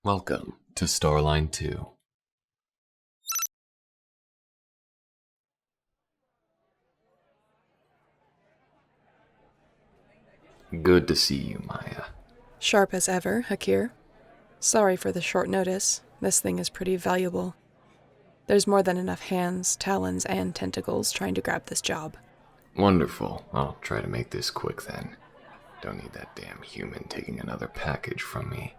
Welcome to Starline 2. Good to see you, Maya. Sharp as ever, Hakir. Sorry for the short notice. This thing is pretty valuable. There's more than enough hands, talons, and tentacles trying to grab this job. Wonderful. I'll try to make this quick then. Don't need that damn human taking another package from me.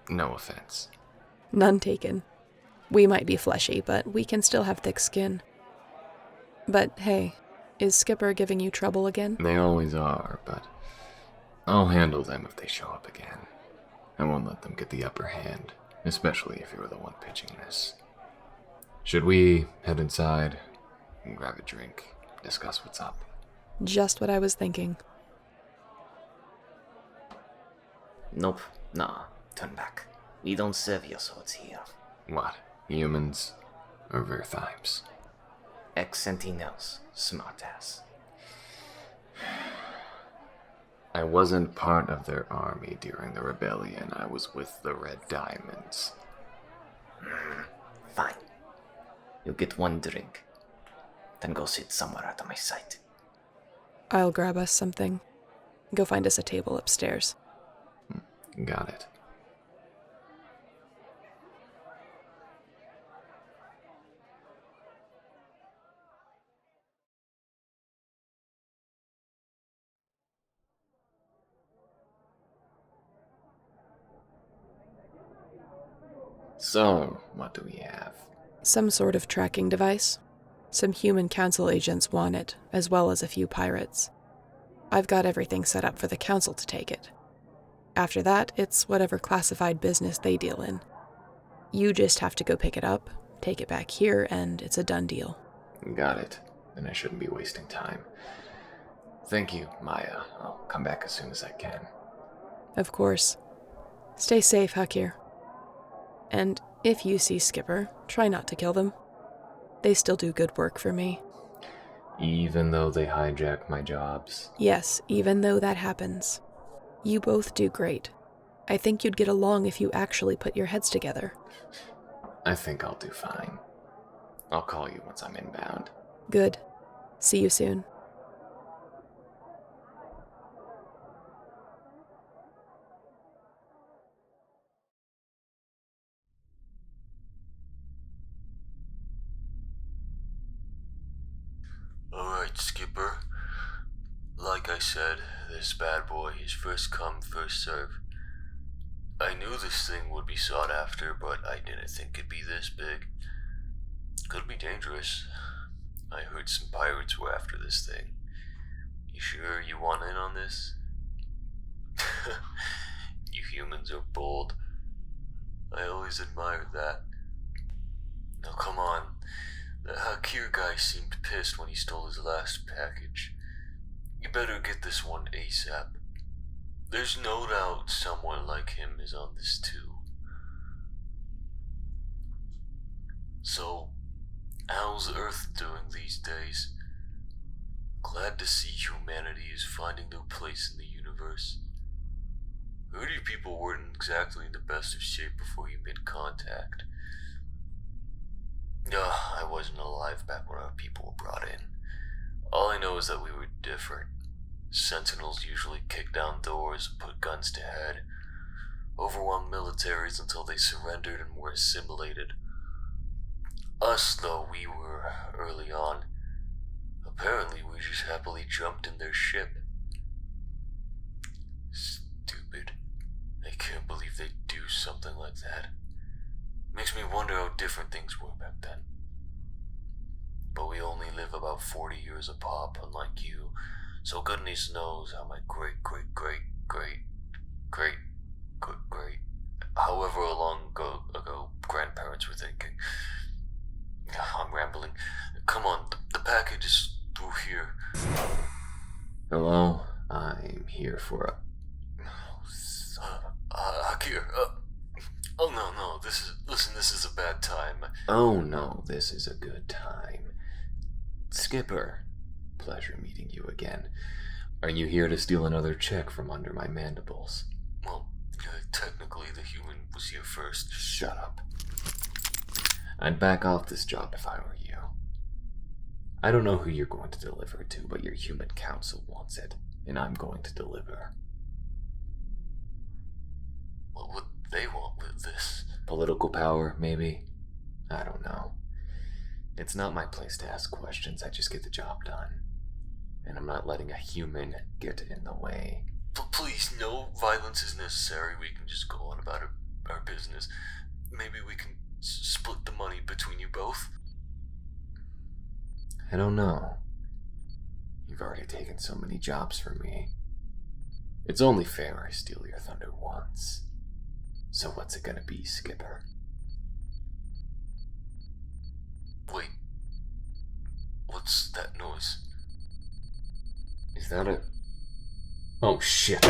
No offense. None taken. We might be fleshy, but we can still have thick skin. But hey, is Skipper giving you trouble again? They always are, but I'll handle them if they show up again. I won't let them get the upper hand, especially if you're the one pitching this. Should we head inside and grab a drink, discuss what's up? Just what I was thinking. Nope, nah, turn back. We don't serve your sorts here. What, humans or Vertheims? Ex-Sentinels, smartass. I wasn't part of their army during the rebellion. I was with the Red Diamonds. Fine. You get one drink. Then go sit somewhere out of my sight. I'll grab us something. Go find us a table upstairs. Got it. So, what do we have? Some sort of tracking device. Some human council agents want it, as well as a few pirates. I've got everything set up for the council to take it. After that, it's whatever classified business they deal in. You just have to go pick it up, take it back here, and it's a done deal. Got it. Then I shouldn't be wasting time. Thank you, Maya. I'll come back as soon as I can. Of course. Stay safe, Hakir. And if you see Skipper, try not to kill them. They still do good work for me. Even though they hijack my jobs? Yes, even though that happens. You both do great. I think you'd get along if you actually put your heads together. I think I'll do fine. I'll call you once I'm inbound. Good. See you soon. Alright, Skipper. Like I said, this bad boy is first come, first serve. I knew this thing would be sought after, but I didn't think it'd be this big. Could be dangerous. I heard some pirates were after this thing. You sure you want in on this? You humans are bold. I always admired that. Now come on. The Hakir guy seemed pissed when he stole his last package. You better get this one ASAP. There's no doubt someone like him is on this too. So, how's Earth doing these days? Glad to see humanity is finding their place in the universe. Heard you people weren't exactly in the best of shape before you made contact. I wasn't alive back when our people were brought in. All I know is that we were different. Sentinels usually kicked down doors and put guns to head, overwhelmed militaries until they surrendered and were assimilated. Us, though, we were early on. Apparently, we just happily jumped in their ship. Stupid. I can't believe they'd do something like that. Makes me wonder how different things were back then. But we only live about 40 years a pop, unlike you, so goodness knows how my great, however long ago grandparents were thinking. I'm rambling. Come on, the package is through here. Hello? I'm here for a... Hakir, oh no, this is a bad time. Oh no, this is a good time. Skipper, pleasure meeting you again. Are you here to steal another check from under my mandibles? Well, technically the human here first. Shut up. I'd back off this job if I were you. I don't know who you're going to deliver to, but your human council wants it, and I'm going to deliver. What would they want with this? Political power, maybe? I don't know. It's not my place to ask questions, I just get the job done. And I'm not letting a human get in the way. Please, no violence is necessary. We can just go on about our business. Maybe we can split the money between you both. I don't know. You've already taken so many jobs from me. It's only fair I steal your thunder once. So what's it gonna be, Skipper? Wait. What's that noise? Is that a... Oh, shit.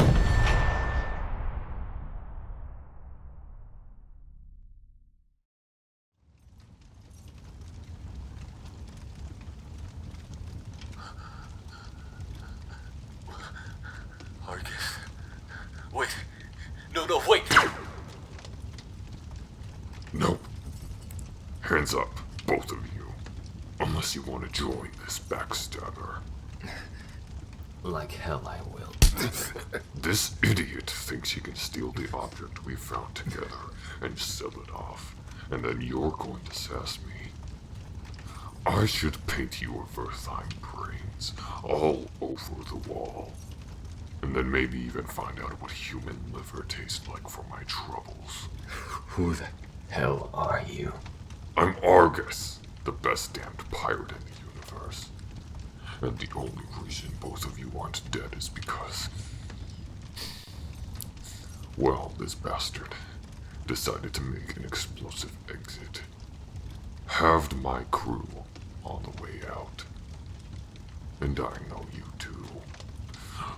Argus. Wait. No, wait! No. Hands up, both of you. Unless you want to join this backstabber. Like hell I will. This idiot thinks he can steal the object we found together and sell it off, and then you're going to sass me. I should paint your Verthine brains all over the wall, and then maybe even find out what human liver tastes like for my troubles. Who the hell are you? I'm Argus, the best damned pirate in the universe. And the only reason both of you aren't dead is because... well, this bastard decided to make an explosive exit. Halved my crew on the way out. And I know you too.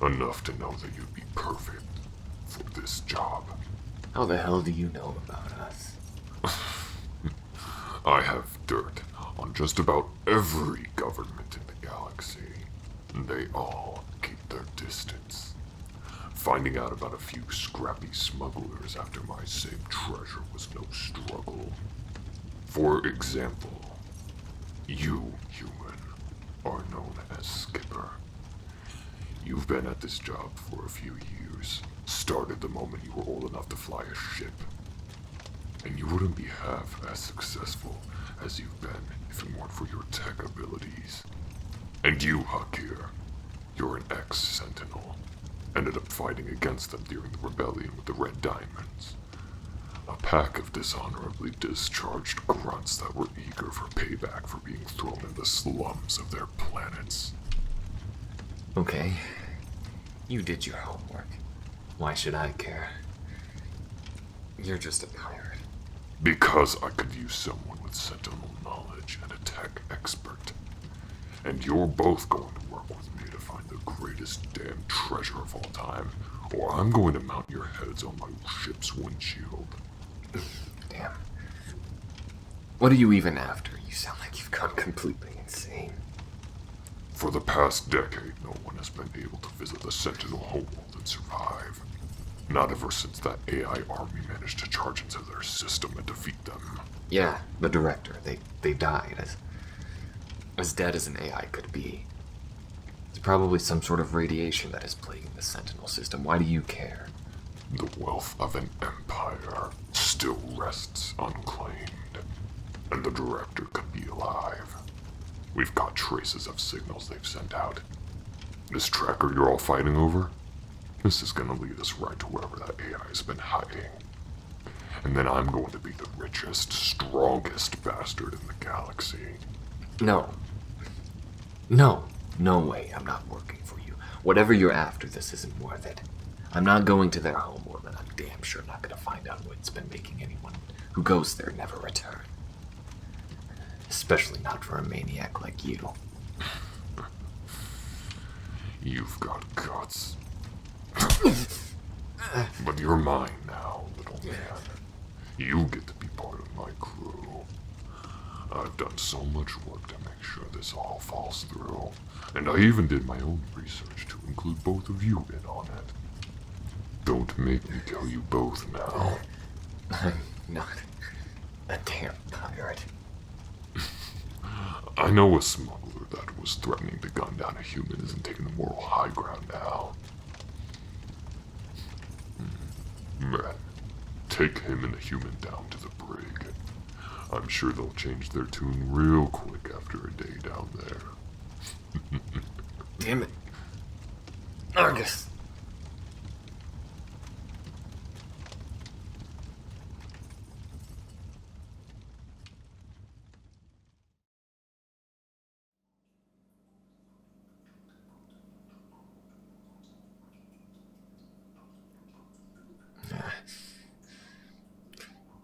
Enough to know that you'd be perfect for this job. How the hell do you know about us? I have dirt on just about every government in the galaxy. They all keep their distance. Finding out about a few scrappy smugglers after my saved treasure was no struggle. For example, you, human, are known as Skipper. You've been at this job for a few years. Started the moment you were old enough to fly a ship. And you wouldn't be half as successful as you've been if it weren't for your tech abilities. And you, Hakir, you're an ex-Sentinel. Ended up fighting against them during the rebellion with the Red Diamonds. A pack of dishonorably discharged grunts that were eager for payback for being thrown in the slums of their planets. Okay. You did your homework. Why should I care? You're just a pirate. Because I could use someone with Sentinel knowledge and a tech expert. And you're both going to work with me to find the greatest damn treasure of all time, or I'm going to mount your heads on my ship's windshield. Damn. What are you even after? You sound like you've gone completely insane. For the past decade, no one has been able to visit the Sentinel homeworld and survive. Not ever since that AI army managed to charge into their system and defeat them. Yeah, the director. They died. As dead as an AI could be. It's probably some sort of radiation that is plaguing the Sentinel system. Why do you care? The wealth of an empire still rests unclaimed. And the director could be alive. We've got traces of signals they've sent out. This tracker you're all fighting over? This is gonna lead us right to wherever that AI has been hiding. And then I'm going to be the richest, strongest bastard in the galaxy. No. No way. I'm not working for you. Whatever you're after, this isn't worth it. I'm not going to their homeworld, and I'm damn sure not gonna find out what's been making anyone who goes there never return. Especially not for a maniac like you. You've got guts. But you're mine now, little man. You get to be part of my crew. I've done so much work to make sure this all falls through, and I even did my own research to include both of you in on it. Don't make me tell you both now. I'm not a damn pirate. I know a smuggler that was threatening to gun down a human isn't taking the moral high ground now. Men, take him and the human down to the brig. I'm sure they'll change their tune real quick after a day down there. Damn it. Argus.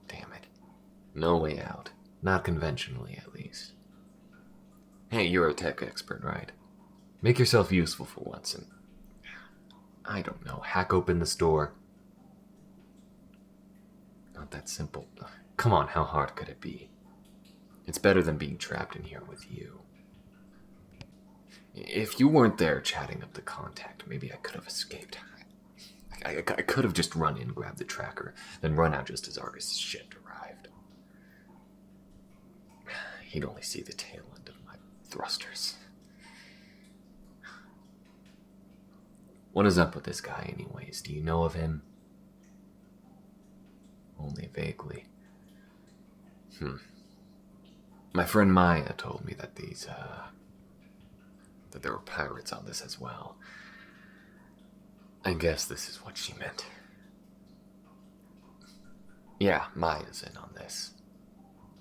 Damn it. No way out. Not conventionally, at least. Hey, you're a tech expert, right? Make yourself useful for once and, I don't know, hack open this door. Not that simple. Come on, how hard could it be? It's better than being trapped in here with you. If you weren't there chatting up the contact, maybe I could have escaped. I could have just run in, grabbed the tracker, then run out just as Argus' ship arrived. He'd only see the tail end of my thrusters. What is up with this guy anyways? Do you know of him? Only vaguely. My friend Maya told me that that there were pirates on this as well. I guess this is what she meant. Yeah, Maya's in on this.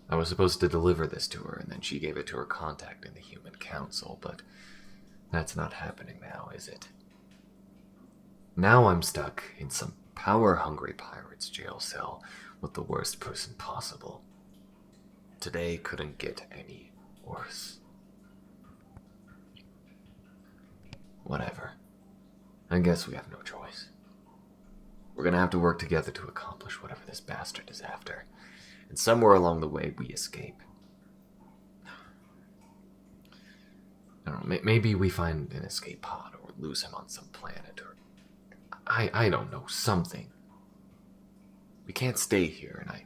I was supposed to deliver this to her, and then she gave it to her contact in the Human Council, but that's not happening now, is it? Now I'm stuck in some power-hungry pirate's jail cell with the worst person possible. Today couldn't get any worse. Whatever. I guess we have no choice. We're gonna have to work together to accomplish whatever this bastard is after. And somewhere along the way, we escape. I don't know, maybe we find an escape pod or lose him on some planet or... I don't know, something. We can't stay here, and I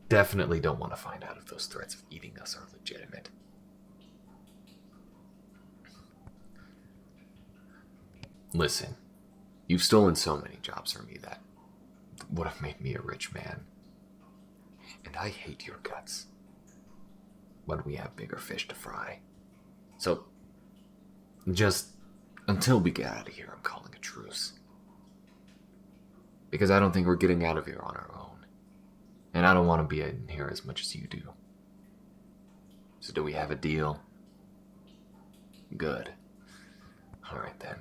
definitely don't want to find out if those threats of eating us are legitimate. Listen, you've stolen so many jobs from me that would have made me a rich man. And I hate your guts. But we have bigger fish to fry. So, just until we get out of here, I'm calling a truce. Because I don't think we're getting out of here on our own. And I don't want to be in here as much as you do. So do we have a deal? Good. Alright then.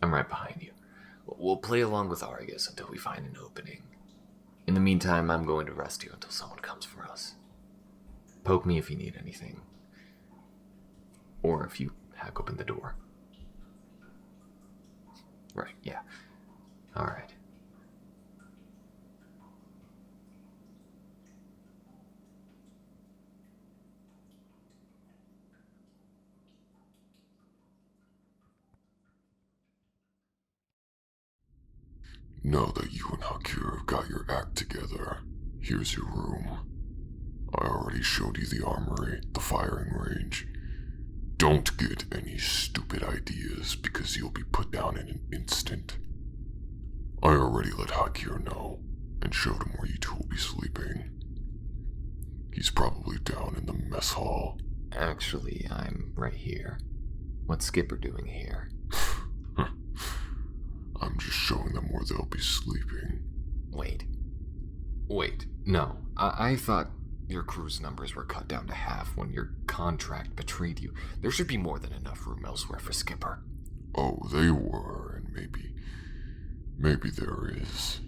I'm right behind you. We'll play along with Argus until we find an opening. In the meantime, I'm going to rest you until someone comes for us. Poke me if you need anything. Or if you hack open the door. Right, yeah. Alright. Now that you and Hakir have got your act together, here's your room. I already showed you the armory, the firing range. Don't get any stupid ideas because you'll be put down in an instant. I already let Hakir know and showed him where you two will be sleeping. He's probably down in the mess hall. Actually, I'm right here. What's Skipper doing here? I'm just showing them where they'll be sleeping. Wait, no. I thought your crew's numbers were cut down to half when your contract betrayed you. There should be more than enough room elsewhere for Skipper. Oh, they were, and maybe there is.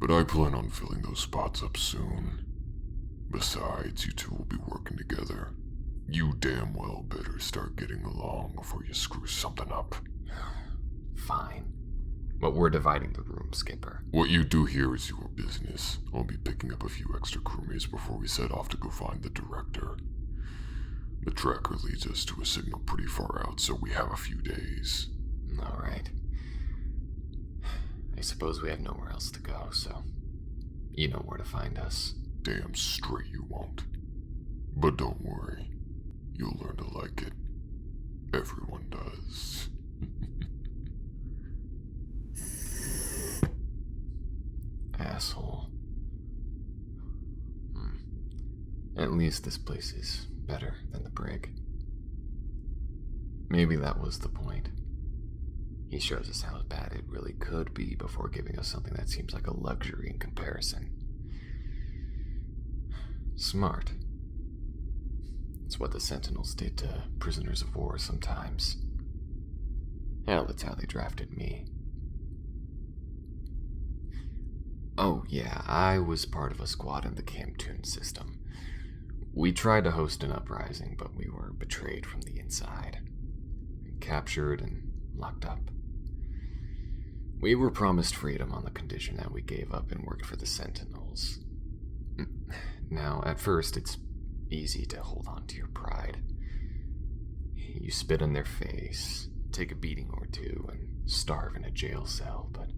But I plan on filling those spots up soon. Besides, you two will be working together. You damn well better start getting along before you screw something up. Fine. But we're dividing the room, Skipper. What you do here is your business. I'll be picking up a few extra crewmates before we set off to go find the director. The tracker leads us to a signal pretty far out, so we have a few days. Alright. I suppose we have nowhere else to go, so You know where to find us. Damn straight you won't. But don't worry, you'll learn to like it. Everyone does. Asshole. At least this place is better than the brig. Maybe that was the point. He shows us how bad it really could be before giving us something that seems like a luxury in comparison. Smart. It's what the Sentinels did to prisoners of war sometimes. Hell, it's how they drafted me. Oh yeah, I was part of a squad in the Camtoon system. We tried to host an uprising, but we were betrayed from the inside. Captured and locked up. We were promised freedom on the condition that we gave up and worked for the Sentinels. Now, at first, it's easy to hold on to your pride. You spit in their face, take a beating or two, and starve in a jail cell, but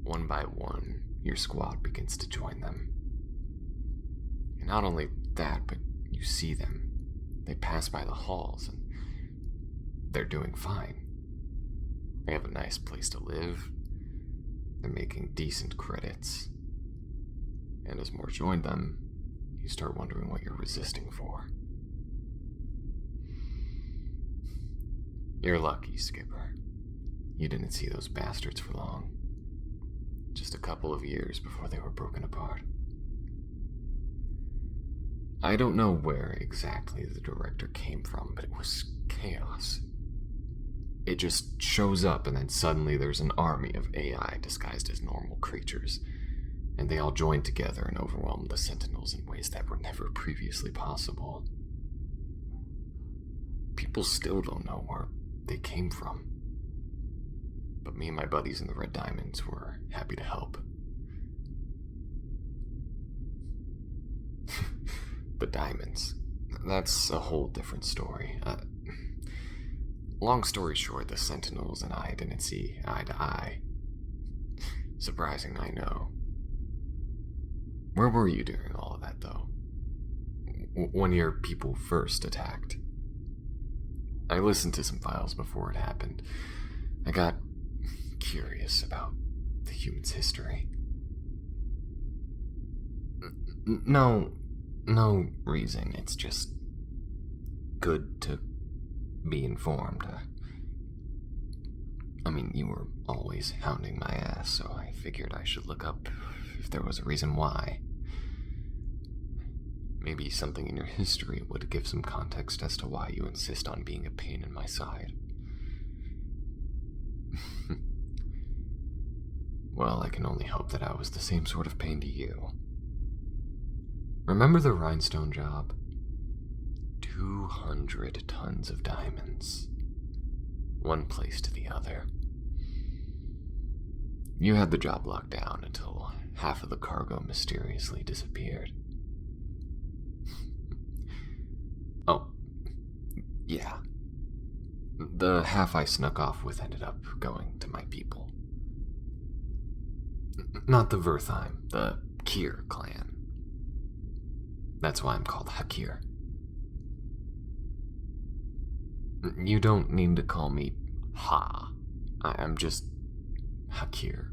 one by one, your squad begins to join them. And not only that, but you see them. They pass by the halls, and they're doing fine. They have a nice place to live. They're making decent credits. And as more join them, you start wondering what you're resisting for. You're lucky, Skipper. You didn't see those bastards for long. Just a couple of years before they were broken apart. I don't know where exactly the director came from, but it was chaos. It just shows up, and then suddenly there's an army of AI disguised as normal creatures, and they all join together and overwhelm the Sentinels in ways that were never previously possible. People still don't know where they came from, but me and my buddies in the Red Diamonds were happy to help. The Diamonds. That's a whole different story. Long story short, the Sentinels and I didn't see eye to eye. Surprising, I know. Where were you during all of that, though? When your people first attacked? I listened to some files before it happened. I got curious about the human's history. No reason. It's just good to be informed. I mean, you were always hounding my ass, so I figured I should look up if there was a reason why. Maybe something in your history would give some context as to why you insist on being a pain in my side. Well, I can only hope that I was the same sort of pain to you. Remember the rhinestone job? 200 tons of diamonds. One place to the other. You had the job locked down until half of the cargo mysteriously disappeared. Oh, yeah. The half I snuck off with ended up going to my people. Not the Vertheim, the Kier clan. That's why I'm called Hakir. You don't need to call me Ha. I'm just Hakir.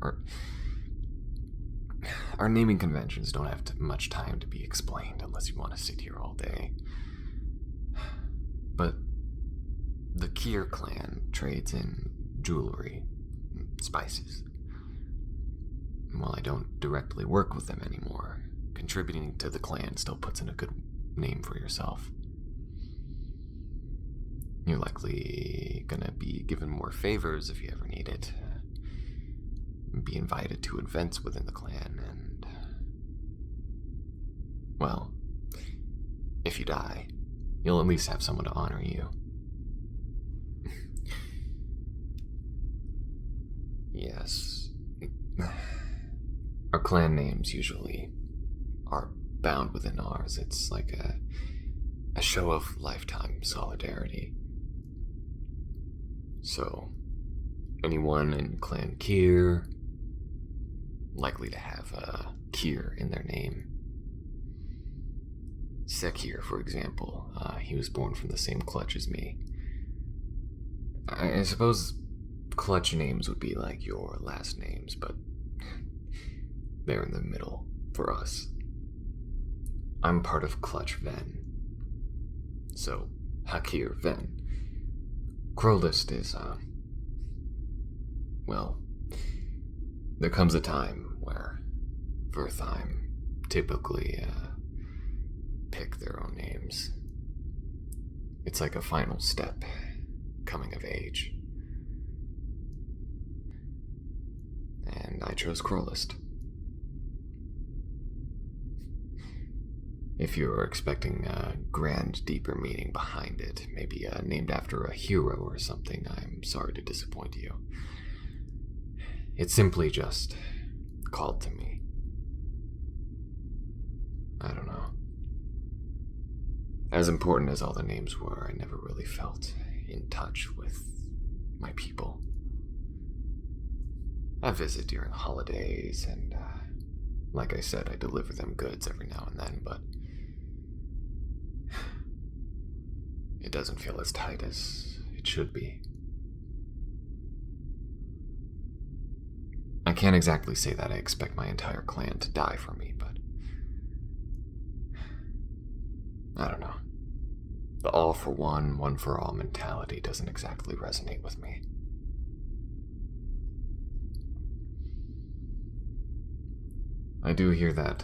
Our naming conventions don't have much time to be explained unless you want to sit here all day. But the Kier clan trades in jewelry, spices. While I don't directly work with them anymore, contributing to the clan still puts in a good name for yourself. You're likely gonna be given more favors if you ever need it. Be invited to events within the clan, and... well, if you die, you'll at least have someone to honor you. Yes. Our clan names usually are bound within ours. It's like a show of lifetime solidarity. So, anyone in Clan Kier, likely to have Kir in their name. Sekir, for example, he was born from the same clutch as me. I suppose clutch names would be like your last names, but they're in the middle for us. I'm part of Clutch Ven. So, Hakir Ven. Crowlist is, well, there comes a time where Vertheim typically, pick their own names. It's like a final step, coming of age. And I chose Crowlist. If you're expecting a grand, deeper meaning behind it, maybe named after a hero or something, I'm sorry to disappoint you. It's simply just called to me. I don't know. As important as all the names were, I never really felt in touch with my people. I visit during holidays, and like I said, I deliver them goods every now and then, but it doesn't feel as tight as it should be. I can't exactly say that I expect my entire clan to die for me, but I don't know. The all for one for all mentality doesn't exactly resonate with me. I do hear that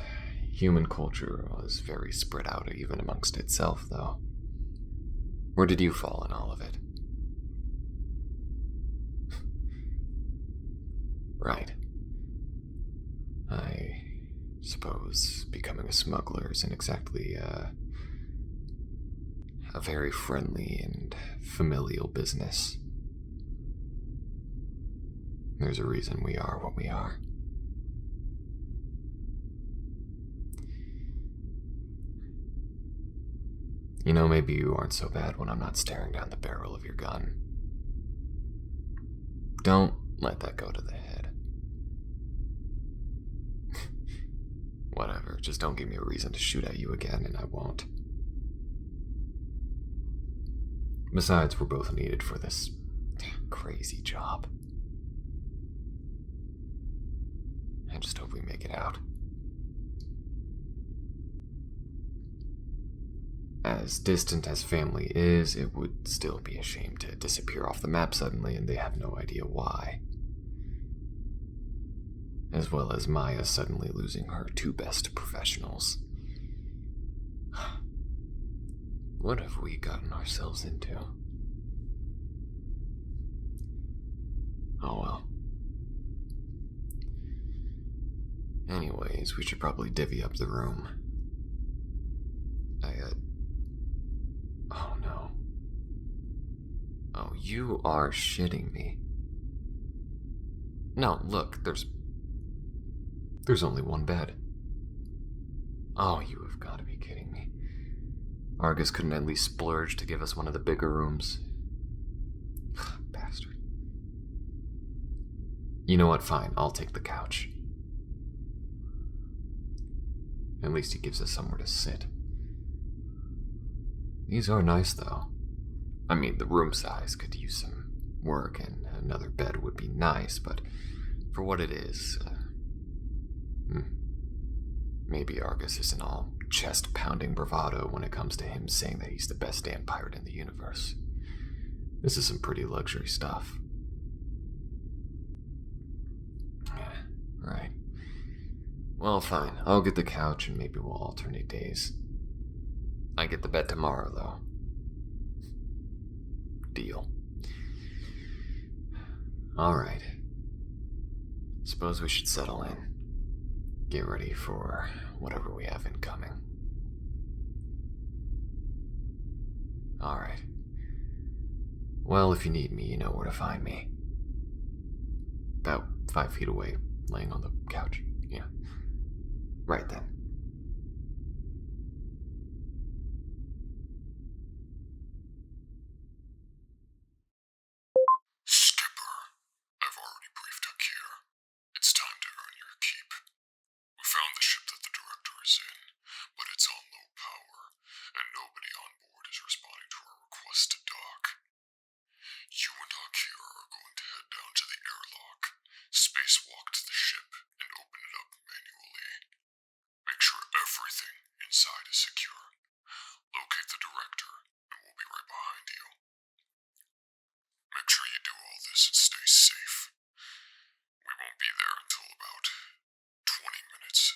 human culture was very spread out even amongst itself, though. Where did you fall in all of it? Right. I suppose becoming a smuggler isn't exactly, a very friendly and familial business. There's a reason we are what we are. You know, maybe you aren't so bad when I'm not staring down the barrel of your gun. Don't let that go to the head. Whatever, just don't give me a reason to shoot at you again, and I won't. Besides, we're both needed for this crazy job. I just hope we make it out. As distant as family is, it would still be a shame to disappear off the map suddenly and they have no idea why. As well as Maya suddenly losing her two best professionals. What have we gotten ourselves into? Oh well. Anyways, we should probably divvy up the room. Oh no. Oh, you are shitting me. No, look, there's only one bed. Oh, you have got to be kidding me. Argus couldn't at least splurge to give us one of the bigger rooms. Bastard. You know what, fine, I'll take the couch. At least he gives us somewhere to sit. These are nice, though. I mean, the room size could use some work, and another bed would be nice, but for what it is, maybe Argus isn't all chest-pounding bravado when it comes to him saying that he's the best damn pirate in the universe. This is some pretty luxury stuff. Right. Well, fine. I'll get the couch, and maybe we'll alternate days. I get the bed tomorrow, though. Deal. Alright. Suppose we should settle in. Get ready for whatever we have incoming. Alright. Well, if you need me, you know where to find me. About 5 feet away, laying on the couch. Yeah. Right then. Skipper, I've already briefed Hakir. It's time to earn your keep. found the ship that the director is in, but it's on low power, and nobody on board is responding to our request to dock. You and Hakir are going to head down to the airlock, spacewalk to the ship, and open it up manually. Make sure everything inside is secure. Locate the director, and we'll be right behind you. Make sure you do all this and stay safe. We won't be there until about 20 minutes.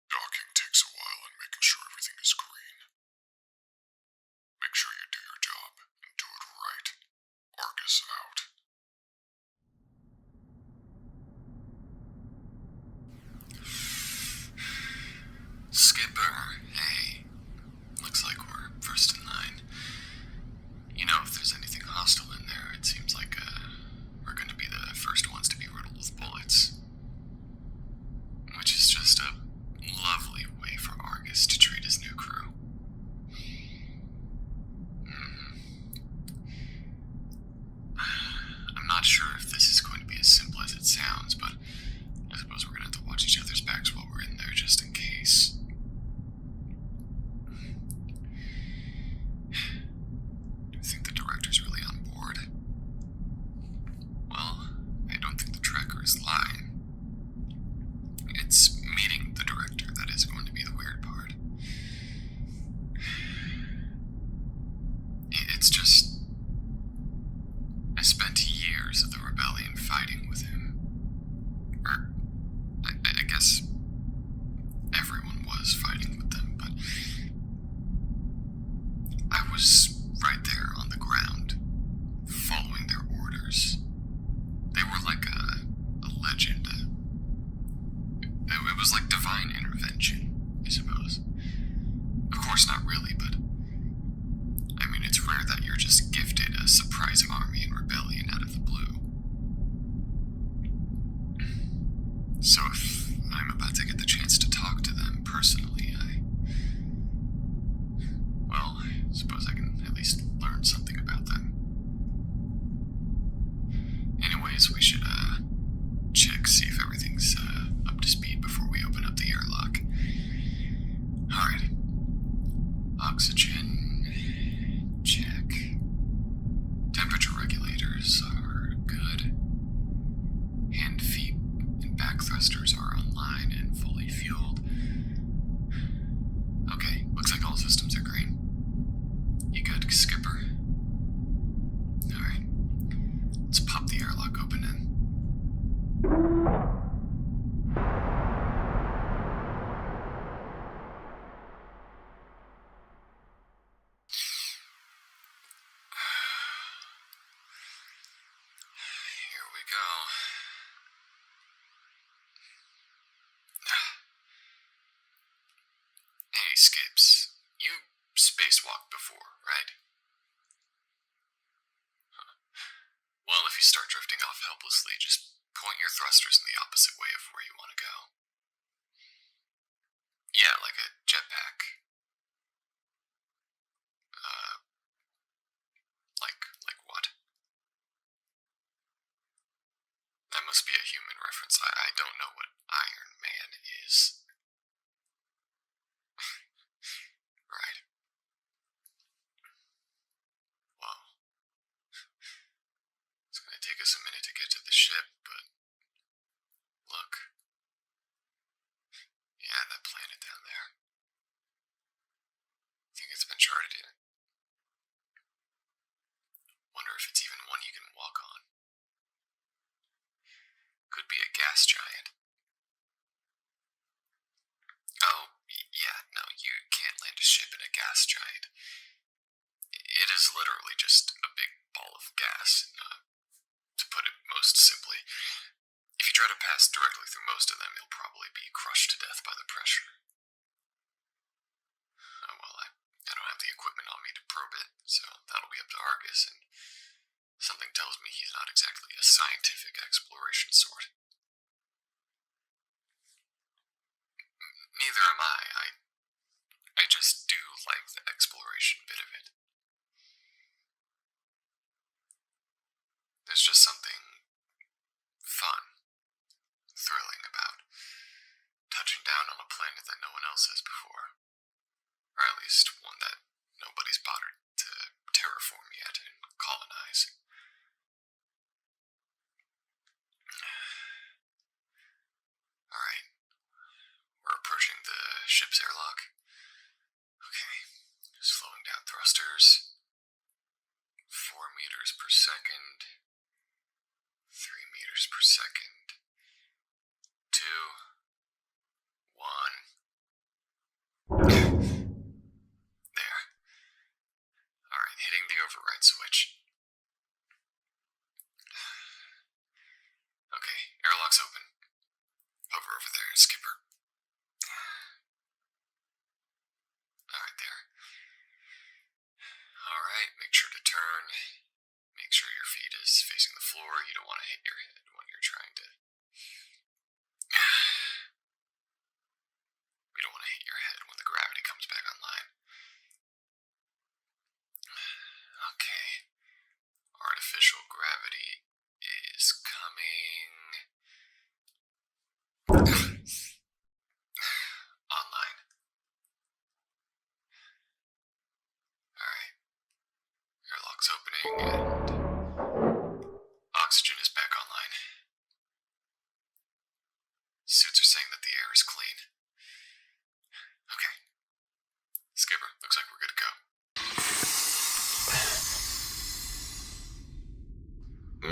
Docking takes a while and making sure everything is green. Make sure you do your job and do it right. Argus out. Skipper, hey. Looks like we're first in line. You know, if there's anything hostile in there, it seems like we're gonna be the first ones to be riddled with bullets. Which is just a lovely way for Argus to treat his new crew. I'm not sure if this is going to be as simple as it sounds, but I suppose we're gonna have to watch each other's backs while we're in there just in case. Do you think the director's really on board? Well, I don't think the tracker is lying. It's meeting the director that is going to be the weird part. It's just... I spent years of the rebellion fighting with him. Or, I guess everyone was fighting with them, but I was right there on the ground, following their orders. They were like a legend. It was like divine intervention, I suppose. Of course, not really, but I mean, it's rare that you're just gifted a surprise army in rebellion out of the blue. So if I'm about to get the chance to talk to them personally, well, I suppose I can at least learn something about them. Anyways, we should, check, see if everything's, up to speed before we open up the airlock. Alright. Oxygen... check. Temperature regulators are good. Hand, feet, and back thrusters are online and fully fueled. Okay, looks like all systems are green. You good, Skipper? Alright. Let's pop the airlock open and... Here we go. Hey, Skips. You spacewalked before, right? Huh. Well, if you start drifting off helplessly, just point your thrusters in the opposite way of where you want to go. Yeah, like a jetpack. Like what? That must be a human reference. I don't know what Iron Man is. Right. Well, it's gonna take us a minute to get to the ship, but look. Yeah, that planet down there. Think it's been charted yet? Wonder if it's even one you can walk on. Could be a gas giant. Oh, yeah, no, you can't land a ship in a gas giant. It is literally just a big ball of gas, and, to put it most simply, if you try to pass directly through most of them, you'll probably be crushed to death by the pressure. Oh, well, I don't have the equipment on me to probe it, so that'll be up to Argus, and something tells me he's not exactly a scientific exploration sort. Neither am I. I just do like the exploration bit of it. There's just something fun, thrilling about touching airlock. Okay, slowing down thrusters. 4 meters per second. 3 meters per second. 2. 1. There. Alright, hitting the override switch. Okay, airlock's open. Hover over there, skipper. Alright, there. Alright, make sure to turn. Make sure your feet is facing the floor. You don't want to hit your head when you're trying to... You don't want to hit your head when the gravity comes back online. Okay. Artificial gravity is coming... online. Alright. Airlock's opening and oxygen is back online. Suits are saying that the air is clean. Okay. Skipper, looks like we're good to go.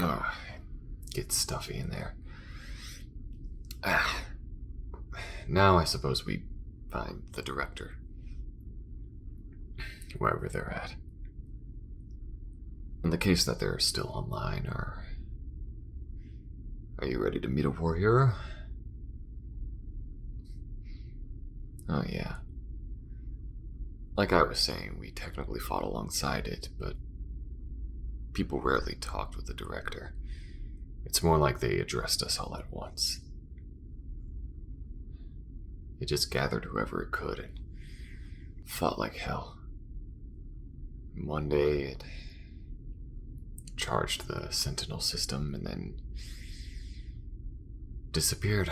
Oh, gets stuffy in there. Now I suppose we find the director. Wherever they're at. In the case that they're still online, are you ready to meet a war hero? Oh yeah. Like I was saying, we technically fought alongside it, but people rarely talked with the director. It's more like they addressed us all at once. It just gathered whoever it could and fought like hell. One day it charged the Sentinel system and then disappeared.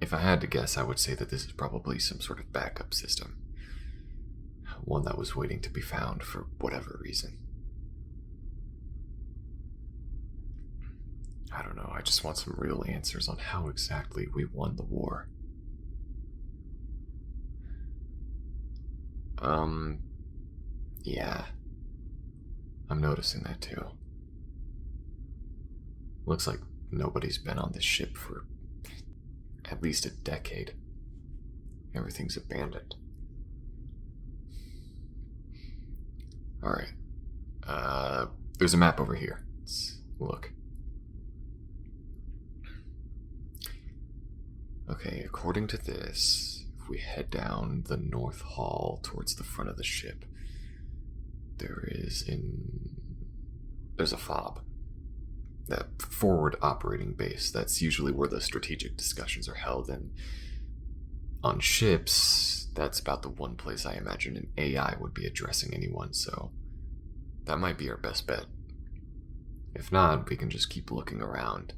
If I had to guess, I would say that this is probably some sort of backup system. One that was waiting to be found for whatever reason. I don't know, I just want some real answers on how exactly we won the war. Yeah. I'm noticing that too. Looks like nobody's been on this ship for at least a decade. Everything's abandoned. Alright. There's a map over here. Let's look. Okay, according to this, if we head down the north hall towards the front of the ship, there's a FOB. That forward operating base, that's usually where the strategic discussions are held, and on ships, that's about the one place I imagine an AI would be addressing anyone, so that might be our best bet. If not, we can just keep looking around.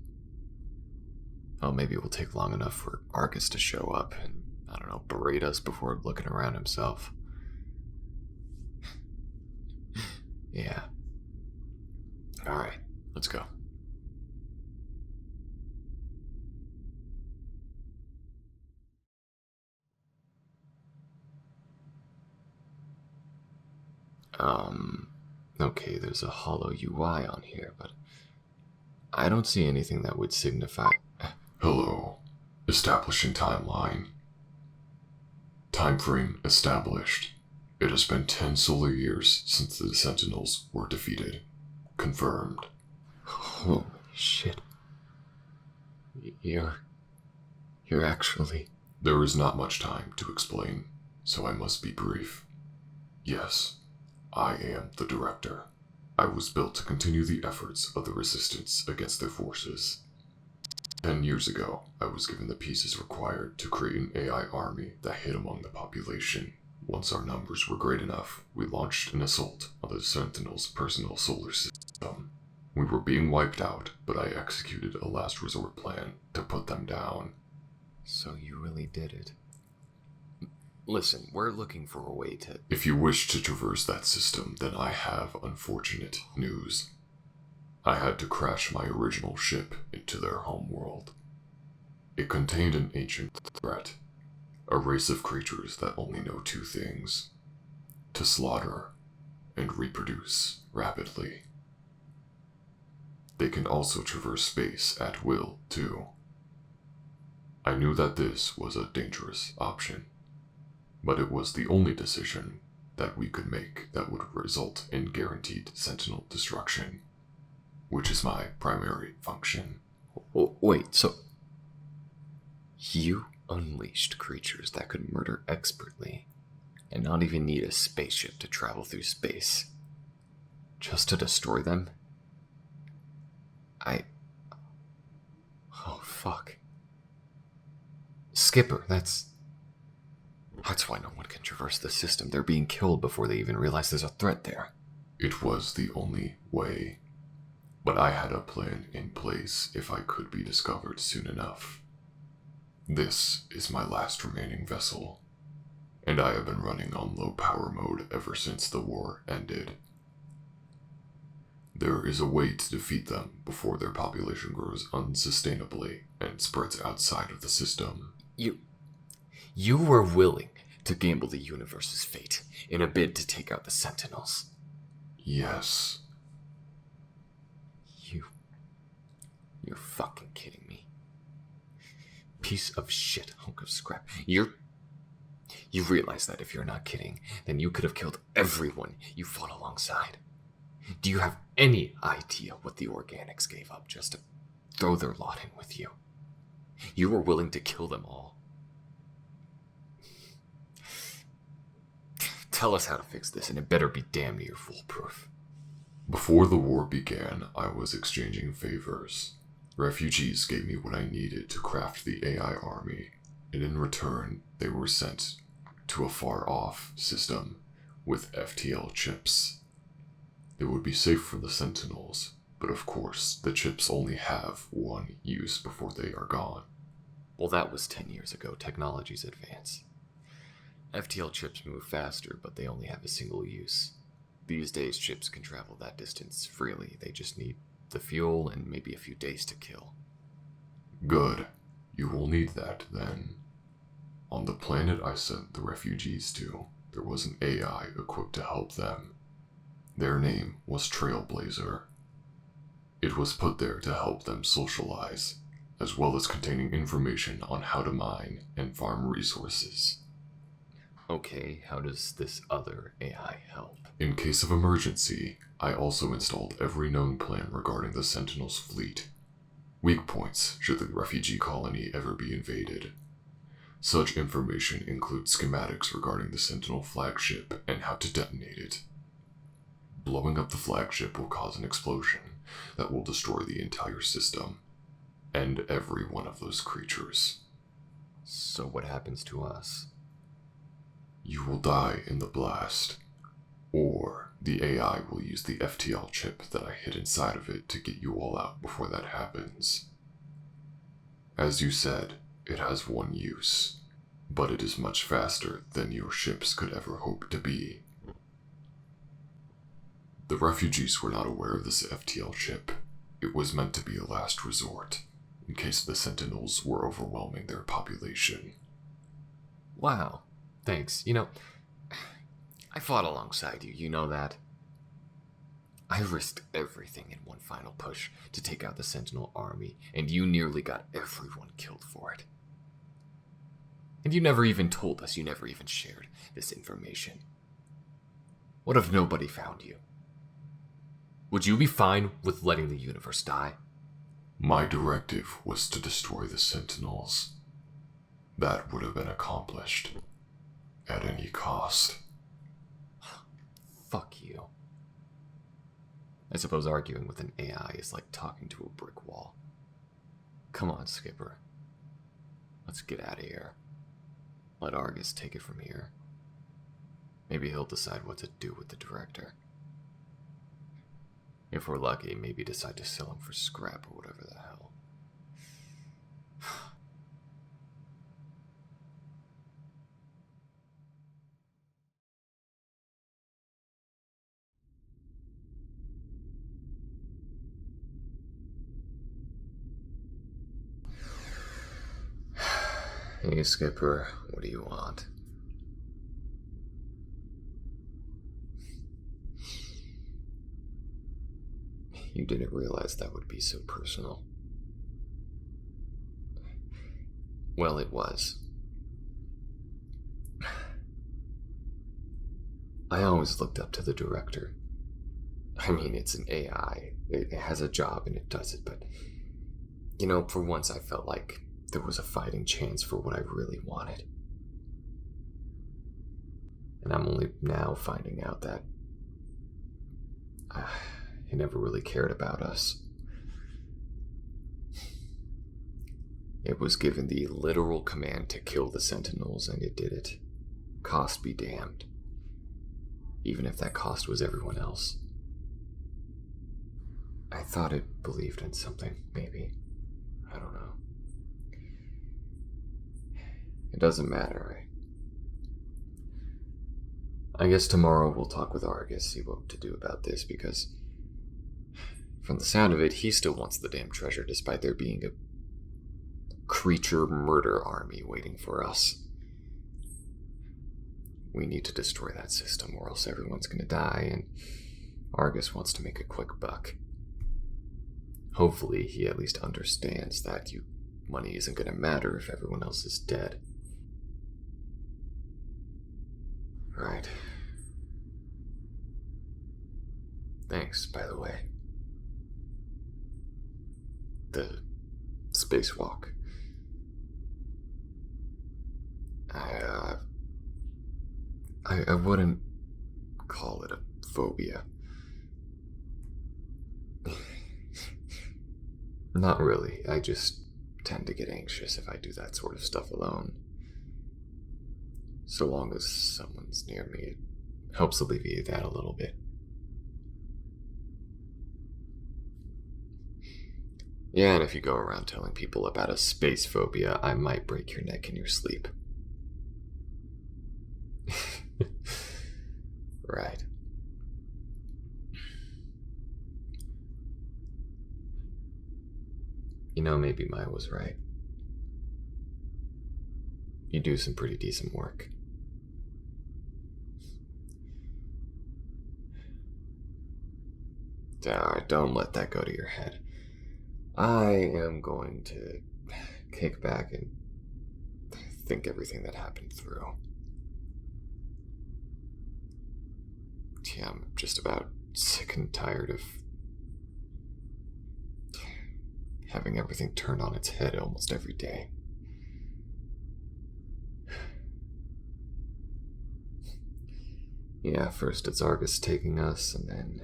Oh, maybe it will take long enough for Argus to show up and, I don't know, berate us before looking around himself. Yeah. Alright, let's go. Okay, there's a hollow UI on here, but I don't see anything that would signify... Hello. Establishing timeline. Time frame established. It has been 10 solar years since the Sentinels were defeated. Confirmed. Holy shit. You're actually... There is not much time to explain, so I must be brief. Yes, I am the director. I was built to continue the efforts of the resistance against their forces. 10 years ago, I was given the pieces required to create an AI army that hid among the population. Once our numbers were great enough, we launched an assault on the Sentinels' personal solar system. We were being wiped out, but I executed a last resort plan to put them down. So you really did it. Listen, we're looking for a way to... If you wish to traverse that system, then I have unfortunate news. I had to crash my original ship into their homeworld. It contained an ancient threat, A race of creatures that only know two things: to slaughter and reproduce rapidly. They can also traverse space at will, too. I knew that this was a dangerous option, but it was the only decision that we could make that would result in guaranteed Sentinel destruction, which is my primary function. Wait, so you unleashed creatures that could murder expertly and not even need a spaceship to travel through space just to destroy them? Oh, fuck. Skipper, that's why no one can traverse the system. They're being killed before they even realize there's a threat there. It was the only way, but I had a plan in place if I could be discovered soon enough. This is my last remaining vessel, and I have been running on low power mode ever since the war ended. There is a way to defeat them before their population grows unsustainably and spreads outside of the system. You were willing to gamble the universe's fate in a bid to take out the Sentinels. Yes. You're fucking kidding me. Piece of shit, hunk of scrap. You realize that if you're not kidding, then you could have killed everyone you fought alongside. Do you have any idea what the organics gave up just to throw their lot in with you? You were willing to kill them all. Tell us how to fix this, and it better be damn near foolproof. Before the war began, I was exchanging favors. Refugees gave me what I needed to craft the AI army, and in return, they were sent to a far-off system with FTL chips. It would be safe for the Sentinels, but of course, the chips only have one use before they are gone. Well, that was 10 years ago. Technologies advance. FTL chips move faster, but they only have a single use. These days, chips can travel that distance freely. They just need the fuel and maybe a few days to kill. Good. You will need that, then. On the planet I sent the refugees to, there was an AI equipped to help them. Their name was Trailblazer. It was put there to help them socialize, as well as containing information on how to mine and farm resources. Okay, how does this other AI help? In case of emergency, I also installed every known plan regarding the Sentinels' fleet. Weak points should the refugee colony ever be invaded. Such information includes schematics regarding the Sentinel flagship and how to detonate it. Blowing up the flagship will cause an explosion that will destroy the entire system, and every one of those creatures. So what happens to us? You will die in the blast, or the AI will use the FTL chip that I hid inside of it to get you all out before that happens. As you said, it has one use, but it is much faster than your ships could ever hope to be. The refugees were not aware of this FTL chip. It was meant to be a last resort, in case the Sentinels were overwhelming their population. Wow, thanks. I fought alongside you, you know that? I risked everything in one final push to take out the Sentinel army, and you nearly got everyone killed for it. And you never even told us, you never even shared this information. What if nobody found you? Would you be fine with letting the universe die? My directive was to destroy the Sentinels. That would have been accomplished at any cost. Fuck you. I suppose arguing with an AI is like talking to a brick wall. Come on, Skipper. Let's get out of here. Let Argus take it from here. Maybe he'll decide what to do with the director. If we're lucky, maybe decide to sell him for scrap or whatever the hell. Hey, Skipper, what do you want? You didn't realize that would be so personal. Well, it was. I always looked up to the director. I mean, it's an AI. It has a job and it does it, but... You know, for once I felt like there was a fighting chance for what I really wanted. And I'm only now finding out that... he never really cared about us. It was given the literal command to kill the Sentinels, and it did it. Cost be damned. Even if that cost was everyone else. I thought it believed in something, maybe. I don't know. It doesn't matter. I guess tomorrow we'll talk with Argus, see what to do about this, because from the sound of it, he still wants the damn treasure despite there being a creature murder army waiting for us. We need to destroy that system or else everyone's gonna die, and Argus wants to make a quick buck. Hopefully he at least understands that money isn't gonna matter if everyone else is dead. Right. Thanks, by the way. The spacewalk. I wouldn't call it a phobia. Not really. I just tend to get anxious if I do that sort of stuff alone. So long as someone's near me, it helps alleviate that a little bit. Yeah, and if you go around telling people about a space phobia, I might break your neck in your sleep. Right. You know, maybe Maya was right. You do some pretty decent work. Alright, don't let that go to your head. I am going to kick back and think everything that happened through. Yeah, I'm just about sick and tired of having everything turned on its head almost every day. Yeah, first it's Argus taking us, and then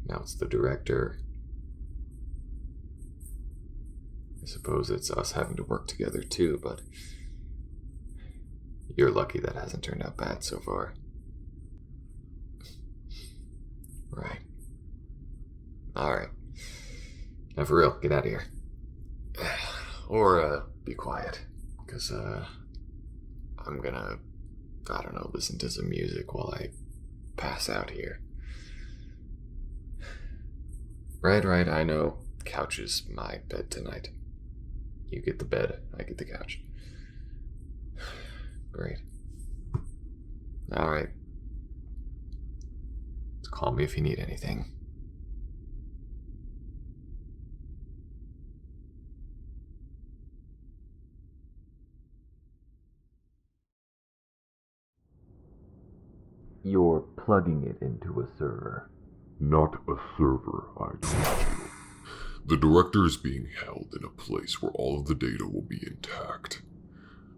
now it's the director. I suppose it's us having to work together too, but you're lucky that hasn't turned out bad so far. Right. Alright. Now for real, get out of here. Or, be quiet. Because, I'm gonna, I don't know, listen to some music while I pass out here. Right, I know. Couch is my bed tonight. You get the bed, I get the couch. Great. Alright. Call me if you need anything. You're plugging it into a server. Not a server, I told you. The director is being held in a place where all of the data will be intact.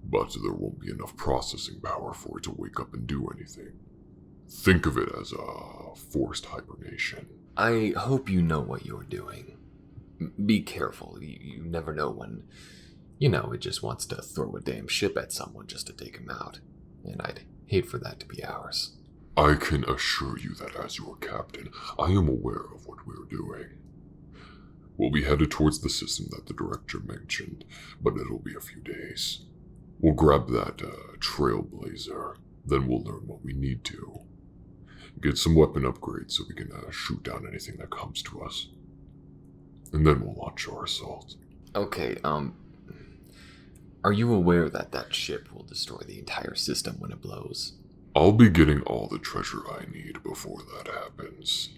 But there won't be enough processing power for it to wake up and do anything. Think of it as a forced hibernation. I hope you know what you're doing. Be careful. You never know when, it just wants to throw a damn ship at someone just to take him out. And I'd hate for that to be ours. I can assure you that as your captain, I am aware of what we're doing. We'll be headed towards the system that the director mentioned, but it'll be a few days. We'll grab that Trailblazer, then we'll learn what we need to. Get some weapon upgrades so we can shoot down anything that comes to us. And then we'll launch our assault. Okay, Are you aware that that ship will destroy the entire system when it blows? I'll be getting all the treasure I need before that happens.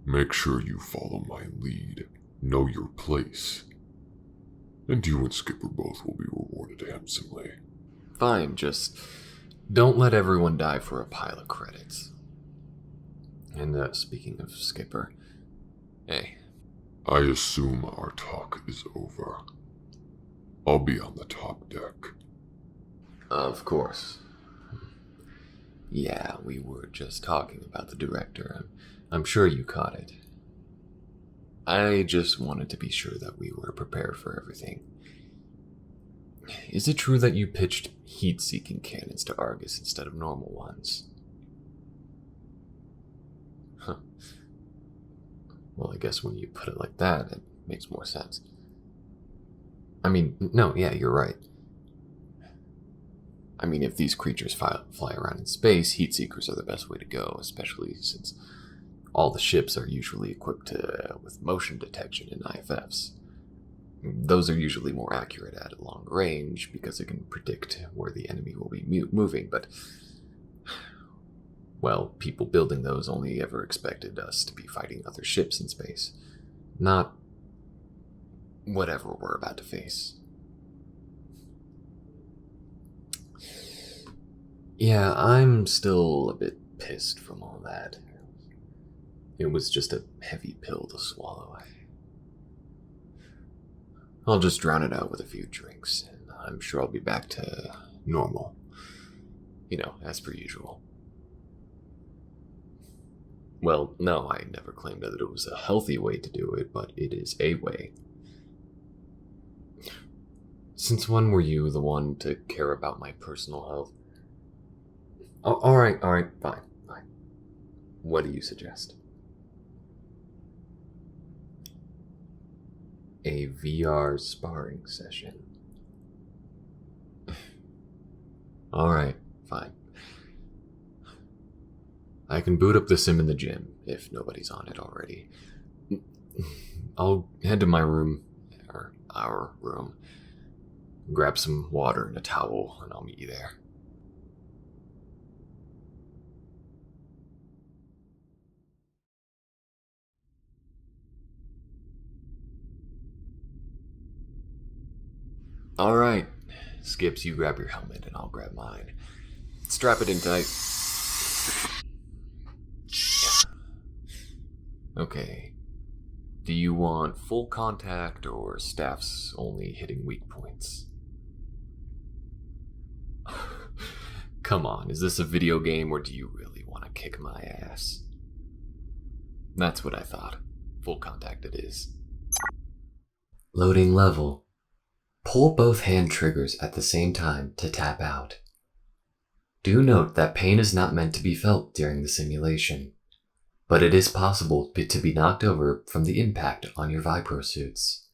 Make sure you follow my lead, know your place, and you and Skipper both will be rewarded handsomely. Fine, just don't let everyone die for a pile of credits. And speaking of Skipper, hey. I assume our talk is over. I'll be on the top deck. Of course. Yeah, we were just talking about the director. I'm sure you caught it. I just wanted to be sure that we were prepared for everything. Is it true that you pitched heat-seeking cannons to Argus instead of normal ones? Huh. Well, I guess when you put it like that, it makes more sense. I mean, no, yeah, you're right. I mean, if these creatures fly around in space, heat seekers are the best way to go, especially since all the ships are usually equipped with motion detection and IFFs. Those are usually more accurate at long range because it can predict where the enemy will be moving, but, well, people building those only ever expected us to be fighting other ships in space, not whatever we're about to face. Yeah, I'm still a bit pissed from all that. It was just a heavy pill to swallow. I'll just drown it out with a few drinks, and I'm sure I'll be back to normal. You know, as per usual. Well, no, I never claimed that it was a healthy way to do it, but it is a way. Since when were you the one to care about my personal health? Oh, alright, fine. What do you suggest? A VR sparring session. Alright, fine. I can boot up the sim in the gym, if nobody's on it already. I'll head to my room, or our room, grab some water and a towel, and I'll meet you there. Alright, Skips, you grab your helmet and I'll grab mine. Strap it in tight. Okay. Do you want full contact or staffs only hitting weak points? Come on, is this a video game or do you really want to kick my ass? That's what I thought. Full contact it is. Loading level. Pull both hand triggers at the same time to tap out. Do note that pain is not meant to be felt during the simulation, but it is possible to be knocked over from the impact on your vibro suits.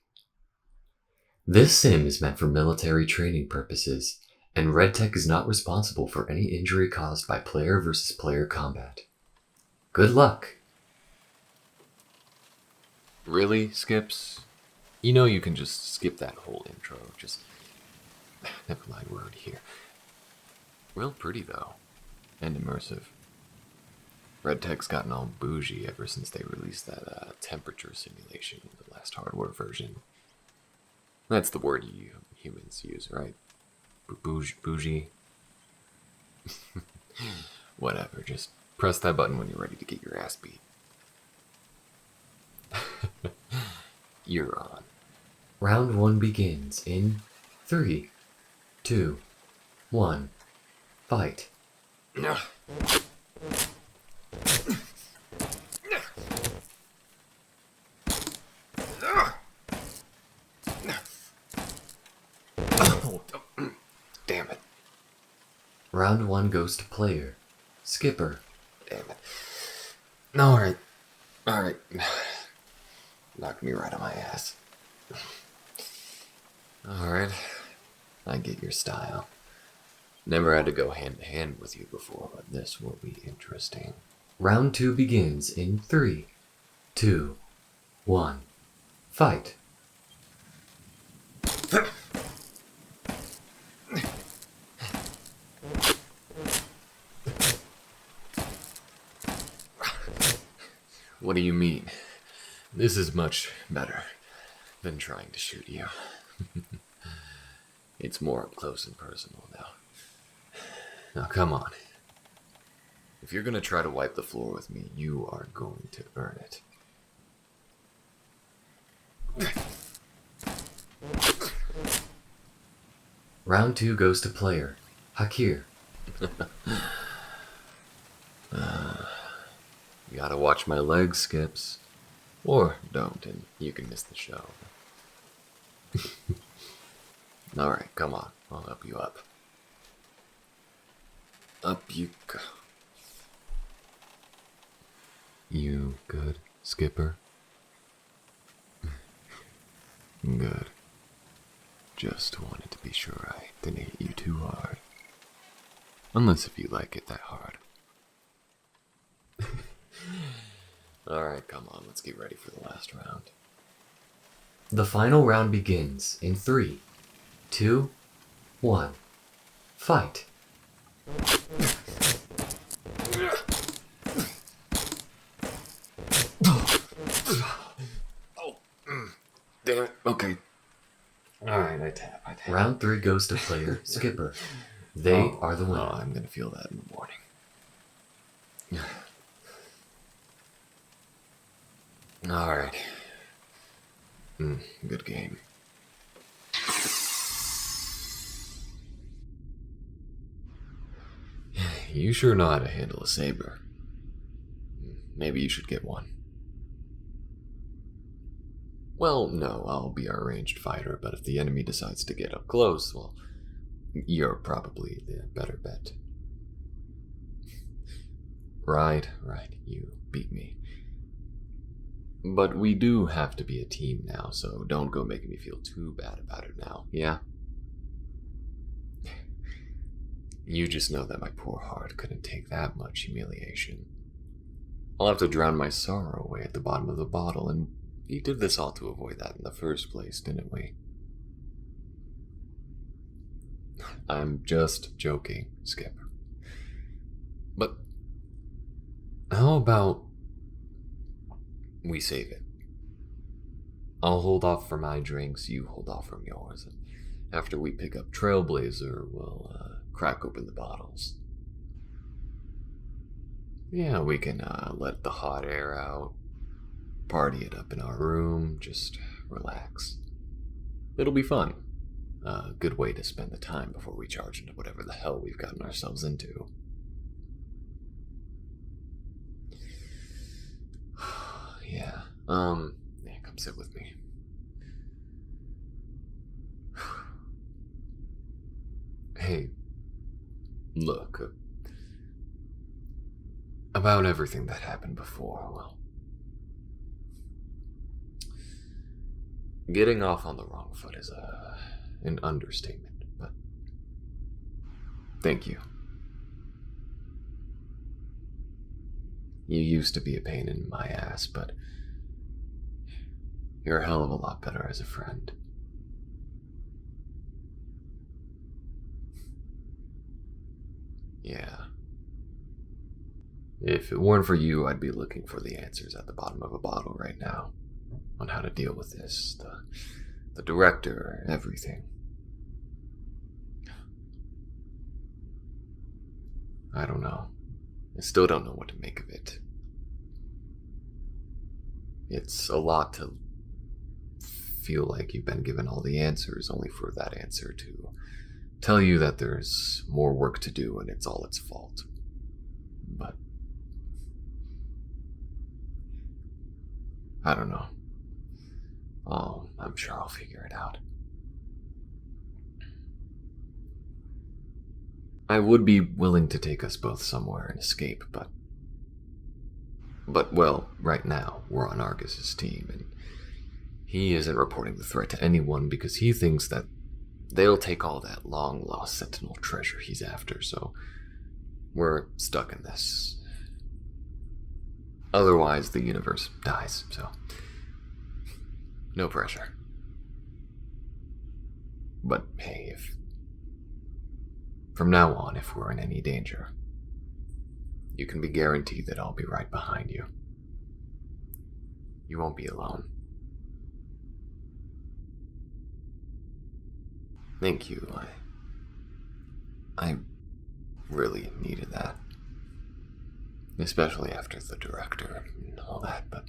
This sim is meant for military training purposes, and Red Tech is not responsible for any injury caused by player versus player combat. Good luck! Really, Skips? You know you can just skip that whole intro, just... Never mind, we're already here. Real pretty, though. And immersive. Red Tech's gotten all bougie ever since they released that temperature simulation in the last hardware version. That's the word you humans use, right? Bougie? Whatever, just press that button when you're ready to get your ass beat. You're on. Round 1 begins in 3, 2, 1, fight. Damn it. Round 1 goes to player. Skipper. Damn it. Alright. Knocked me right on my ass. Alright. I get your style. Never had to go hand to hand with you before, but this will be interesting. Round 2 begins in 3, 2, 1, fight. What do you mean? This is much better than trying to shoot you. It's more up close and personal now. Now, come on. If you're gonna try to wipe the floor with me, you are going to earn it. Round 2 goes to player Hakir. You gotta watch my legs, Skips. Or don't, and you can miss the show. Alright, come on. I'll help you up. Up you go. You good, Skipper? Good. Just wanted to be sure I didn't hit you too hard. Unless if you like it that hard. Alright, come on, let's get ready for the last round. The final round begins in 3, 2, 1. Fight. Damn it, okay. Alright, I tap. Round 3 goes to player Skipper. They are the winner. Oh, I'm gonna feel that in the morning. Alright. Good game. You sure know how to handle a saber. Maybe you should get one. Well, no, I'll be our ranged fighter, but if the enemy decides to get up close, well, you're probably the better bet. Right, you beat me. But we do have to be a team now, so don't go making me feel too bad about it now, yeah? You just know that my poor heart couldn't take that much humiliation. I'll have to drown my sorrow away at the bottom of the bottle, and we did this all to avoid that in the first place, didn't we? I'm just joking, Skipper. But how about we save it? I'll hold off for my drinks, you hold off from yours, and after we pick up Trailblazer, we'll crack open the bottles. Yeah, we can let the hot air out, party it up in our room, just relax. It'll be fun. A good way to spend the time before we charge into whatever the hell we've gotten ourselves into. Yeah, come sit with me. Hey, look, about everything that happened before, well, getting off on the wrong foot is an understatement, but thank you. You used to be a pain in my ass, but you're a hell of a lot better as a friend. Yeah. If it weren't for you, I'd be looking for the answers at the bottom of a bottle right now on how to deal with this, the director, everything. I don't know. I still don't know what to make of it. It's a lot to feel like you've been given all the answers, only for that answer to tell you that there's more work to do and it's all its fault. But I don't know. Oh, I'm sure I'll figure it out. I would be willing to take us both somewhere and escape, but well, right now, we're on Argus's team, and he isn't reporting the threat to anyone because he thinks that they'll take all that long-lost Sentinel treasure he's after, so we're stuck in this. Otherwise, the universe dies, so no pressure. But hey, from now on, if we're in any danger, you can be guaranteed that I'll be right behind you. You won't be alone. Thank you. I really needed that. Especially after the director and all that, but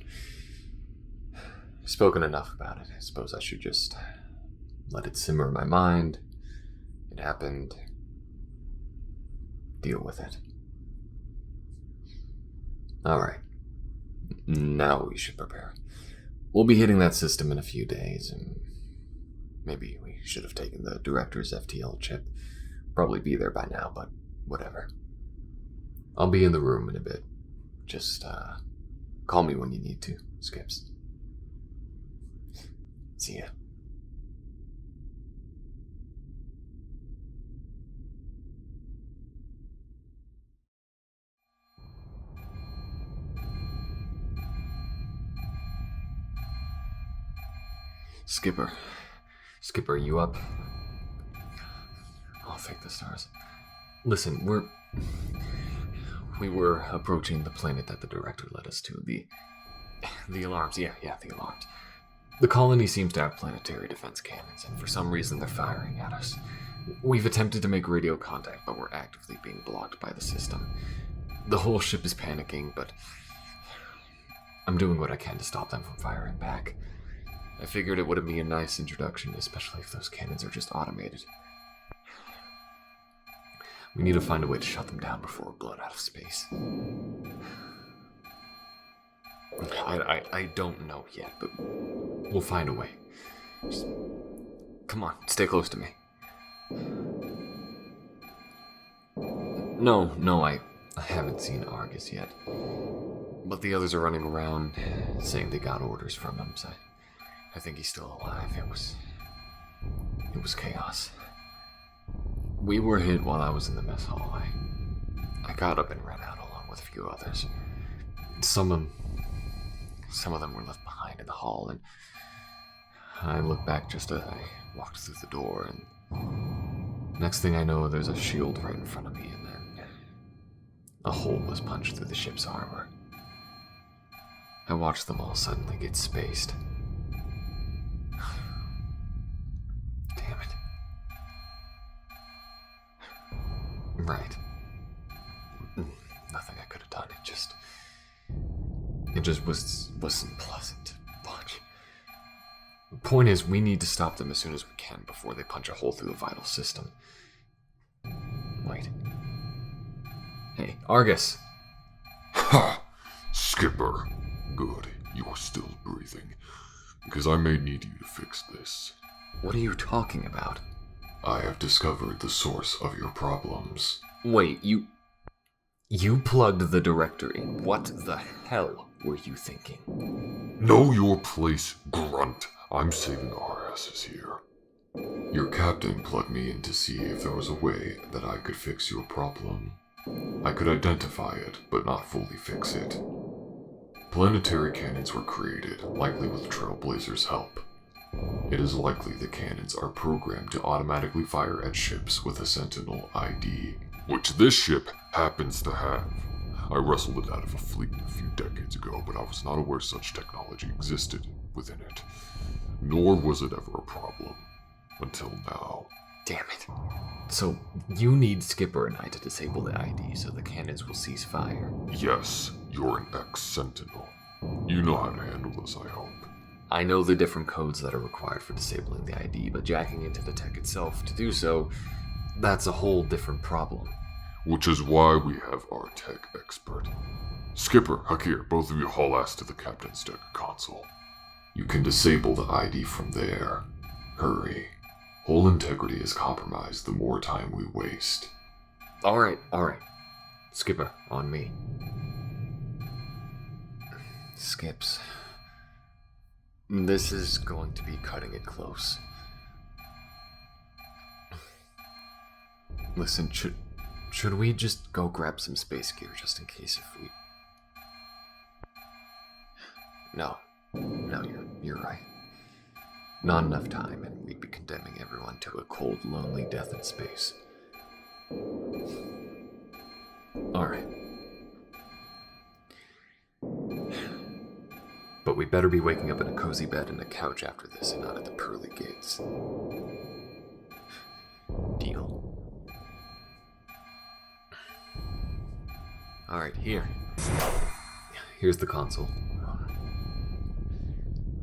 I've spoken enough about it. I suppose I should just let it simmer in my mind. It happened. Deal with it. Alright. Now we should prepare. We'll be hitting that system in a few days, and maybe we should have taken the director's FTL chip. Probably be there by now, but whatever. I'll be in the room in a bit. Just, call me when you need to, Skips. See ya. Skipper. Skipper, you up? Oh, thank the stars. Listen, we were approaching the planet that the director led us to. The alarms. Yeah, the alarms. The colony seems to have planetary defense cannons, and for some reason they're firing at us. We've attempted to make radio contact, but we're actively being blocked by the system. The whole ship is panicking, but I'm doing what I can to stop them from firing back. I figured it would be a nice introduction, especially if those cannons are just automated. We need to find a way to shut them down before we're blown out of space. I don't know yet, but we'll find a way. Just, come on, stay close to me. No, I haven't seen Argus yet. But the others are running around saying they got orders from him, so I think he's still alive. It was chaos. We were hit while I was in the mess hall. I got up and ran out along with a few others. Some of them were left behind in the hall, and I looked back just as I walked through the door, and next thing I know, there's a shield right in front of me, and then a hole was punched through the ship's armor. I watched them all suddenly get spaced. Damn it. Right. Nothing I could have done. It just wasn't pleasant to watch. The point is, we need to stop them as soon as we can before they punch a hole through the vital system. Wait. Hey, Argus. Ha! Skipper. Good, you're still breathing. Because I may need you to fix this. What are you talking about? I have discovered the source of your problems. Wait, you plugged the director in. What the hell were you thinking? Know your place, grunt. I'm saving our asses here. Your captain plugged me in to see if there was a way that I could fix your problem. I could identify it, but not fully fix it. Planetary cannons were created, likely with Trailblazer's help. It is likely the cannons are programmed to automatically fire at ships with a Sentinel ID, which this ship happens to have. I wrestled it out of a fleet a few decades ago, but I was not aware such technology existed within it. Nor was it ever a problem. Until now. Damn it. So, you need Skipper and I to disable the ID so the cannons will cease fire. Yes, you're an ex-Sentinel. You know how to handle this, I hope. I know the different codes that are required for disabling the ID, but jacking into the tech itself to do so, that's a whole different problem. Which is why we have our tech expert. Skipper, Hakir, both of you haul ass to the captain's deck console. You can disable the ID from there. Hurry. Hull integrity is compromised the more time we waste. Alright. Skipper, on me. Skips. This is going to be cutting it close. Listen, should we just go grab some space gear just in case if we... No, you're right. Not enough time, and we'd be condemning everyone to a cold, lonely death in space. Alright. But we we'd better be waking up in a cozy bed and a couch after this and not at the pearly gates. Deal. Alright, here's the console.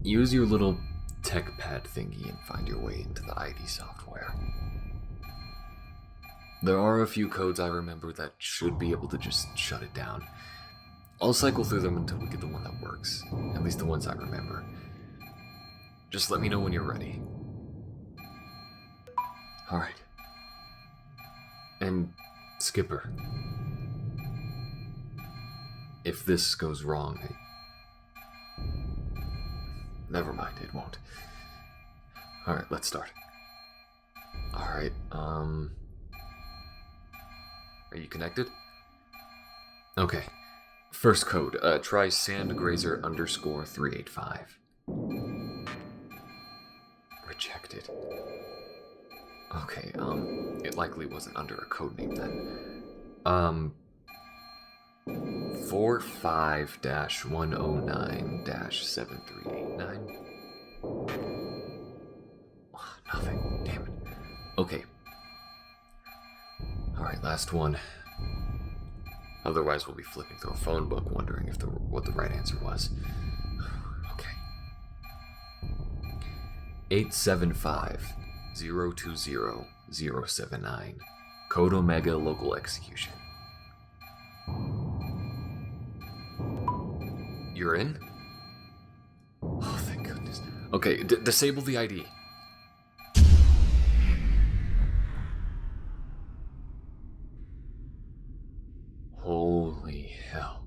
Use your little tech pad thingy and find your way into the ID software. There are a few codes I remember that should be able to just shut it down. I'll cycle through them until we get the one that works, at least the ones I remember. Just let me know when you're ready. Alright. And Skipper, if this goes wrong, never mind, it won't. Alright, let's start. Alright, are you connected? Okay. First code, try sandgrazer _385. Rejected. Okay, it likely wasn't under a code name then. 45-109-7389. Nothing, damn it. Okay. Alright, last one. Otherwise we'll be flipping through a phone book wondering if what the right answer was. Okay. 875-020-079. Code Omega local execution. You're in? Oh, thank goodness. Okay, disable the ID. Holy hell.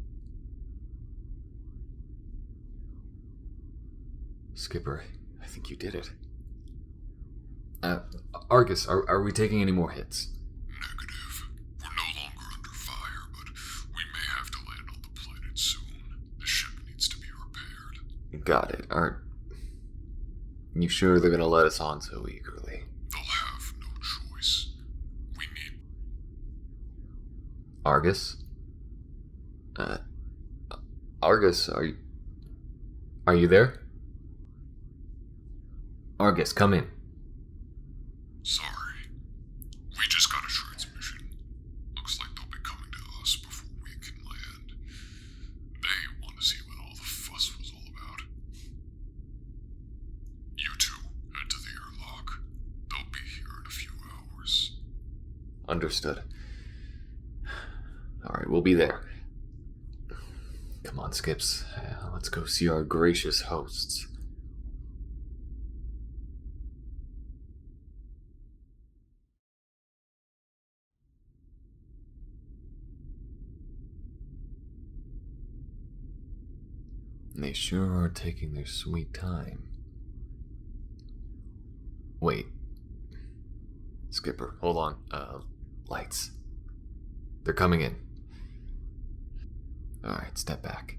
Skipper, I think you did it. Argus, are we taking any more hits? Negative. We're no longer under fire, but we may have to land on the planet soon. The ship needs to be repaired. Got it. Aren't you sure they're gonna let us on so eagerly? They'll have no choice. We need... Argus? Argus, are you there? Argus, come in. Sorry. We just got a transmission. Looks like they'll be coming to us before we can land. They want to see what all the fuss was all about. You two, head to the airlock. They'll be here in a few hours. Understood. Alright, we'll be there. Come on, Skips. Let's go see our gracious hosts. They sure are taking their sweet time. Wait. Skipper, hold on. Lights. They're coming in. Alright, step back.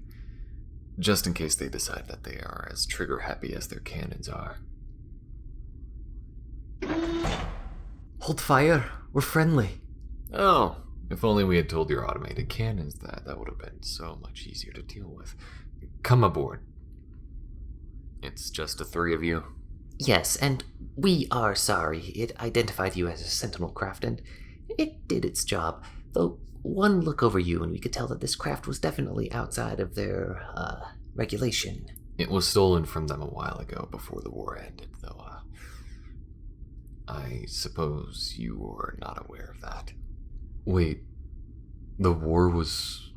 Just in case they decide that they are as trigger happy as their cannons are. Hold fire. We're friendly. Oh, if only we had told your automated cannons that would have been so much easier to deal with. Come aboard. It's just the three of you? Yes, and we are sorry. It identified you as a Sentinel craft, and it did its job. Though one look over you, and we could tell that this craft was definitely outside of their, regulation. It was stolen from them a while ago, before the war ended, though, I suppose you were not aware of that. Wait, the war was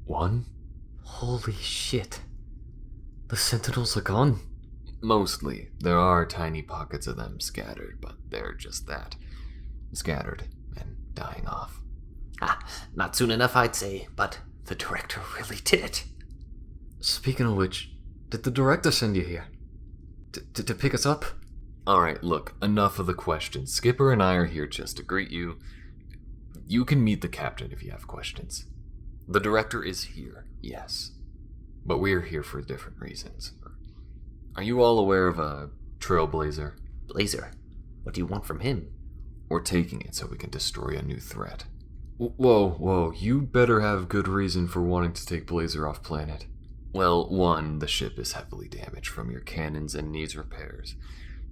won? Holy shit. The Sentinels are gone? Mostly. There are tiny pockets of them scattered, but they're just that. Scattered and dying off. Not soon enough, I'd say, but the director really did it. Speaking of which, did the director send you here? To pick us up? Alright, look, enough of the questions. Skipper and I are here just to greet you. You can meet the captain if you have questions. The director is here, yes. But we're here for different reasons. Are you all aware of a Trailblazer? Blazer? What do you want from him? We're taking it so we can destroy a new threat. Whoa, you better have good reason for wanting to take Blazer off planet. Well, 1, the ship is heavily damaged from your cannons and needs repairs.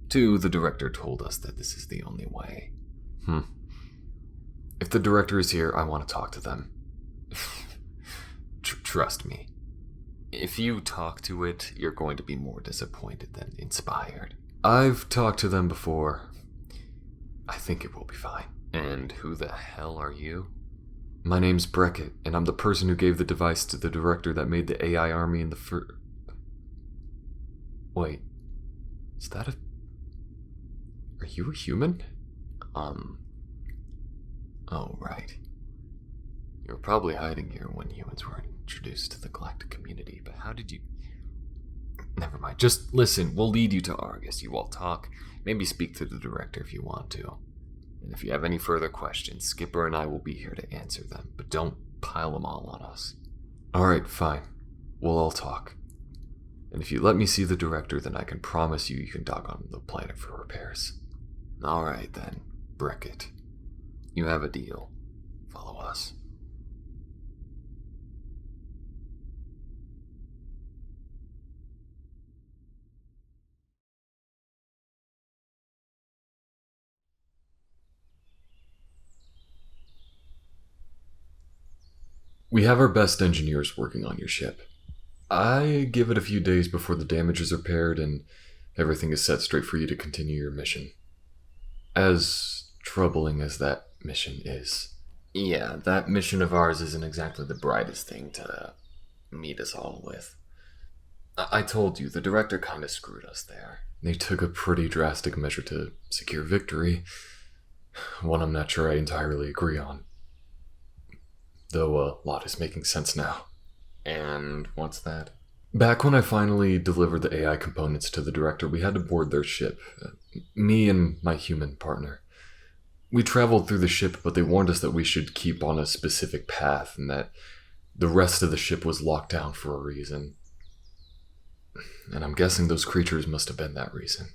2, the director told us that this is the only way. If the director is here, I want to talk to them. Trust me. If you talk to it, you're going to be more disappointed than inspired. I've talked to them before. I think it will be fine. And who the hell are you? My name's Beckett, and I'm the person who gave the device to the director that made the AI army in the first... Wait. Is that a... Are you a human? Oh, right. You were probably hiding here when humans were introduced to the galactic community, but how did you... Never mind. Just listen. We'll lead you to Argus. You all talk. Maybe speak to the director if you want to. And if you have any further questions, Skipper and I will be here to answer them, but don't pile them all on us. Alright, fine. We'll all talk. And if you let me see the director, then I can promise you can dock on the planet for repairs. Alright then, Beckett. You have a deal. Follow us. We have our best engineers working on your ship. I give it a few days before the damage is repaired and everything is set straight for you to continue your mission. As troubling as that mission is. Yeah, that mission of ours isn't exactly the brightest thing to meet us all with. I told you, the director kind of screwed us there. They took a pretty drastic measure to secure victory, one I'm not sure I entirely agree on. Though a lot is making sense now. And what's that? Back when I finally delivered the AI components to the director, we had to board their ship. Me and my human partner. We traveled through the ship, but they warned us that we should keep on a specific path and that the rest of the ship was locked down for a reason. And I'm guessing those creatures must have been that reason.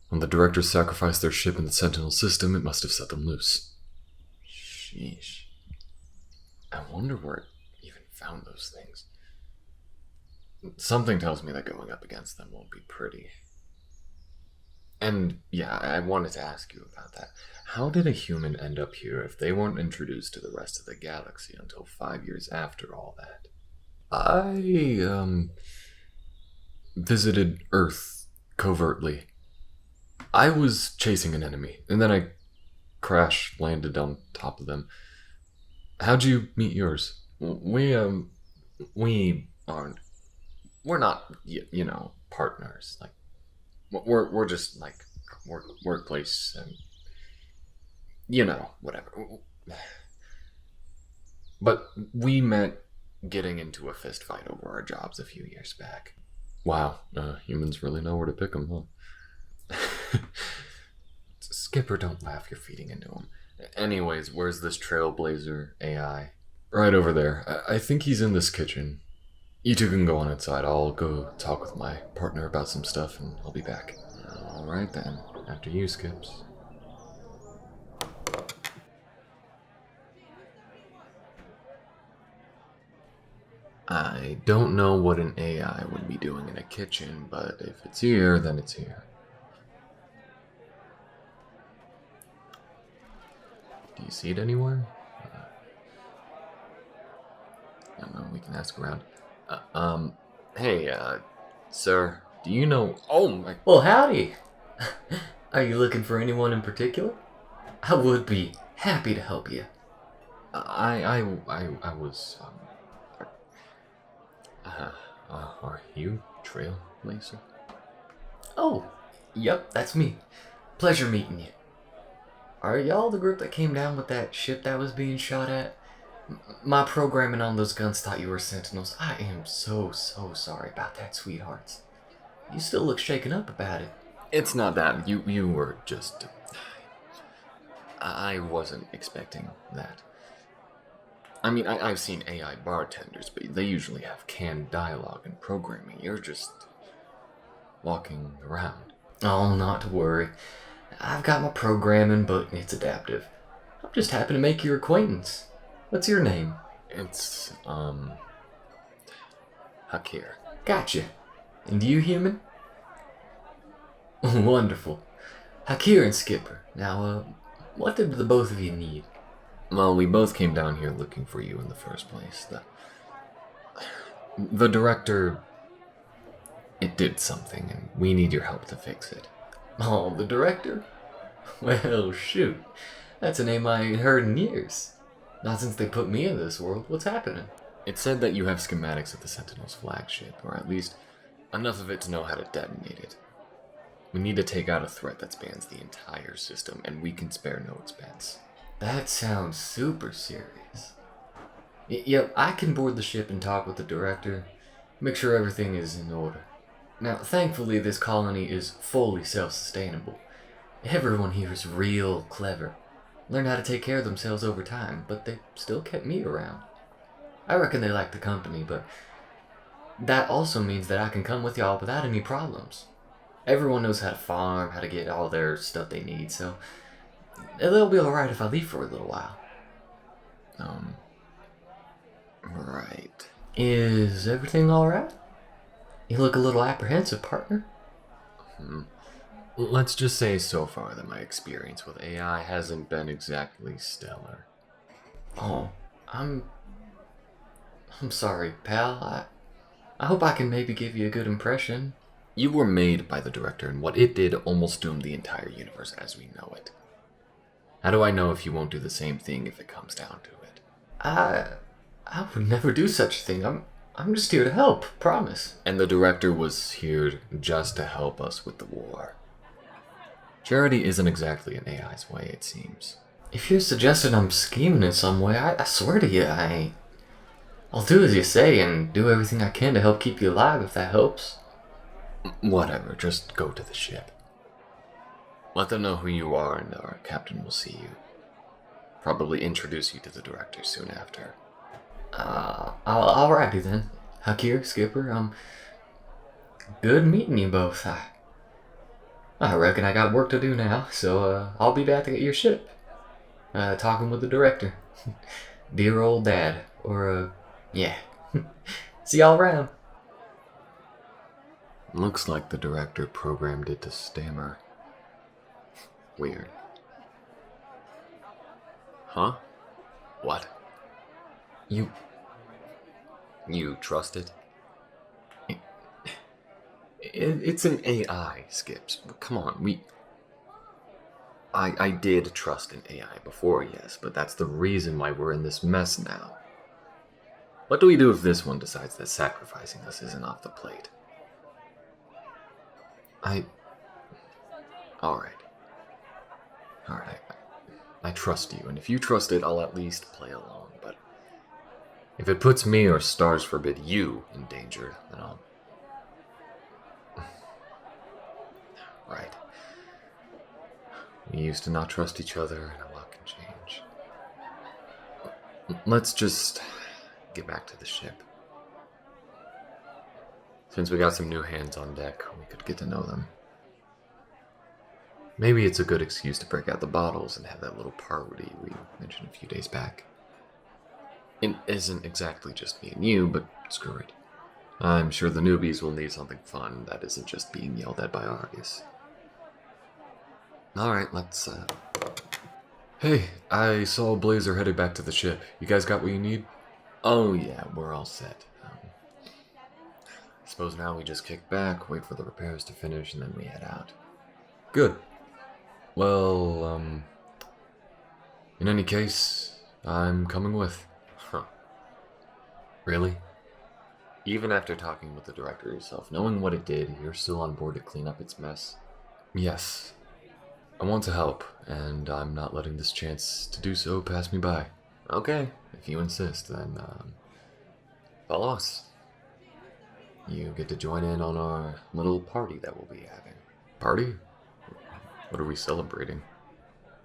When the directors sacrificed their ship in the Sentinel system, it must have set them loose. Sheesh. I wonder where it even found those things. Something tells me that going up against them won't be pretty. And yeah, I wanted to ask you about that. How did a human end up here if they weren't introduced to the rest of the galaxy until 5 years after all that? I, visited Earth covertly. I was chasing an enemy, and then I landed on top of them. How'd you meet yours? We aren't, we're not, partners. Like, we're just, like, workplace and, whatever. But we met getting into a fist fight over our jobs a few years back. Wow, humans really know where to pick them, huh? Skipper, don't laugh, you're feeding into him. Anyways, where's this Trailblazer AI? Right over there. I think he's in this kitchen. You two can go on inside. I'll go talk with my partner about some stuff and I'll be back. Alright then. After you, Skips. I don't know what an AI would be doing in a kitchen, but if it's here, then it's here. Do you see it anywhere? I don't know, we can ask around. Hey, sir, do you know... Oh my... Well, howdy! Are you looking for anyone in particular? I would be happy to help you. I was, are you Trailblazer? Oh, yep, that's me. Pleasure meeting you. Are y'all the group that came down with that ship that was being shot at? My programming on those guns thought you were Sentinels. I am so sorry about that, sweethearts. You still look shaken up about it. It's not that. You were just... I wasn't expecting that. I mean, I've seen AI bartenders, but they usually have canned dialogue and programming. You're just walking around. Oh, not to worry. I've got my programming, but it's adaptive. I'm just happy to make your acquaintance. What's your name? It's, Hakir. Gotcha. And you human? Wonderful. Hakir and Skipper. Now, what did the both of you need? Well, we both came down here looking for you in the first place. The director... It did something, and we need your help to fix it. Oh, the director? Well, shoot. That's a name I ain't heard in years. Not since they put me in this world. What's happening? It said that you have schematics of the Sentinels flagship, or at least enough of it to know how to detonate it. We need to take out a threat that spans the entire system, and we can spare no expense. That sounds super serious. Yep, I can board the ship and talk with the director, make sure everything is in order. Now, thankfully, this colony is fully self-sustainable. Everyone here is real clever. Learned how to take care of themselves over time, but they still kept me around. I reckon they like the company, but that also means that I can come with y'all without any problems. Everyone knows how to farm, how to get all their stuff they need, so they'll be alright if I leave for a little while. Right. Is everything alright? You look a little apprehensive, partner. Let's just say so far that my experience with AI hasn't been exactly stellar. Oh, I'm sorry, pal. I hope I can maybe give you a good impression. You were made by the director, and what it did almost doomed the entire universe as we know it. How do I know if you won't do the same thing if it comes down to it? I would never do such a thing. I'm just here to help, promise. And the director was here just to help us with the war. Charity isn't exactly an AI's way, it seems. If you're suggesting I'm scheming in some way, I swear to you, I ain't. I'll do as you say and do everything I can to help keep you alive if that helps. Whatever, just go to the ship. Let them know who you are and our captain will see you. Probably introduce you to the director soon after. Alrighty then. Hakir, Skipper, good meeting you both. I reckon I got work to do now, so I'll be back at your ship. Talking with the director. Dear old dad. Or, yeah. See y'all around. Looks like the director programmed it to stammer. Weird. Huh? What? You trust it? It's an AI, Skips. Come on, I did trust an AI before, yes, but that's the reason why we're in this mess now. What do we do if this one decides that sacrificing us isn't off the plate? Alright. I trust you, and if you trust it, I'll at least play along, but if it puts me, or stars forbid you, in danger, then I'll... Right. We used to not trust each other, and a lot can change. Let's just get back to the ship. Since we got some new hands on deck, we could get to know them. Maybe it's a good excuse to break out the bottles and have that little party we mentioned a few days back. It isn't exactly just me and you, but screw it. I'm sure the newbies will need something fun that isn't just being yelled at by Argus. Alright, let's, Hey, I saw Blazer headed back to the ship. You guys got what you need? Oh yeah, we're all set. I suppose now we just kick back, wait for the repairs to finish, and then we head out. Good. Well, in any case, I'm coming with. Huh. Really? Even after talking with the director yourself, knowing what it did, you're still on board to clean up its mess? Yes. I want to help, and I'm not letting this chance to do so pass me by. Okay, if you insist, then, follow us. You get to join in on our little party that we'll be having. Party? What are we celebrating?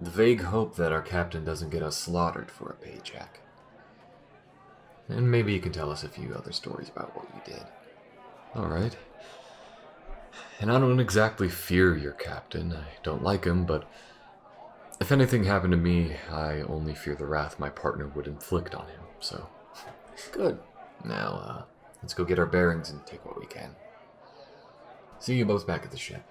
The vague hope that our captain doesn't get us slaughtered for a paycheck. And maybe you can tell us a few other stories about what you did. Alright. And I don't exactly fear your captain. I don't like him, but if anything happened to me, I only fear the wrath my partner would inflict on him, so... Good. Now, Let's go get our bearings and take what we can. See you both back at the ship.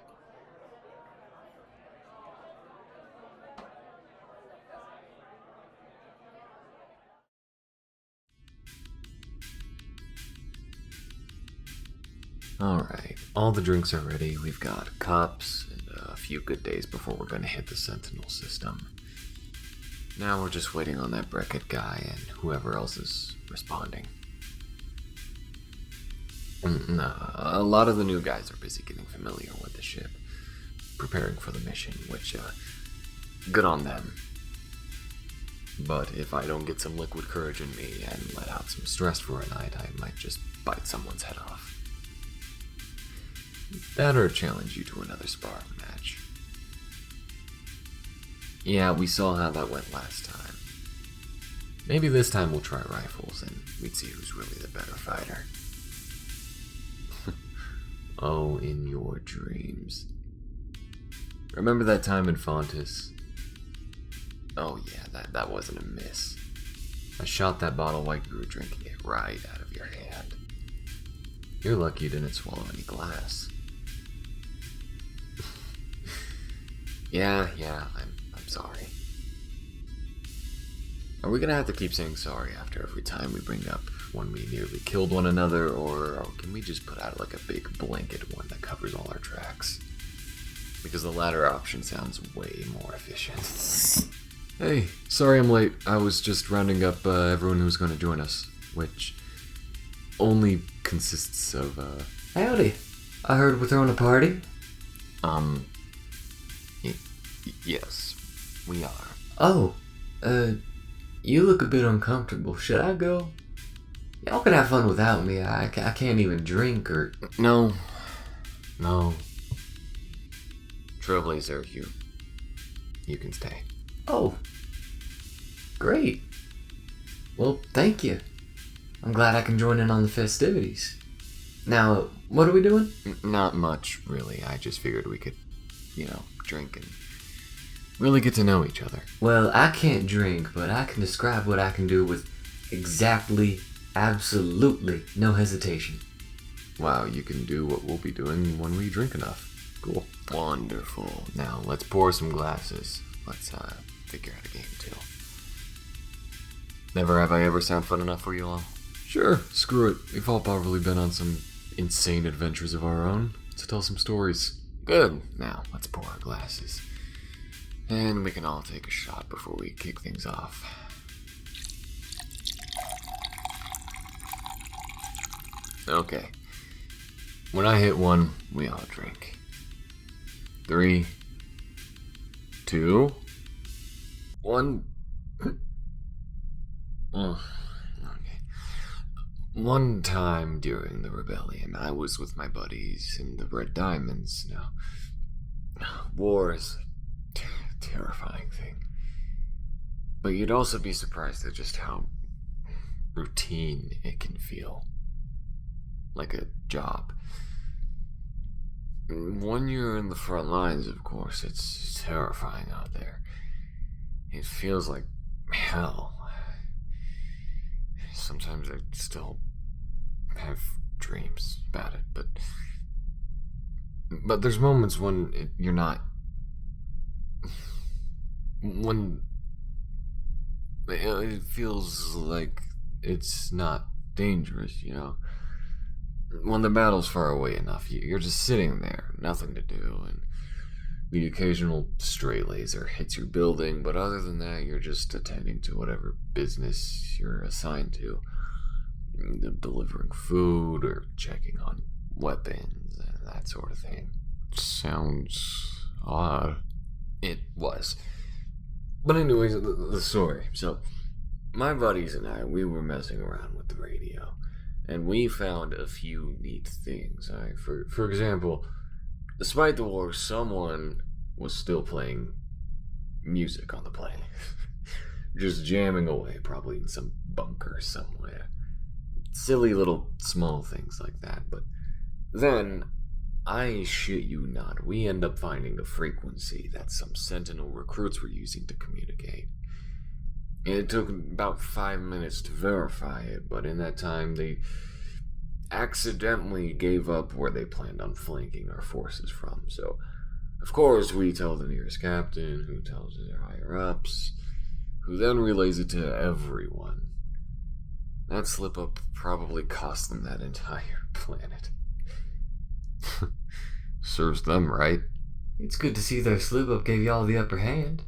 Alright, all the drinks are ready. We've got cups and a few good days before we're going to hit the Sentinel system. Now we're just waiting on that Beckett guy and whoever else is responding. A lot of the new guys are busy getting familiar with the ship, preparing for the mission, which, good on them. But if I don't get some liquid courage in me and let out some stress for a night, I might just bite someone's head off. That or challenge you to another sparring match. Yeah, we saw how that went last time. Maybe this time we'll try rifles and we'd see who's really the better fighter. Oh, in your dreams. Remember that time in Fontis? Oh yeah, that wasn't a miss. I shot that bottle while you were drinking it right out of your hand. You're lucky you didn't swallow any glass. Yeah, I'm sorry. Are we gonna have to keep saying sorry after every time we bring up when we nearly killed one another, or can we just put out like a big blanket one that covers all our tracks? Because the latter option sounds way more efficient. Hey, sorry I'm late. I was just rounding up everyone who's gonna join us, which only consists of, Howdy. I heard we're throwing a party. Yes, we are. Oh, you look a bit uncomfortable. Should I go? Y'all can have fun without me. I can't even drink or... No. Trailblazer, you can stay. Oh, great. Well, thank you. I'm glad I can join in on the festivities. Now, what are we doing? Not much, really. I just figured we could, drink and really get to know each other. Well, I can't drink, but I can describe what I can do with exactly, absolutely no hesitation. Wow, you can do what we'll be doing when we drink enough. Cool. Wonderful. Now, let's pour some glasses. Let's, figure out a game, too. Never have I ever sound fun enough for you all? Sure, screw it. We've all probably been on some insane adventures of our own. Let's tell some stories. Good. Now, let's pour our glasses. And we can all take a shot before we kick things off. Okay. When I hit one, we all drink. 3, 2, 1. Okay. One time during the rebellion, I was with my buddies in the Red Diamonds. Now, war is a terrifying thing. But you'd also be surprised at just how routine it can feel. Like a job. When you're in the front lines, of course, it's terrifying out there. It feels like hell. Sometimes I still have dreams about it, but there's moments when you're not. When it feels like it's not dangerous, When the battle's far away enough, you're just sitting there, nothing to do, and the occasional stray laser hits your building, but other than that, you're just attending to whatever business you're assigned to. Delivering food or checking on weapons and that sort of thing. Sounds odd. It was. But anyways, the story. So, my buddies and I, we were messing around with the radio. And we found a few neat things. For example, despite the war, someone was still playing music on the plane. Just jamming away, probably in some bunker somewhere. Silly little small things like that. But then, I shit you not, we end up finding a frequency that some Sentinel recruits were using to communicate. It took about 5 minutes to verify it, but in that time, they accidentally gave up where they planned on flanking our forces from, so of course we tell the nearest captain, who tells their higher-ups, who then relays it to everyone. That slip-up probably cost them that entire planet. Serves them right. It's good to see their slip-up gave y'all the upper hand.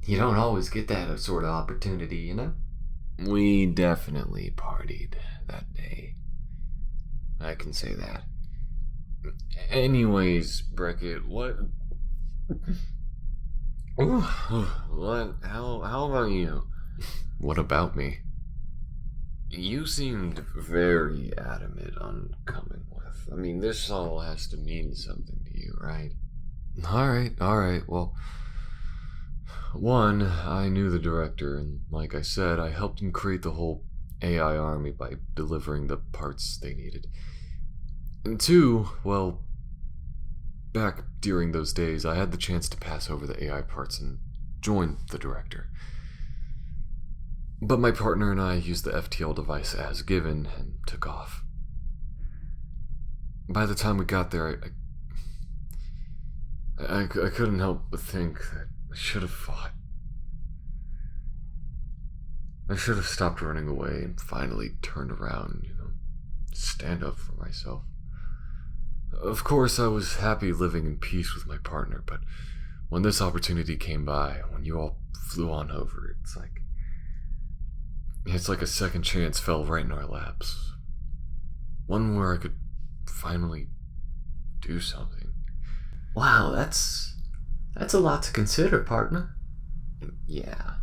You don't always get that sort of opportunity, you know? We definitely partied that day. I can say that. Anyways, Beckett, what... What? How about you? What about me? You seemed very adamant on coming with. I mean, this all has to mean something to you, right? Alright, well... One, I knew the director, and like I said, I helped him create the whole AI army by delivering the parts they needed. And two, well, back during those days, I had the chance to pass over the AI parts and join the director. But my partner and I used the FTL device as given and took off. By the time we got there, I couldn't help but think that I should have fought. I should have stopped running away and finally turned around, stand up for myself. Of course, I was happy living in peace with my partner, but when this opportunity came by, when you all flew on over, it's like a second chance fell right in our laps. One where I could finally do something. Wow, that's a lot to consider, partner. Yeah.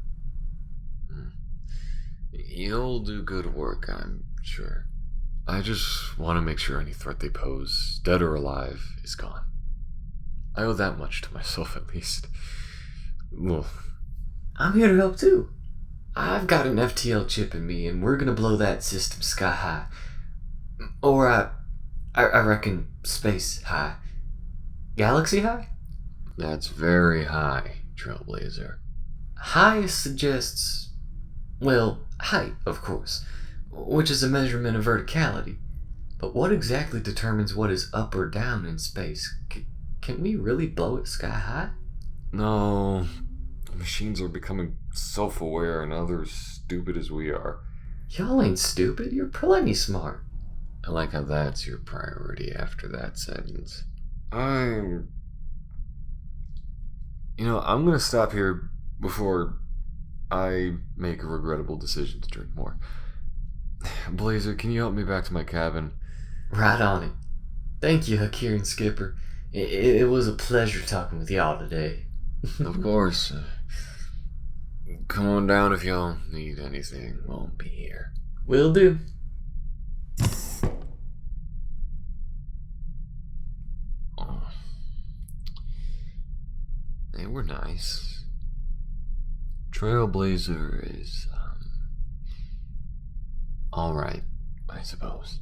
You'll do good work, I'm sure. I just want to make sure any threat they pose, dead or alive, is gone. I owe that much to myself, at least. Well, I'm here to help too. I've got an FTL chip in me, and we're gonna blow that system sky high. Or, I reckon space high. Galaxy high? That's very high, Trailblazer. High suggests, well, height, of course, which is a measurement of verticality. But what exactly determines what is up or down in space? Can we really blow it sky high? No, machines are becoming self-aware and others stupid as we are. Y'all ain't stupid, you're plenty smart. I like how that's your priority after that sentence. I'm gonna stop here before I make a regrettable decision to drink more. Blazer, can you help me back to my cabin? Right on it. Thank you, Hakir and Skipper. It was a pleasure talking with y'all today. Of course. Come on down if y'all need anything. Won't be here. Will do. Oh. They were nice. Trailblazer is, alright, I suppose.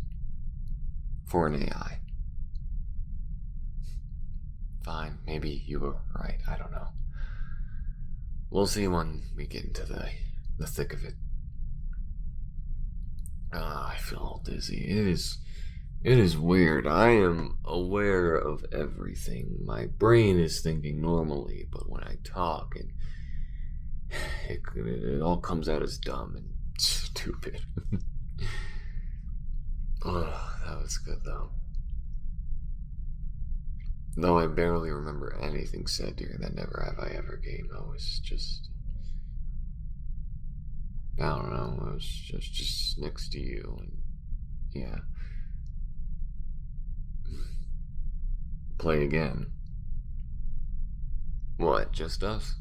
For an AI. Fine, maybe you were right, I don't know. We'll see when we get into the thick of it. I feel all dizzy. It is weird. I am aware of everything. My brain is thinking normally, but when I talk, it all comes out as dumb and stupid. Oh, that was good though. Though I barely remember anything said during that Never Have I Ever game. I was just... I don't know, I was just next to you, and yeah. Play again. What, just us?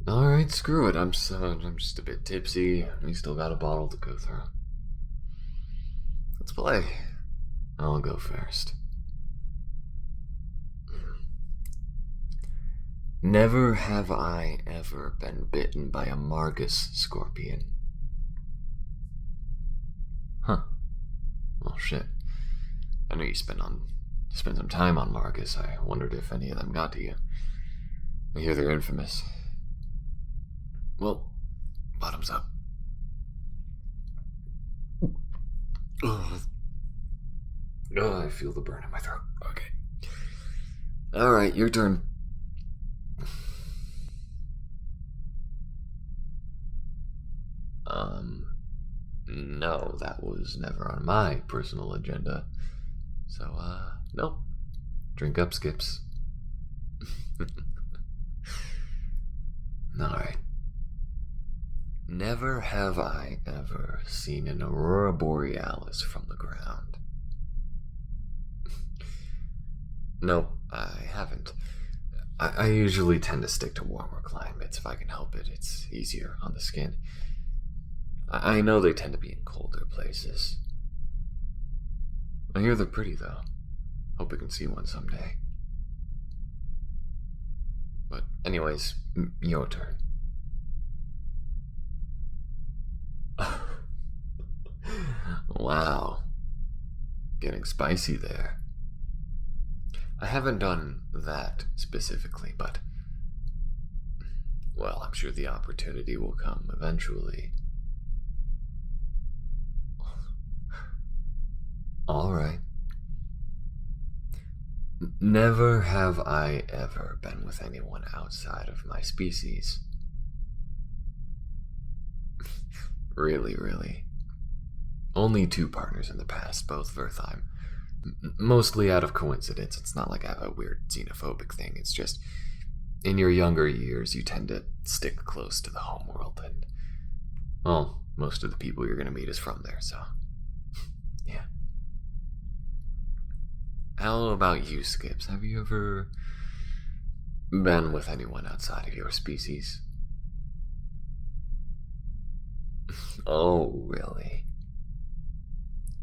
Alright, screw it, I'm just a bit tipsy. We still got a bottle to go through. Let's play. I'll go first. Never have I ever been bitten by a Margus scorpion. Huh. Well, shit. I know you spent some time on Margus. I wondered if any of them got to you. I hear they're infamous. Well, bottoms up. Oh, I feel the burn in my throat. Okay. Alright, your turn. No, that was never on my personal agenda. So, nope. Drink up, Skips. Alright. Never have I ever seen an aurora borealis from the ground. Nope, I haven't. I usually tend to stick to warmer climates if I can help it. It's easier on the skin. I know they tend to be in colder places. I hear they're pretty, though. Hope we can see one someday. But anyways, your turn. Wow. Getting spicy there. I haven't done that specifically, but... well, I'm sure the opportunity will come eventually. Alright. Never have I ever been with anyone outside of my species. Really. Only 2 partners in the past, both Vertheim. Mostly out of coincidence. It's not like a weird xenophobic thing. It's just, in your younger years, you tend to stick close to the homeworld, and, well, most of the people you're going to meet is from there, so, yeah. How about you, Skips? Have you ever been with anyone outside of your species? Oh, really?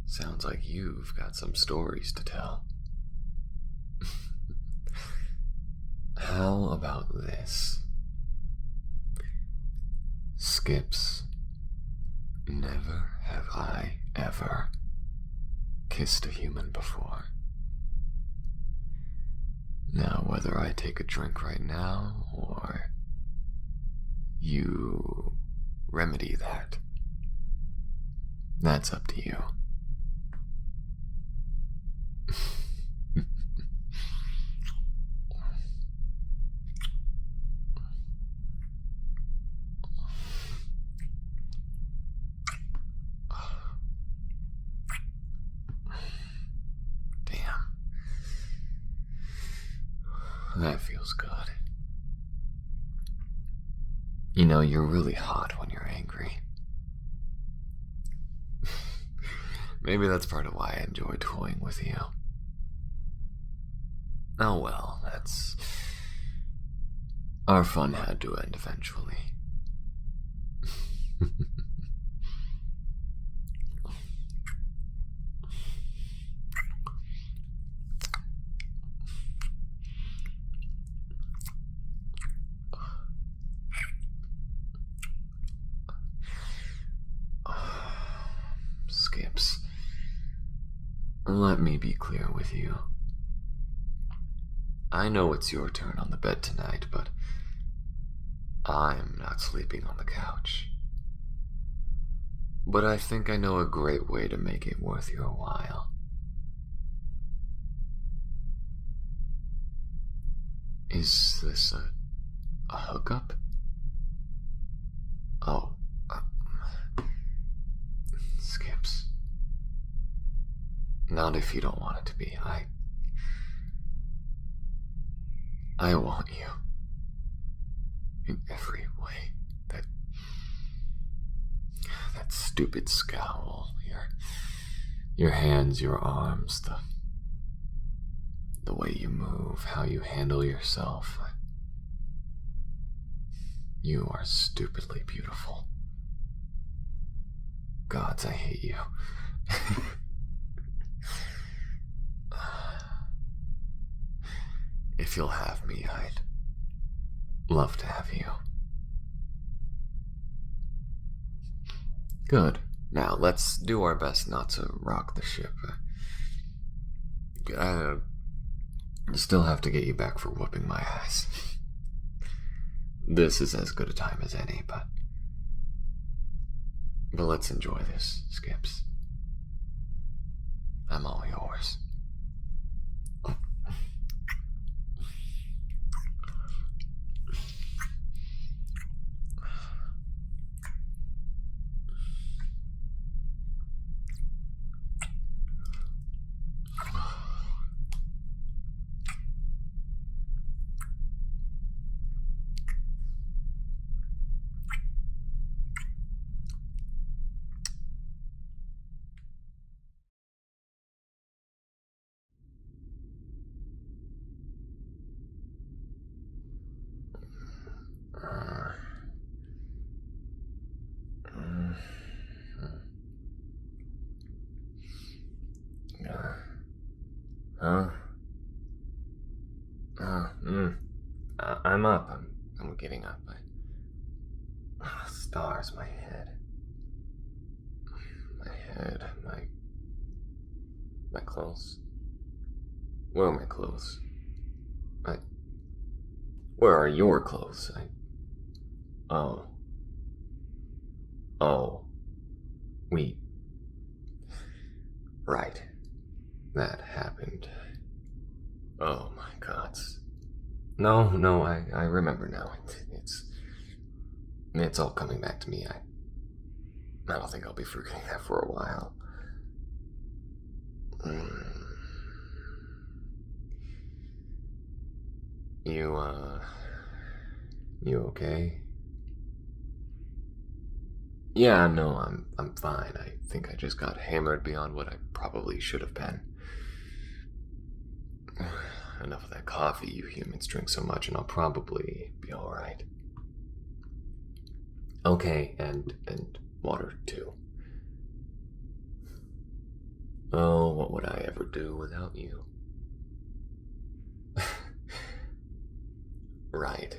Sounds like you've got some stories to tell. How about this? Skips, never have I ever kissed a human before. Now, whether I take a drink right now, or you remedy that, that's up to you. Damn. That feels good. You know, you're really hot when you're angry. Maybe that's part of why I enjoy toying with you. Oh well, that's... our fun had to end eventually. Skips. Let me be clear with you. I know it's your turn on the bed tonight, but I'm not sleeping on the couch. But I think I know a great way to make it worth your while. Is this a hookup? Oh, Skips. Not if you don't want it to be. I want you. In every way. That stupid scowl. Your hands, your arms, the way you move, how you handle yourself. You are stupidly beautiful. Gods, I hate you. If you'll have me, I'd love to have you. Good. Now, let's do our best not to rock the ship. I still have to get you back for whooping my ass. This is as good a time as any, but let's enjoy this, Skips. I'm all yours. Huh? I'm up. I'm getting up. Stars, my head. My clothes. Where are my clothes? Where are your clothes? Oh. Right. That happened. Oh my god. No, I remember now. It's all coming back to me. I don't think I'll be forgetting that for a while. You okay? Yeah, no, I'm fine. I think I just got hammered beyond what I probably should have been. Enough of that coffee. You humans drink so much and I'll probably be alright. Okay, and water too. Oh, what would I ever do without you? Right.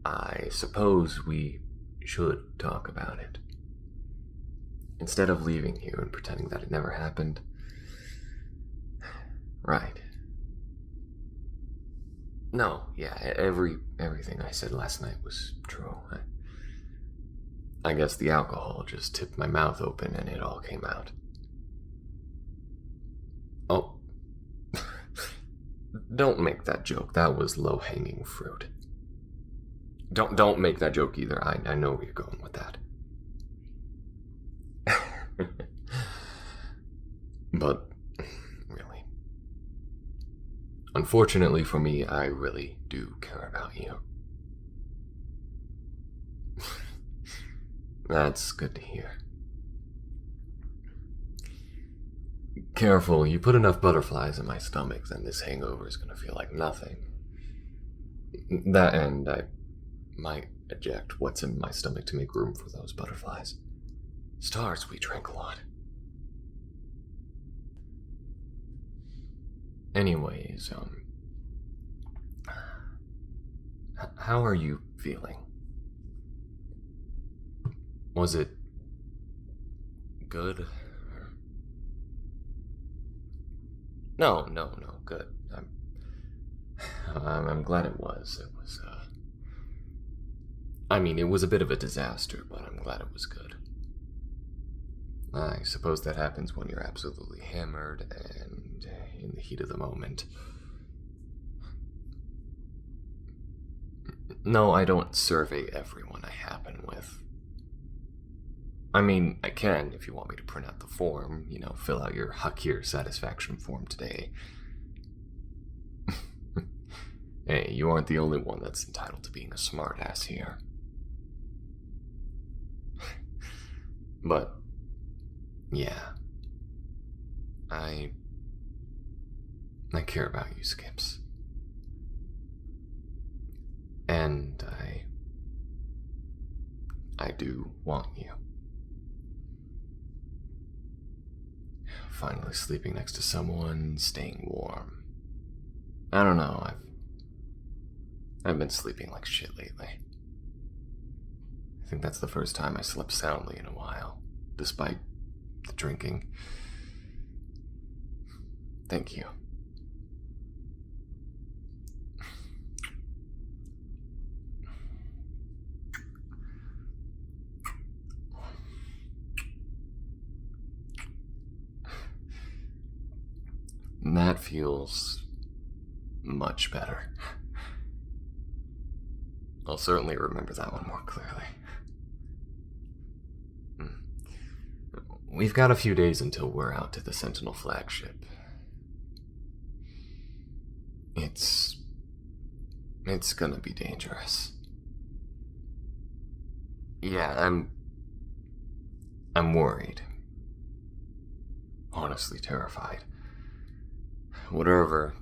I suppose we should talk about it. Instead of leaving here and pretending that it never happened. Right. No, yeah, everything I said last night was true. I guess the alcohol just tipped my mouth open and it all came out. Oh. Don't make that joke. That was low-hanging fruit. Don't make that joke either. I know where you're going with that. But, really. Unfortunately for me, I really do care about you. That's good to hear. Careful, you put enough butterflies in my stomach, then this hangover is gonna feel like nothing. That and I might eject what's in my stomach to make room for those butterflies. Stars, we drank a lot. Anyways, how are you feeling? Was it good? No, good. I'm glad it was. It was, I mean, it was a bit of a disaster, but I'm glad it was good. I suppose that happens when you're absolutely hammered and in the heat of the moment. No, I don't survey everyone I happen with. I mean, I can if you want me to print out the form, fill out your Hakir satisfaction form today. Hey, you aren't the only one that's entitled to being a smartass here. But, yeah. I care about you, Skips. And I do want you. Finally sleeping next to someone, staying warm. I don't know, I've been sleeping like shit lately. I think that's the first time I slept soundly in a while, despite the drinking. Thank you. That feels much better. I'll certainly remember that one more clearly. We've got a few days until we're out to the Sentinel flagship. It's gonna be dangerous. Yeah, I'm worried. Honestly terrified. Whatever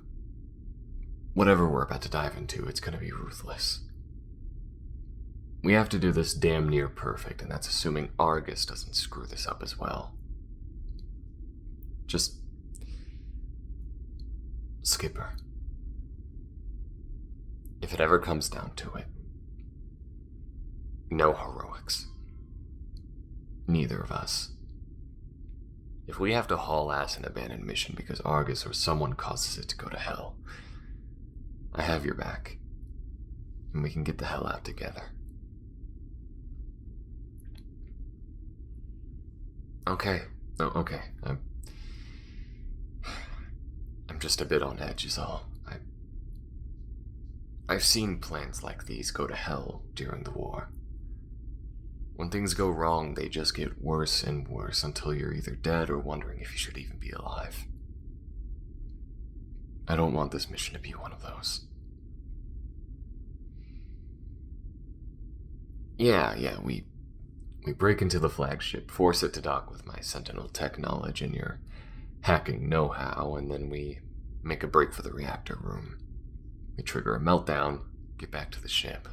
we're about to dive into, it's gonna be ruthless. We have to do this damn near perfect, and that's assuming Argus doesn't screw this up as well. Just... Skipper. If it ever comes down to it, no heroics. Neither of us. If we have to haul ass and abandon a mission because Argus or someone causes it to go to hell, I have your back, and we can get the hell out together. Okay. Oh, okay. I'm just a bit on edge is all. I've seen plans like these go to hell during the war. When things go wrong, they just get worse and worse until you're either dead or wondering if you should even be alive. I don't want this mission to be one of those. Yeah, we break into the flagship, force it to dock with my Sentinel tech knowledge and your hacking know-how, and then we make a break for the reactor room. We trigger a meltdown, get back to the ship.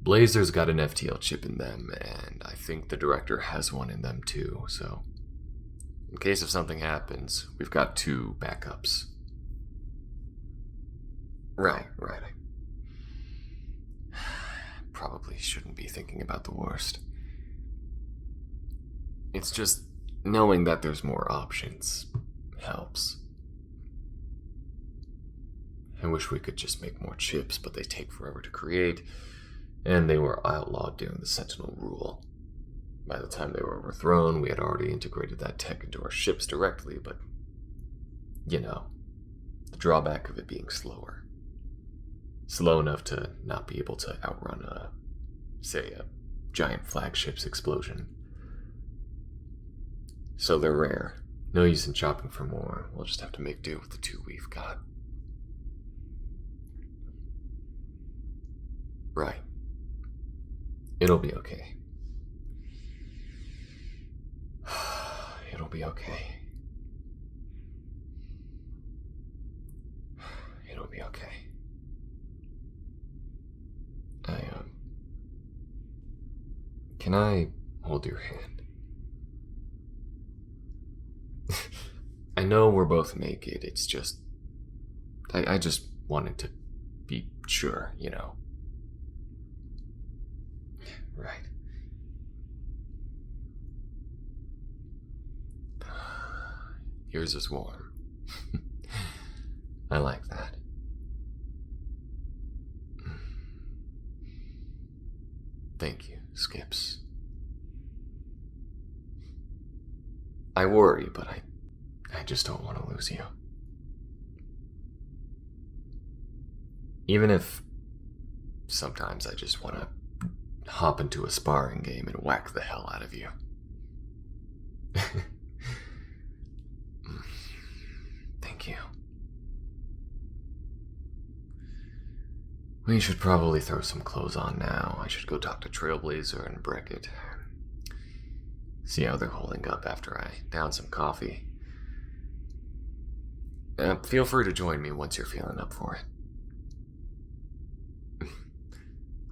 Blazer's got an FTL chip in them, and I think the director has one in them too, so in case if something happens, we've got 2 backups. Right. Probably shouldn't be thinking about the worst. It's just knowing that there's more options helps. I wish we could just make more chips, but they take forever to create, and they were outlawed during the Sentinel rule. By the time they were overthrown, we had already integrated that tech into our ships directly, but, you know, the drawback of it being slower. Slow enough to not be able to outrun a giant flagship's explosion. So they're rare. No use in shopping for more. We'll just have to make do with the 2 we've got. Right. It'll be okay. It'll be okay. It'll be okay. Can I hold your hand? I know we're both naked, it's just... I just wanted to be sure, you know. Right. Yours is warm. I like that. Thank you, Skips. I worry, but I just don't want to lose you. Even if sometimes I just want to hop into a sparring game and whack the hell out of you. Thank you. We should probably throw some clothes on now. I should go talk to Trailblazer and Beckett. See how they're holding up after I down some coffee. Feel free to join me once you're feeling up for it.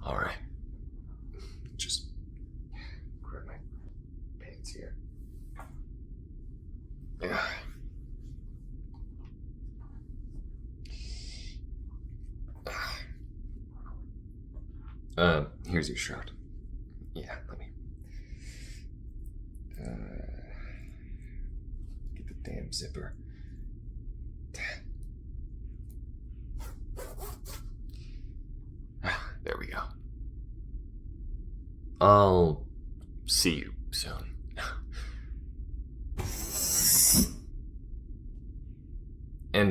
Alright. Just grab my pants here. Yeah. Here's your shirt. Yeah, let me get the damn zipper. There we go. I'll see you soon.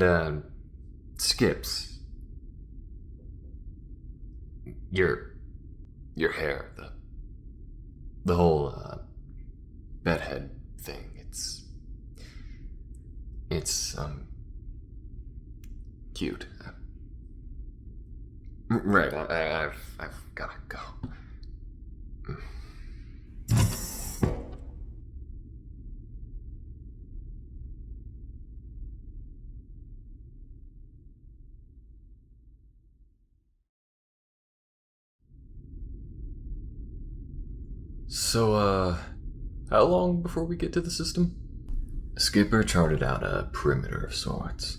And, Skips. Your hair, the whole, bedhead thing, it's, cute. Right, I've gotta go. So, how long before we get to the system? Skipper charted out a perimeter of sorts,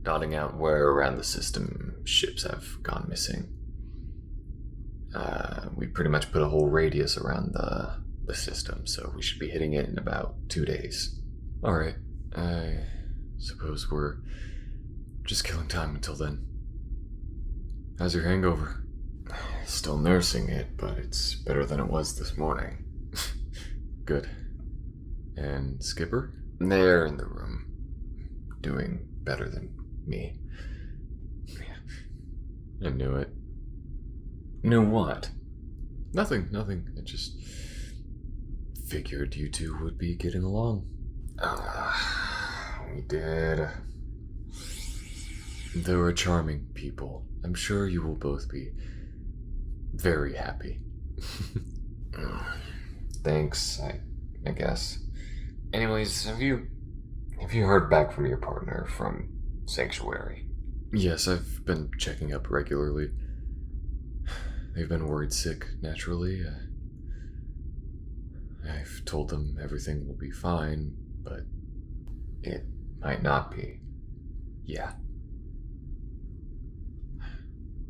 dotting out where around the system ships have gone missing. We pretty much put a whole radius around the system, so we should be hitting it in about 2 days. Alright, I suppose we're just killing time until then. How's your hangover? Still nursing it, but it's better than it was this morning. Good. And Skipper? They're in the room. Doing better than me. I knew it. Knew what? Nothing. I just figured you two would be getting along. We did. They were charming people. I'm sure you will both be very happy. Thanks, I guess. Anyways, have you heard back from your partner from Sanctuary? Yes, I've been checking up regularly. They've been worried sick, naturally. I've told them everything will be fine, but it might not be. Yeah.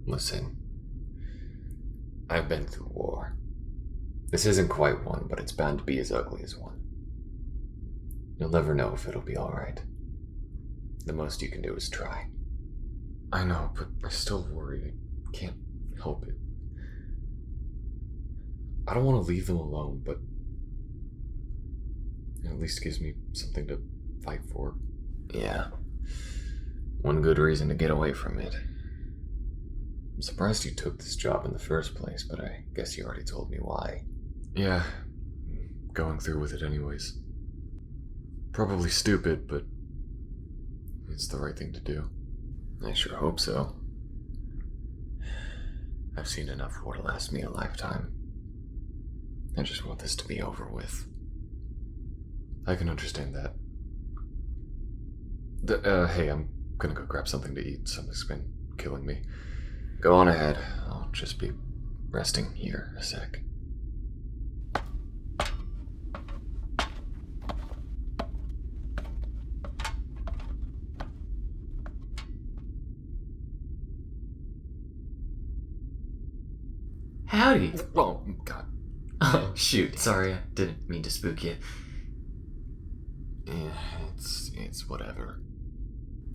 Listen, I've been through war. This isn't quite one, but it's bound to be as ugly as one. You'll never know if it'll be alright. The most you can do is try. I know, but I still worry. I can't help it. I don't want to leave them alone, but it at least gives me something to fight for. Yeah. One good reason to get away from it. I'm surprised you took this job in the first place, but I guess you already told me why. Yeah. Going through with it anyways. Probably stupid, but it's the right thing to do. I sure hope so. I've seen enough war to last me a lifetime. I just want this to be over with. I can understand that. Hey, I'm gonna go grab something to eat. Something's been killing me. Go on ahead. I'll just be resting here a sec. Howdy. Oh, God. Oh, shoot. Sorry, I didn't mean to spook you. Yeah, it's whatever.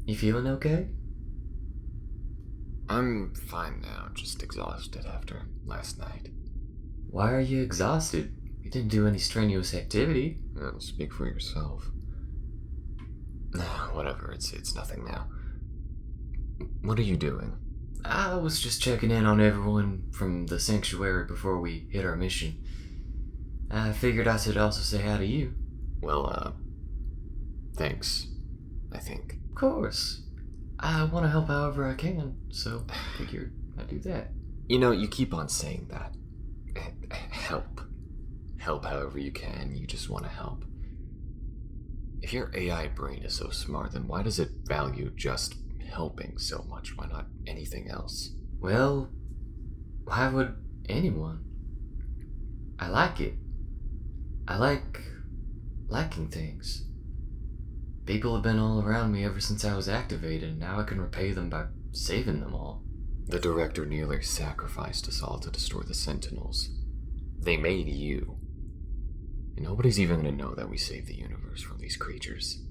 You feeling okay? I'm fine now, just exhausted after last night. Why are you exhausted? You didn't do any strenuous activity. Speak for yourself. Whatever, it's nothing now. What are you doing? I was just checking in on everyone from the sanctuary before we hit our mission. I figured I should also say hi to you. Well, thanks, I think. Of course. I want to help however I can, so I figured I'd do that. You know, you keep on saying that. Help. Help however you can, you just want to help. If your AI brain is so smart, then why does it value just helping so much? Why not anything else? Well, why would anyone? I like it. I like liking things. People have been all around me ever since I was activated, and now I can repay them by saving them all. The director nearly sacrificed us all to destroy the Sentinels. They made you. And nobody's even gonna know that we saved the universe from these creatures.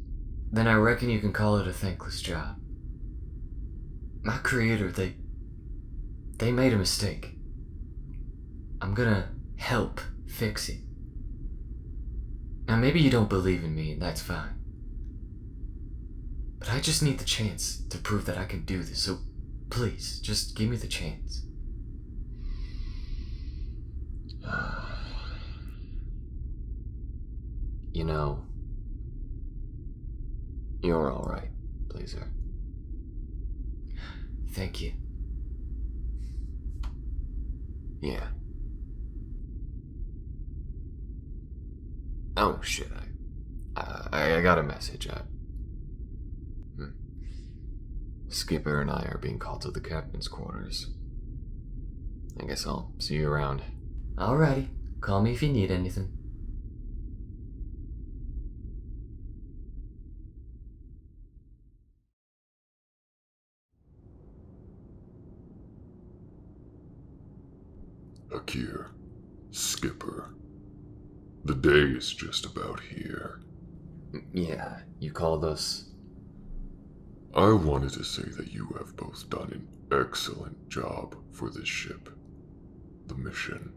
Then I reckon you can call it a thankless job. My creator, they made a mistake. I'm gonna help fix it. Now maybe you don't believe in me, and that's fine. But I just need the chance to prove that I can do this, so please, just give me the chance. You know, you're alright, Blazer. Thank you. Yeah. Oh shit, I got a message. Skipper and I are being called to the captain's quarters. I guess I'll see you around. Alrighty, call me if you need anything. Hakir, Skipper. The day is just about here. Yeah, you called us. I wanted to say that you have both done an excellent job for this ship. The mission.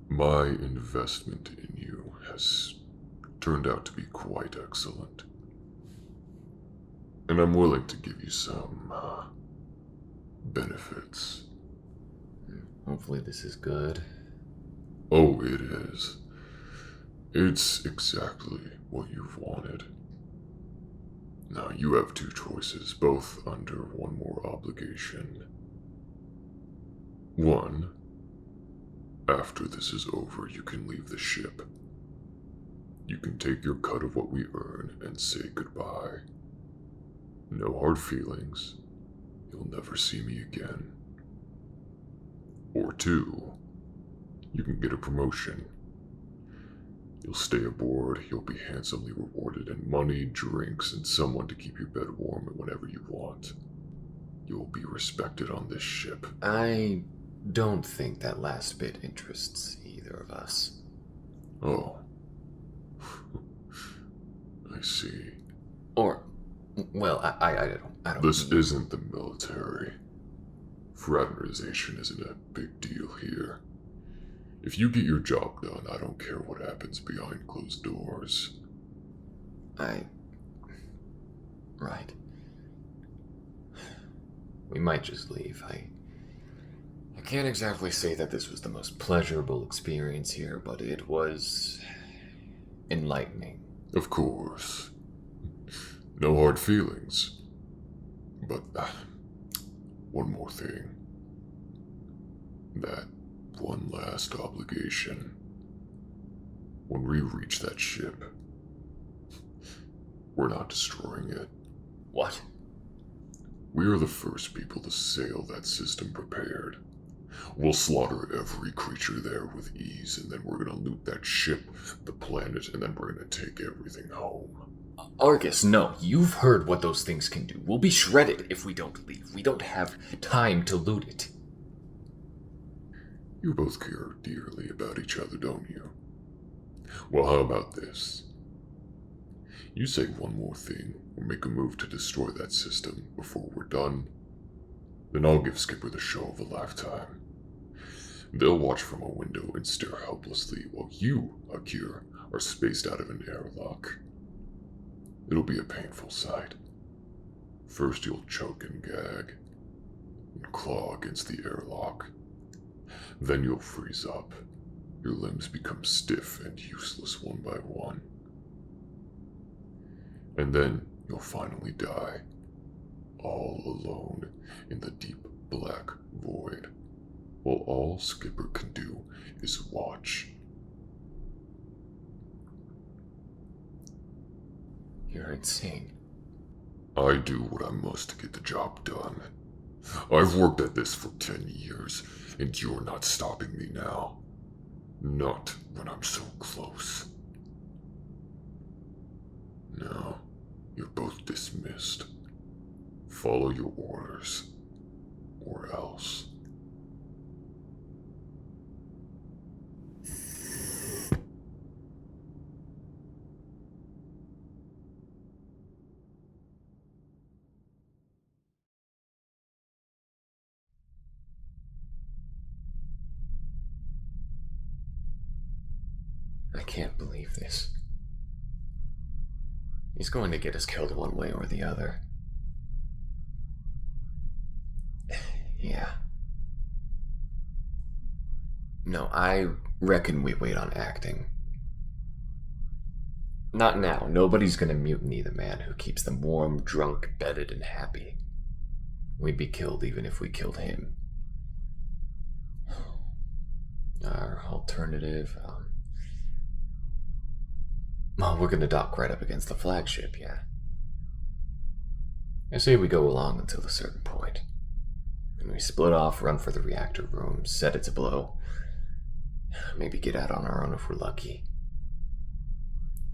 My investment in you has turned out to be quite excellent. And I'm willing to give you some benefits. Hopefully this is good. Oh, it is. It's exactly what you've wanted. Now, you have two choices, both under one more obligation. One, after this is over, you can leave the ship. You can take your cut of what we earn and say goodbye. No hard feelings. You'll never see me again. Or two, you can get a promotion. You'll stay aboard, you'll be handsomely rewarded in money, drinks, and someone to keep your bed warm whenever you want. You'll be respected on this ship. I don't think that last bit interests either of us. Oh. I see. Or, well, I don't. This isn't the military. Fraternization isn't a big deal here. If you get your job done, I don't care what happens behind closed doors. Right. We might just leave. I can't exactly say that this was the most pleasurable experience here, but it was enlightening. Of course. No hard feelings. But one more thing. That one last obligation. When we reach that ship, we're not destroying it. What? We are the first people to sail that system prepared. We'll slaughter every creature there with ease, and then we're gonna loot that ship, the planet, and then we're gonna take everything home. Argus, no. You've heard what those things can do. We'll be shredded if we don't leave. We don't have time to loot it. You both care dearly about each other, don't you? Well, how about this? You say one more thing, or make a move to destroy that system before we're done, then I'll give Skipper the show of a lifetime. They'll watch from a window and stare helplessly while you, Hakir, are spaced out of an airlock. It'll be a painful sight. First you'll choke and gag, and claw against the airlock. Then you'll freeze up. Your limbs become stiff and useless one by one. And then you'll finally die, all alone in the deep black void, while all Skipper can do is watch. You're insane. I do what I must to get the job done. I've worked at this for 10 years, and you're not stopping me now. Not when I'm so close. Now, you're both dismissed. Follow your orders, or else. I can't believe this. He's going to get us killed one way or the other. Yeah. No, I reckon we wait on acting. Not now. Nobody's gonna mutiny the man who keeps them warm, drunk, bedded, and happy. We'd be killed even if we killed him. Our alternative, well, we're gonna dock right up against the flagship, yeah. I say we go along until a certain point. And we split off, run for the reactor room, set it to blow. Maybe get out on our own if we're lucky.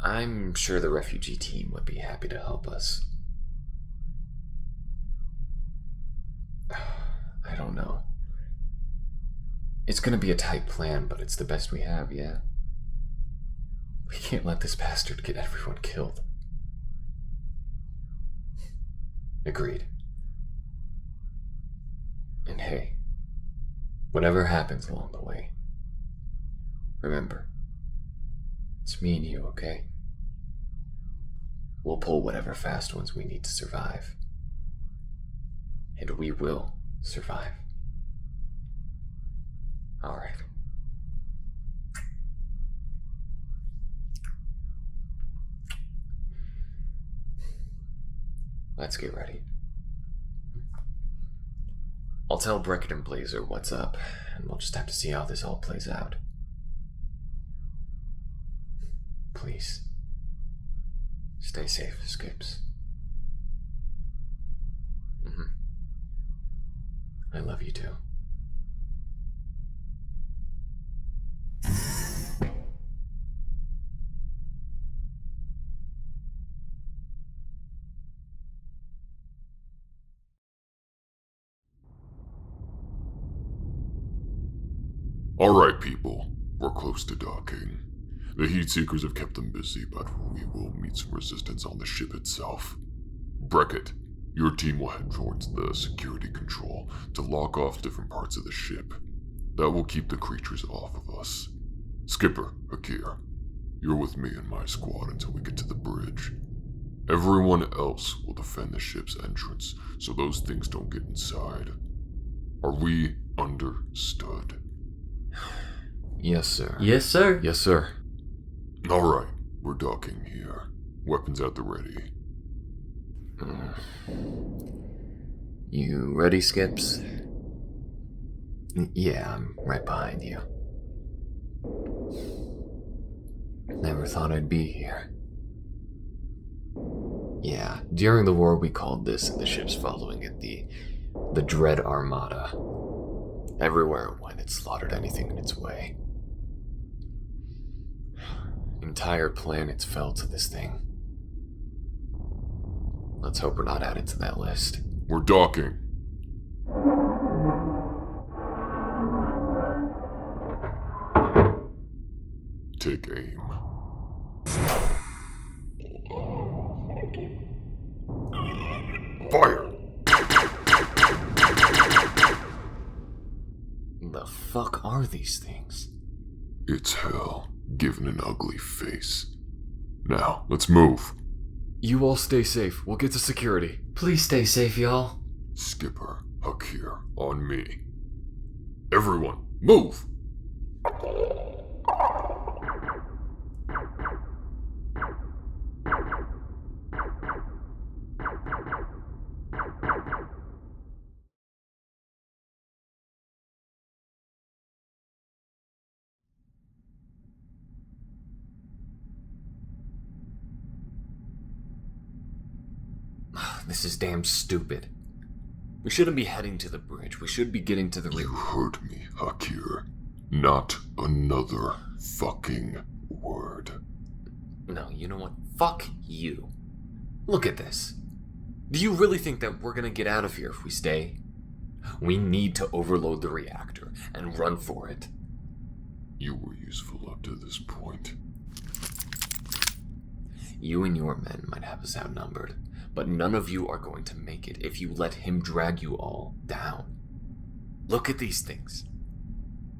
I'm sure the refugee team would be happy to help us. I don't know. It's gonna be a tight plan, but it's the best we have, yeah. We can't let this bastard get everyone killed. Agreed. And hey, whatever happens along the way, remember, it's me and you, okay? We'll pull whatever fast ones we need to survive. And we will survive. Alright. Let's get ready. I'll tell Brecken and Blazer what's up, and we'll just have to see how this all plays out. Please. Stay safe, Skips. I love you too. Alright, people. We're close to docking. The heat seekers have kept them busy, but we will meet some resistance on the ship itself. Brecken, your team will head towards the security control to lock off different parts of the ship. That will keep the creatures off of us. Skipper, Hakir, you're with me and my squad until we get to the bridge. Everyone else will defend the ship's entrance so those things don't get inside. Are we understood? Yes, sir. Yes, sir. Yes, sir. Alright, we're docking here. Weapons at the ready. You ready, Skips? Yeah, I'm right behind you. Never thought I'd be here. Yeah, during the war we called this and the ships following it the Dread Armada. Everywhere it went, it slaughtered anything in its way. Entire planets fell to this thing. Let's hope we're not added to that list. We're docking. Take aim. Fire! The fuck are these things? It's hell, given an ugly face. Now, let's move. You all stay safe. We'll get to security. Please stay safe, y'all. Skipper, Hakir, on me. Everyone, move! This is damn stupid. We shouldn't be heading to the bridge. We should be getting to the You heard me, Hakir. Not another fucking word. No, you know what? Fuck you. Look at this. Do you really think that we're gonna get out of here if we stay? We need to overload the reactor and run for it. You were useful up to this point. You and your men might have us outnumbered, but none of you are going to make it if you let him drag you all down. Look at these things.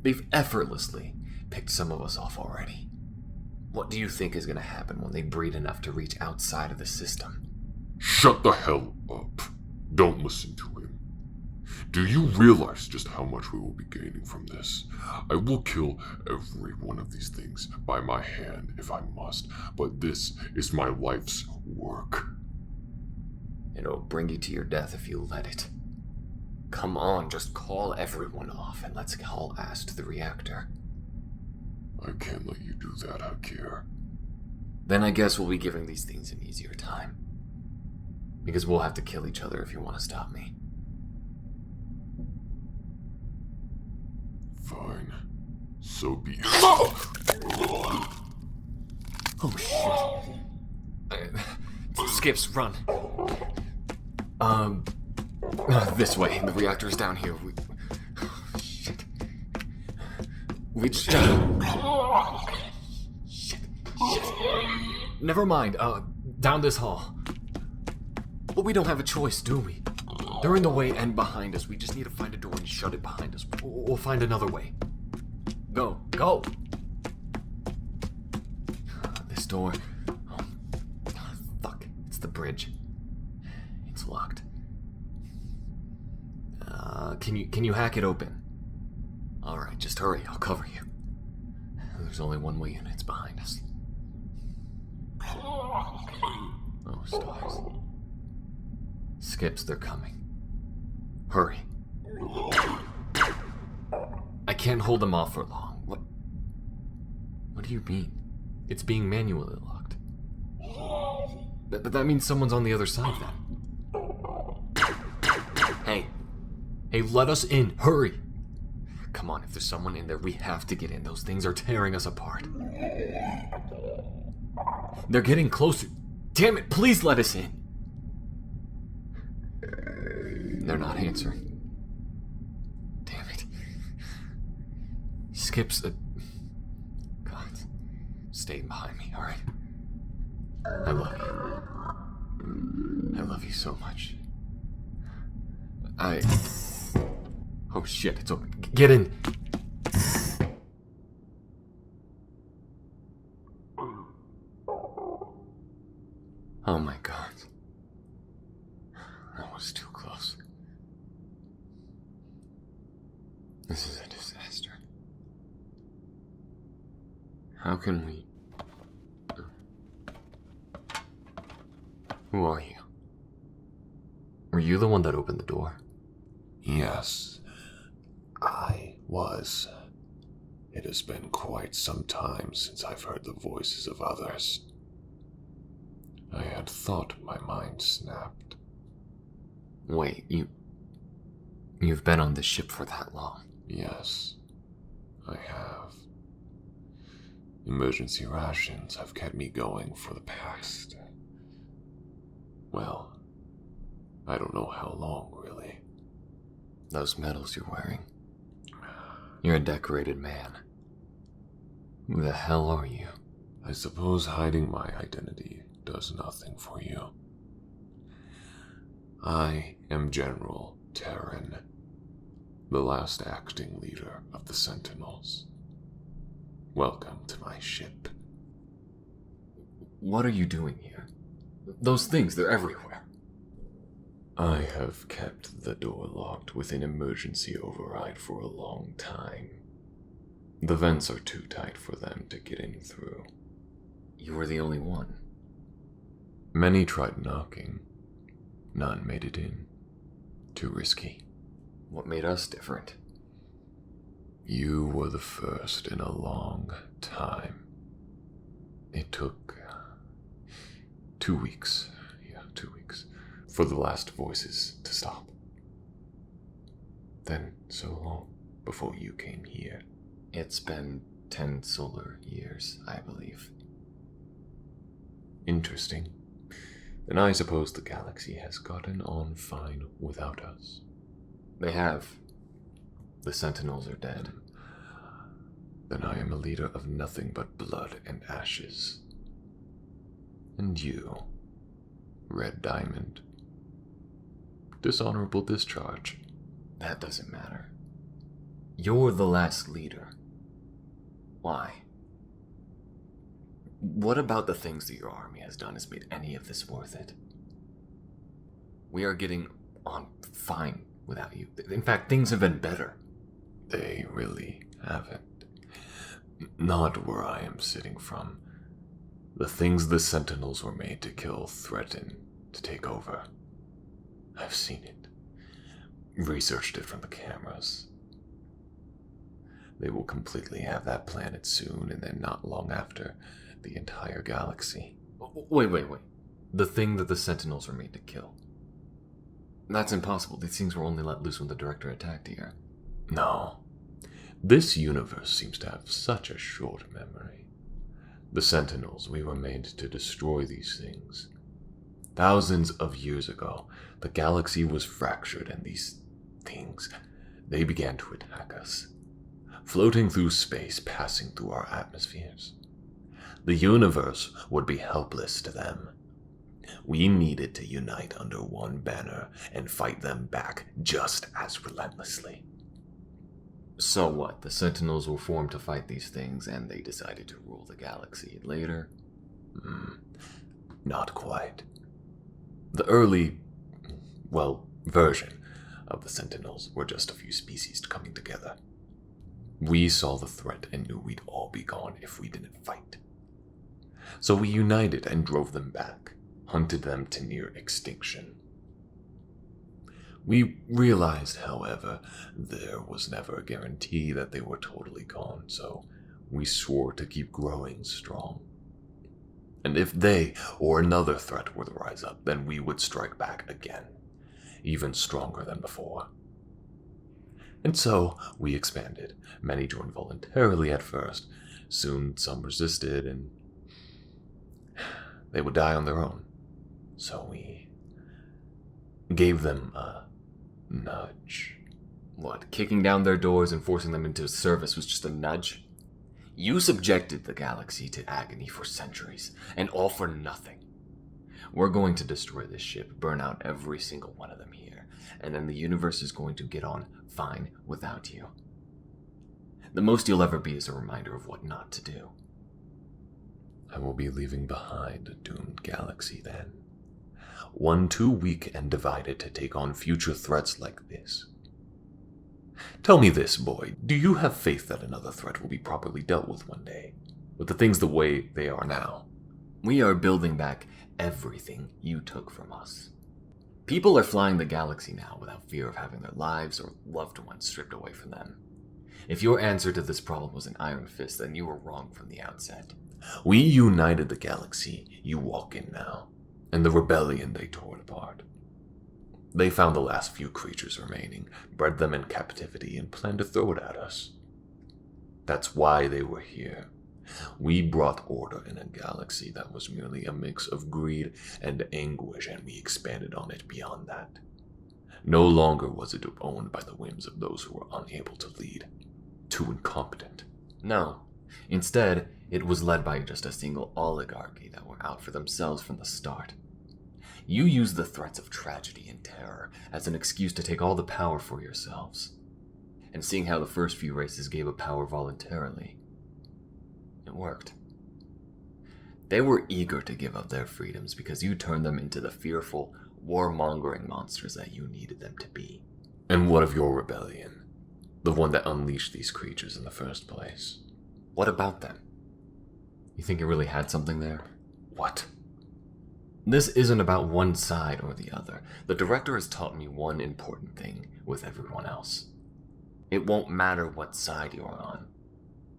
They've effortlessly picked some of us off already. What do you think is going to happen when they breed enough to reach outside of the system? Shut the hell up. Don't listen to him. Do you realize just how much we will be gaining from this? I will kill every one of these things by my hand if I must, but this is my life's work. It'll bring you to your death if you let it. Come on, just call everyone off and let's haul ass to the reactor. I can't let you do that, Hakir. Then I guess we'll be giving these things an easier time. Because we'll have to kill each other if you want to stop me. Fine. So be it. Oh shit. Skips, run. This way. The reactor's down here. Shit. We just... Shit. Never mind. Down this hall. But we don't have a choice, do we? They're in the way and behind us. We just need to find a door and shut it behind us. We'll find another way. Go. This door... Oh, fuck. It's the bridge. It's locked. Can you hack it open? Alright, just hurry. I'll cover you. There's only one way in. It's behind us. Oh, stars. Skips, they're coming. Hurry. I can't hold them off for long. What do you mean? It's being manually locked. But that means someone's on the other side then. Hey, let us in. Hurry. Come on, if there's someone in there, we have to get in. Those things are tearing us apart. They're getting closer. Damn it, please let us in. They're not answering. Damn it. Skips a... God. Stay behind me, alright? I love you. I love you so much. Oh shit, it's open. Get in! Oh my god. That was too close. This is a disaster. How can we... Who are you? Were you the one that opened the door? Yes, I was. It has been quite some time since I've heard the voices of others. I had thought my mind snapped. Wait, you've been on this ship for that long? Yes, I have. Emergency rations have kept me going for the past... Well, I don't know how long, really. Those medals you're wearing. You're a decorated man. Who the hell are you? I suppose hiding my identity does nothing for you. I am General Terran, the last acting leader of the Sentinels. Welcome to my ship. What are you doing here? Those things, they're everywhere. I have kept the door locked with an emergency override for a long time. The vents are too tight for them to get in through. You were the only one. Many tried knocking. None made it in. Too risky. What made us different? You were the first in a long time. It took 2 weeks. Yeah, 2 weeks. For the last voices to stop. Then so long before you came here. It's been 10 solar years, I believe. Interesting. Then I suppose the galaxy has gotten on fine without us. They have. The Sentinels are dead. Then I am a leader of nothing but blood and ashes. And you, Red Diamond. Dishonorable discharge. That doesn't matter. You're the last leader. Why? What about the things that your army has done has made any of this worth it? We are getting on fine without you. In fact, things have been better. They really haven't. Not where I am sitting from. The things the Sentinels were made to kill threaten to take over. I've seen it. Researched it from the cameras. They will completely have that planet soon, and then not long after, the entire galaxy. Wait. The thing that the Sentinels were made to kill. That's impossible. These things were only let loose when the Director attacked here. No. This universe seems to have such a short memory. The Sentinels, we were made to destroy these things. Thousands of years ago, the galaxy was fractured and these things, they began to attack us. Floating through space, passing through our atmospheres. The universe would be helpless to them. We needed to unite under one banner and fight them back just as relentlessly. So what? The Sentinels were formed to fight these things, and they decided to rule the galaxy later? Not quite. The early, version of the Sentinels were just a few species coming together. We saw the threat and knew we'd all be gone if we didn't fight. So we united and drove them back, hunted them to near extinction. We realized, however, there was never a guarantee that they were totally gone, so we swore to keep growing strong. And if they or another threat were to rise up, then we would strike back again, even stronger than before. And so we expanded. Many joined voluntarily at first. Soon some resisted, and they would die on their own. So we gave them a nudge. What, kicking down their doors and forcing them into service was just a nudge? You subjected the galaxy to agony for centuries, and all for nothing. We're going to destroy this ship, burn out every single one of them here, and then the universe is going to get on fine without you. The most you'll ever be is a reminder of what not to do. I will be leaving behind a doomed galaxy then. One too weak and divided to take on future threats like this. Tell me this, boy. Do you have faith that another threat will be properly dealt with one day? With the things the way they are now? We are building back everything you took from us. People are flying the galaxy now without fear of having their lives or loved ones stripped away from them. If your answer to this problem was an iron fist, then you were wrong from the outset. We united the galaxy you walk in now, and the rebellion they tore apart. They found the last few creatures remaining, bred them in captivity, and planned to throw it at us. That's why they were here. We brought order in a galaxy that was merely a mix of greed and anguish, and we expanded on it beyond that. No longer was it owned by the whims of those who were unable to lead, too incompetent. No. Instead, it was led by just a single oligarchy that were out for themselves from the start. You used the threats of tragedy and terror as an excuse to take all the power for yourselves. And seeing how the first few races gave up power voluntarily, it worked. They were eager to give up their freedoms because you turned them into the fearful, warmongering monsters that you needed them to be. And what of your rebellion? The one that unleashed these creatures in the first place? What about them? You think it really had something there? What? This isn't about one side or the other. The director has taught me one important thing with everyone else. It won't matter what side you're on.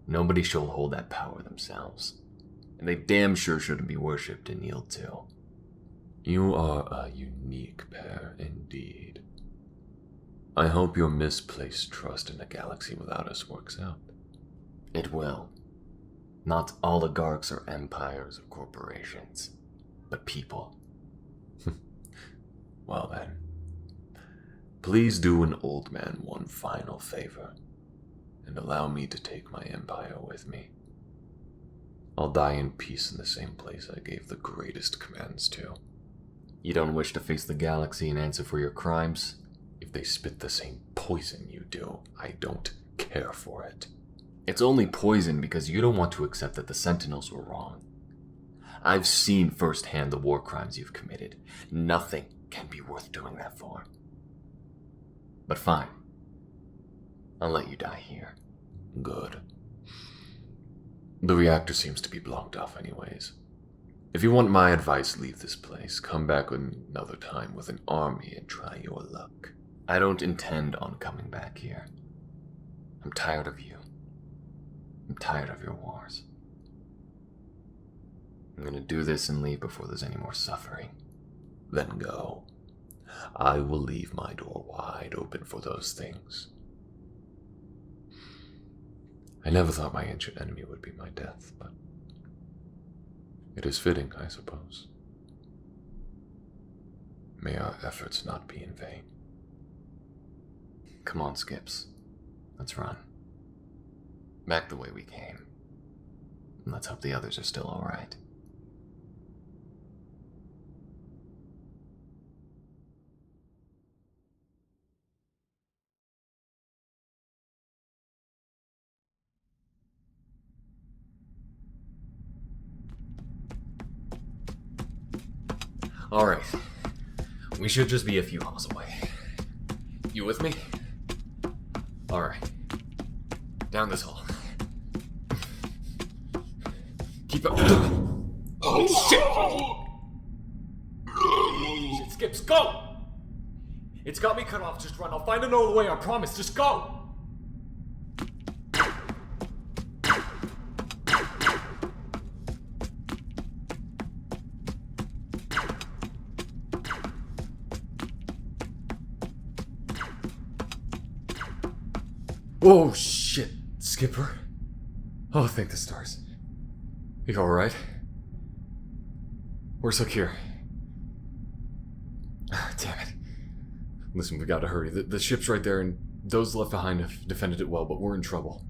Nobody shall hold that power themselves. And they damn sure shouldn't be worshipped and kneeled to. You are a unique pair indeed. I hope your misplaced trust in the galaxy without us works out. It will. Not oligarchs or empires or corporations, but people. Well then, please do an old man one final favor, and allow me to take my empire with me. I'll die in peace in the same place I gave the greatest commands to. You don't wish to face the galaxy and answer for your crimes? If they spit the same poison you do, I don't care for it. It's only poison because you don't want to accept that the Sentinels were wrong. I've seen firsthand the war crimes you've committed. Nothing can be worth doing that for. But fine. I'll let you die here. Good. The reactor seems to be blocked off anyways. If you want my advice, leave this place. Come back another time with an army and try your luck. I don't intend on coming back here. I'm tired of you. I'm tired of your wars. I'm gonna do this and leave before there's any more suffering. Then go. I will leave my door wide open for those things. I never thought my ancient enemy would be my death, but it is fitting, I suppose. May our efforts not be in vain. Come on, Skips. Let's run. Back the way we came. And let's hope the others are still alright. Alright. We should just be a few halls away. You with me? Alright. Down this hall. Keep up. Holy shit! Shit, Skips, go! It's got me cut off, just run. I'll find another way, I promise. Just go! Oh shit, Skipper. Oh, thank the stars. You alright? Where's Hakir? Damn it. Listen, we gotta hurry. The ship's right there, and those left behind have defended it well, but we're in trouble.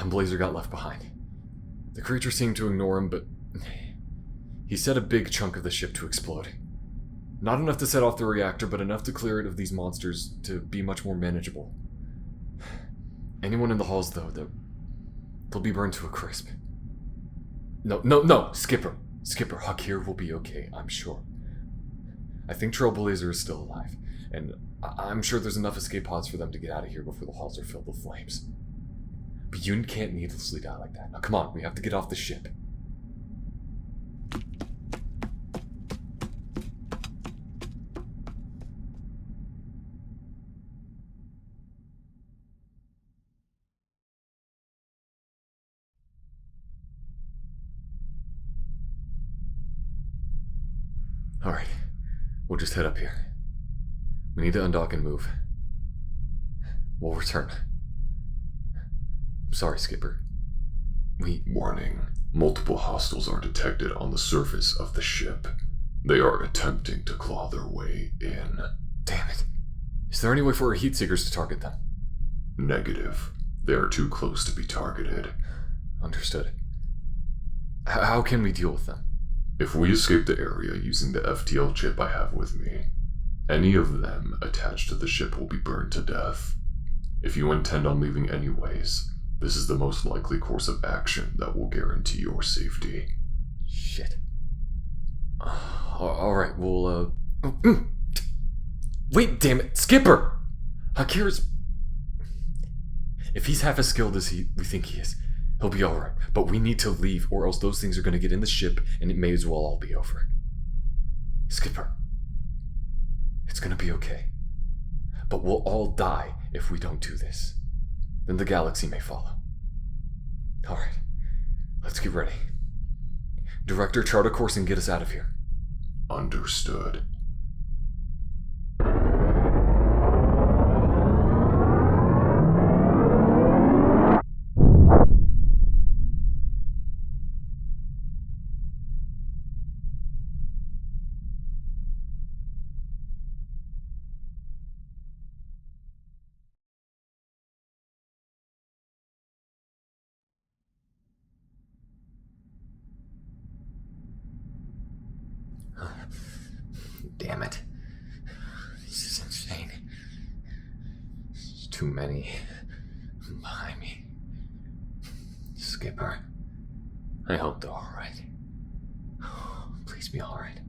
Blazer got left behind. The creature seemed to ignore him, but he set a big chunk of the ship to explode. Not enough to set off the reactor, but enough to clear it of these monsters to be much more manageable. Anyone in the halls, though, they'll be burned to a crisp. No, Skipper, Hakir will be okay, I'm sure. I think Trailblazer is still alive, and I'm sure there's enough escape pods for them to get out of here before the halls are filled with flames. But you can't needlessly die like that. Now come on, we have to get off the ship. Alright, we'll just head up here. We need to undock and move. We'll return. I'm sorry, Skipper. Warning. Multiple hostiles are detected on the surface of the ship. They are attempting to claw their way in. Damn it. Is there any way for our heat seekers to target them? Negative. They are too close to be targeted. Understood. How can we deal with them? If we escape the area using the FTL chip I have with me, any of them attached to the ship will be burned to death. If you intend on leaving anyways, this is the most likely course of action that will guarantee your safety. Shit. Alright, we'll, Wait, damn it, Skipper! Hakir's... If he's half as skilled as we think he is, he'll be alright. But we need to leave, or else those things are gonna get in the ship, and it may as well all be over. Skipper. It's gonna be okay. But we'll all die if we don't do this. Then the galaxy may follow. Alright, let's get ready. Director, chart a course and get us out of here. Understood. Damn it. This is insane. There's too many behind me. Skipper, I hope they're alright. Please be alright.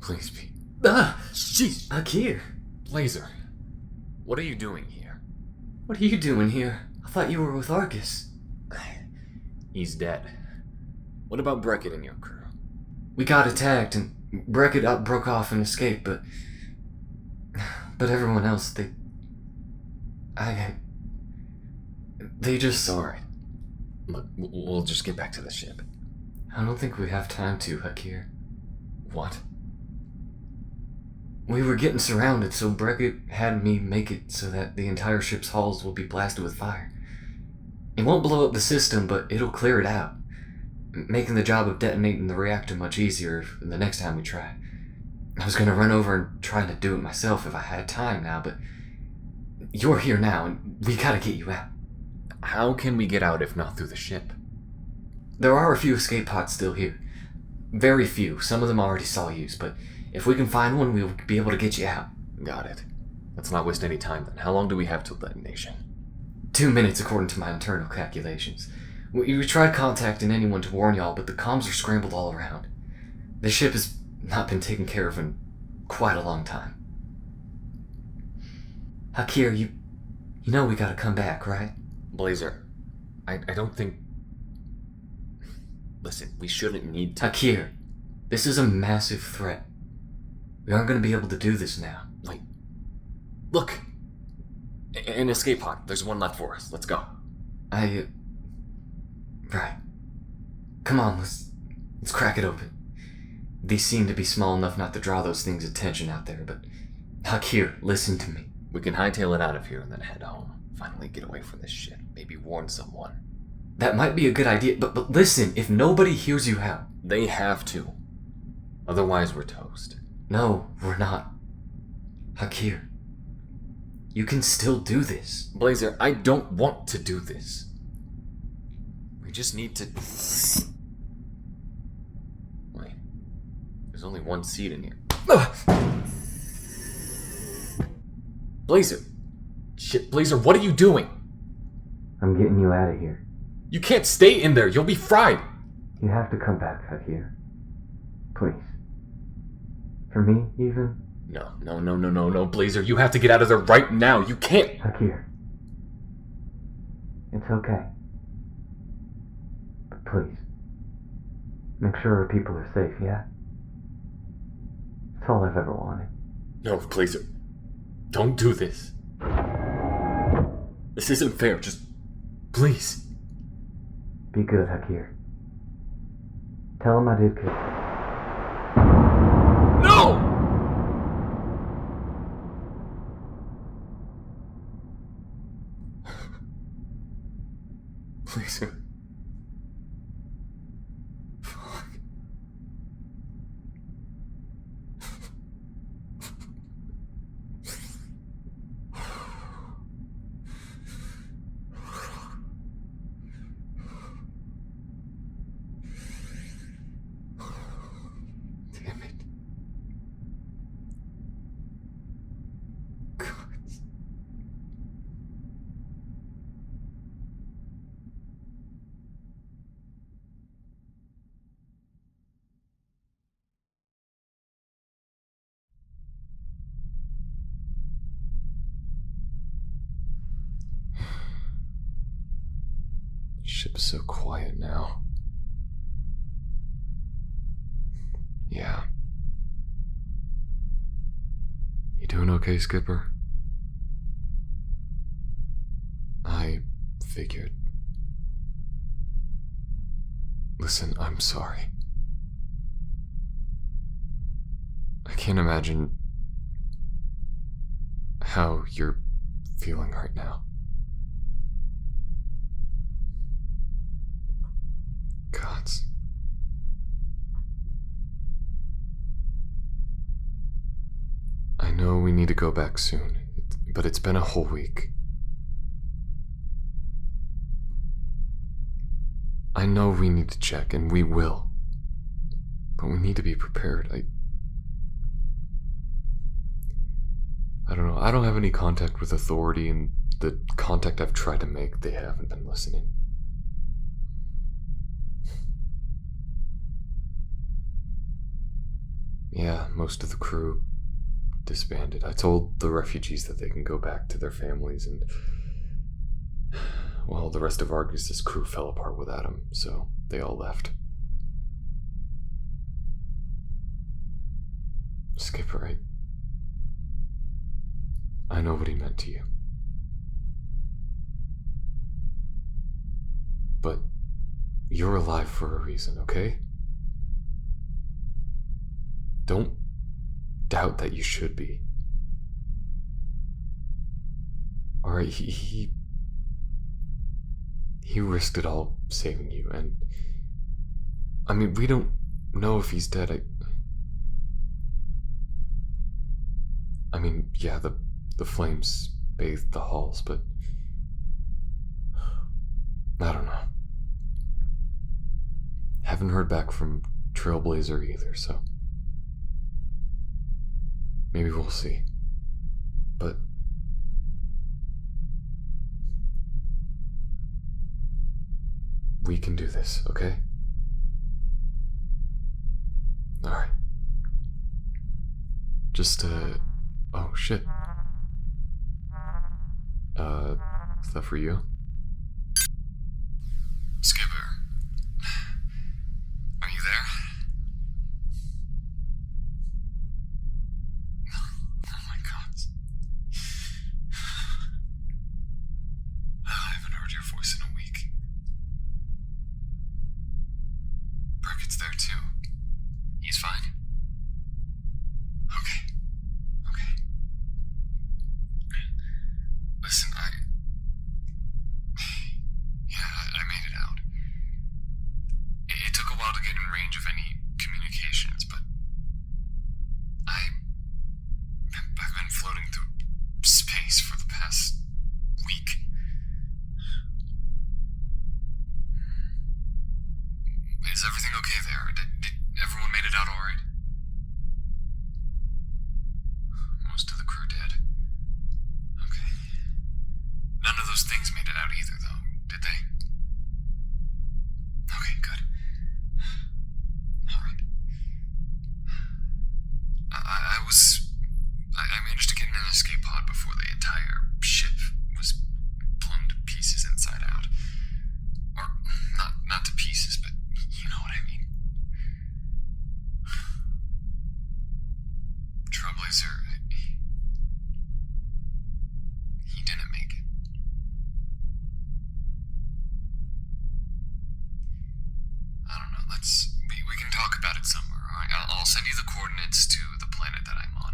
Please be. Jeez, Hakir. Blazer, what are you doing here? What are you doing here? I thought you were with Arcus. He's dead. What about Breckett and your crew? We got attacked and Breckett broke off and escaped, but everyone else, they just... Alright. Look, we'll just get back to the ship. I don't think we have time to, Hakir. What? We were getting surrounded, so Breckett had me make it so that the entire ship's hulls will be blasted with fire. It won't blow up the system, but it'll clear it out, making the job of detonating the reactor much easier the next time we try. I was gonna run over and try to do it myself if I had time now, but you're here now, and we gotta get you out. How can we get out if not through the ship? There are a few escape pods still here. Very few. Some of them already saw use, but if we can find one, we'll be able to get you out. Got it. Let's not waste any time then. How long do we have till detonation? 2 minutes according to my internal calculations. We tried contacting anyone to warn y'all, but the comms are scrambled all around. The ship has not been taken care of in quite a long time. Hakir, you know we gotta come back, right? Blazer, I don't think... Listen, we shouldn't need to... Hakir, this is a massive threat. We aren't gonna be able to do this now. Wait. Look! An escape pod. There's one left for us. Let's go. Right. Come on, let's crack it open. These seem to be small enough not to draw those things' attention out there, but... Hakir, listen to me. We can hightail it out of here and then head home. Finally get away from this shit. Maybe warn someone. That might be a good idea, but listen, if nobody hears you out... They have to. Otherwise, we're toast. No, we're not. Hakir, you can still do this. Blazer, I don't want to do this. We just need to... Wait. There's only one seat in here. Blazer! Shit, Blazer, what are you doing? I'm getting you out of here. You can't stay in there, you'll be fried! You have to come back, Hakir. Please. For me, even? No, Blazer, you have to get out of there right now, you can't! Hakir. It's okay. But please. Make sure our people are safe, yeah? That's all I've ever wanted. No, Blazer. Don't do this. This isn't fair, just... Please. Be good, Hakir. Tell him I did good. No! Blazer. Fuck. Damn it. God. Ship's so quiet now. Yeah. You doing okay, Skipper? I figured. Listen, I'm sorry. I can't imagine how you're feeling right now. Gods. I know we need to go back soon, but it's been a whole week. I know we need to check, and we will. But we need to be prepared. I don't know. I don't have any contact with authority, and the contact I've tried to make, they haven't been listening. Yeah, most of the crew disbanded. I told the refugees that they can go back to their families, and well, the rest of Argus's crew fell apart without him, so they all left. Skipper, I know what he meant to you. But you're alive for a reason, okay? Don't doubt that you should be. Alright, he risked it all saving you, and I mean, we don't know if he's dead. I mean, yeah, the flames bathed the halls, but I don't know. Haven't heard back from Trailblazer either, so maybe we'll see. But we can do this, okay? Alright. Just, oh shit. Is that for you? Skipper. Are you there? Oh my god. I haven't heard your voice in a week. Brickett's there too. He's fine? Okay. Listen, I made it out. It took a while to get in range of any communications, but I've been floating through space for the past week. Is everything okay there? Did everyone made it out alright? Most of the crew dead. Okay. None of those things made it out either, though, did they? Okay, good. Alright. I managed to get in an escape pod before the entire ship was blown to pieces inside out. Or, not to pieces, but you know what I mean. Trailblazer, he didn't make it. I don't know, we can talk about it somewhere, alright? I'll send you the coordinates to the planet that I'm on.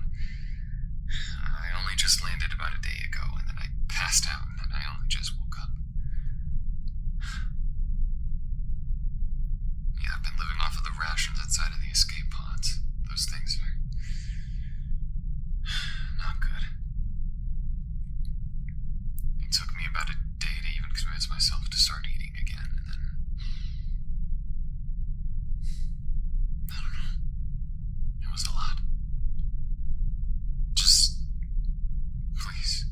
I only just landed about a day ago, and then I passed out, and then I only just woke up. Yeah, I've been living off of the rations inside of the escape pods. Those things are not good. It took me about a day to even convince myself to start eating again, and then I don't know. It was a lot. Just please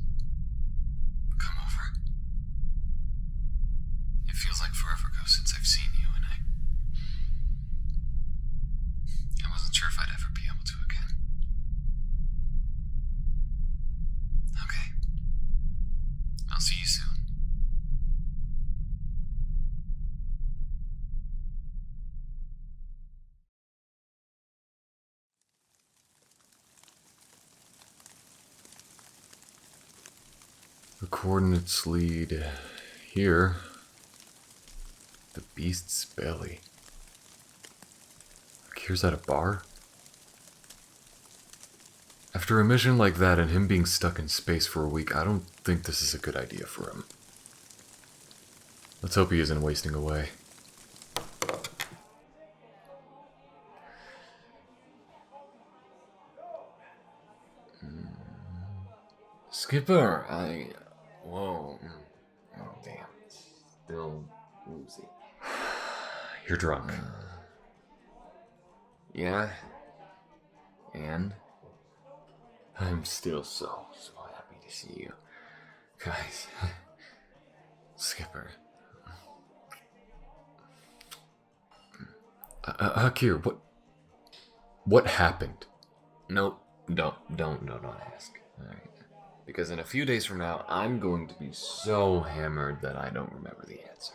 come over. It feels like forever ago since I've seen you, and I wasn't sure if I'd ever be able to again. Okay. I'll see you soon. The coordinates lead here. The beast's belly. Hakir's at a bar? After a mission like that and him being stuck in space for a week, I don't think this is a good idea for him. Let's hope he isn't wasting away. Skipper, whoa. Oh, damn. Still woozy. You're drunk. Yeah? And? I'm still so happy to see you. Guys. Skipper. Hakir, what happened? Nope, don't ask. Alright. Because in a few days from now, I'm going to be so hammered that I don't remember the answer.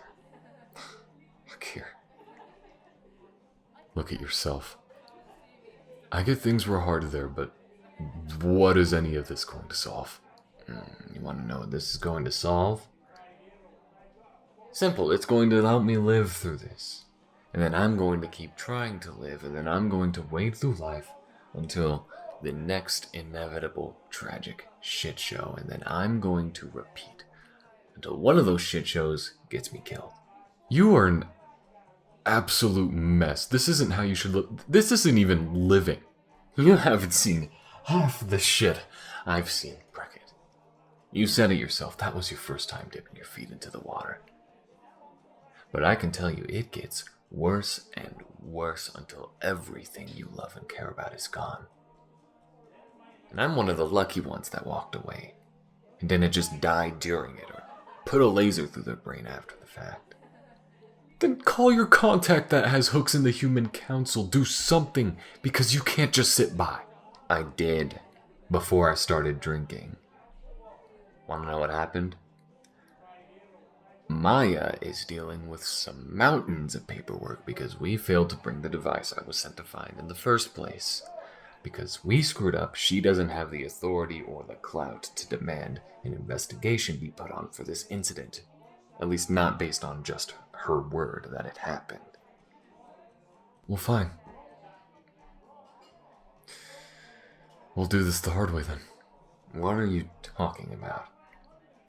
Hakir. Look at yourself. I get things were hard there, but what is any of this going to solve? You want to know what this is going to solve? Simple, it's going to help me live through this. And then I'm going to keep trying to live, and then I'm going to wade through life until the next inevitable tragic shit show, and then I'm going to repeat until one of those shit shows gets me killed. You are an absolute mess. This isn't how you should look. This isn't even living. You haven't seen half the shit I've seen, Brackett. You said it yourself, that was your first time dipping your feet into the water. But I can tell you, it gets worse and worse until everything you love and care about is gone. And I'm one of the lucky ones that walked away, and didn't just die during it, or put a laser through their brain after the fact. Then call your contact that has hooks in the Human Council. Do something, because you can't just sit by. I did, before I started drinking. Wanna know what happened? Maya is dealing with some mountains of paperwork because we failed to bring the device I was sent to find in the first place. Because we screwed up, she doesn't have the authority or the clout to demand an investigation be put on for this incident. At least not based on just her word that it happened. Well, fine. We'll do this the hard way then. What are you talking about?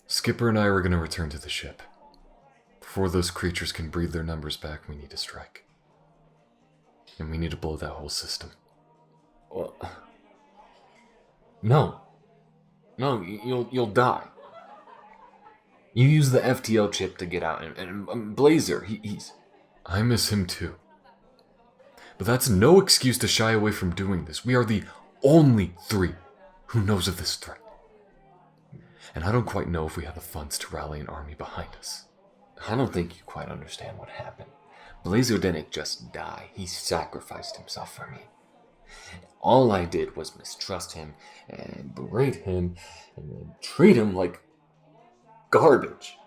Skipper and I were going to return to the ship. Before those creatures can breathe their numbers back, we need to strike. And we need to blow that whole system. Well, no, you'll die. You use the FTL chip to get out, and Blazer, he's... I miss him too. But that's no excuse to shy away from doing this. We are the only three who knows of this threat. And I don't quite know if we have the funds to rally an army behind us. I don't think you quite understand what happened. Blazer didn't just die, he sacrificed himself for me. All I did was mistrust him and berate him and then treat him like garbage.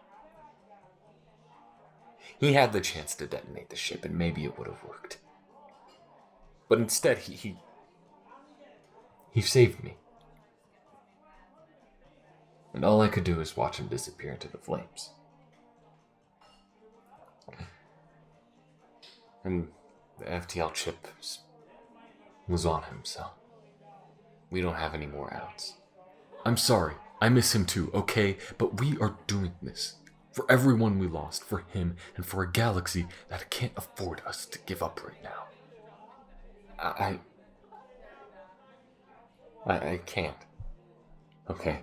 He had the chance to detonate the ship and maybe it would have worked. But instead he saved me. And all I could do is watch him disappear into the flames. And the FTL chip was on him, so we don't have any more outs. I'm sorry, I miss him too, okay? But we are doing this for everyone we lost, for him, and for a galaxy that can't afford us to give up right now. I can't. Okay.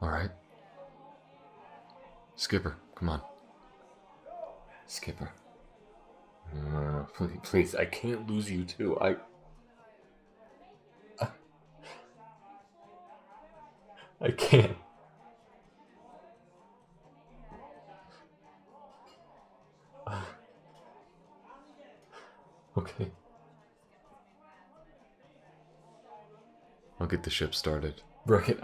Alright. Skipper, come on. Skipper. No, please, I can't lose you too. I can't. Okay. I'll get the ship started. Brackett,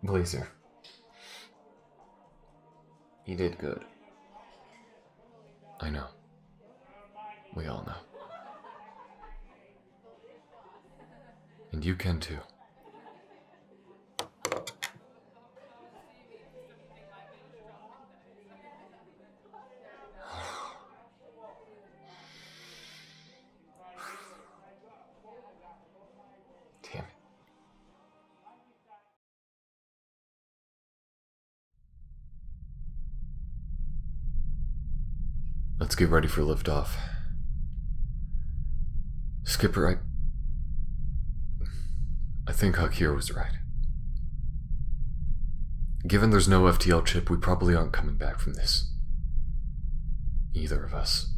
Blazer. You did good. I know. We all know. And you can too. Damn it. Let's get ready for liftoff. Skipper, I think Hakir was right. Given there's no FTL chip, we probably aren't coming back from this. Either of us.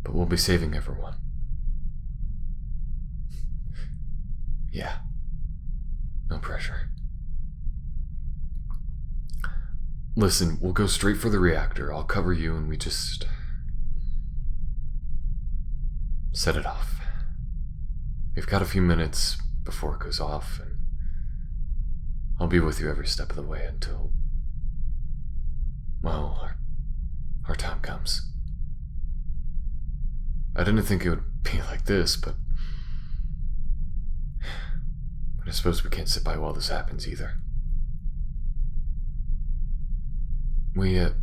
But we'll be saving everyone. Yeah. No pressure. Listen, we'll go straight for the reactor. I'll cover you and we just set it off. We've got a few minutes before it goes off, and I'll be with you every step of the way until, well, our time comes. I didn't think it would be like this, but I suppose we can't sit by while this happens either. Wait,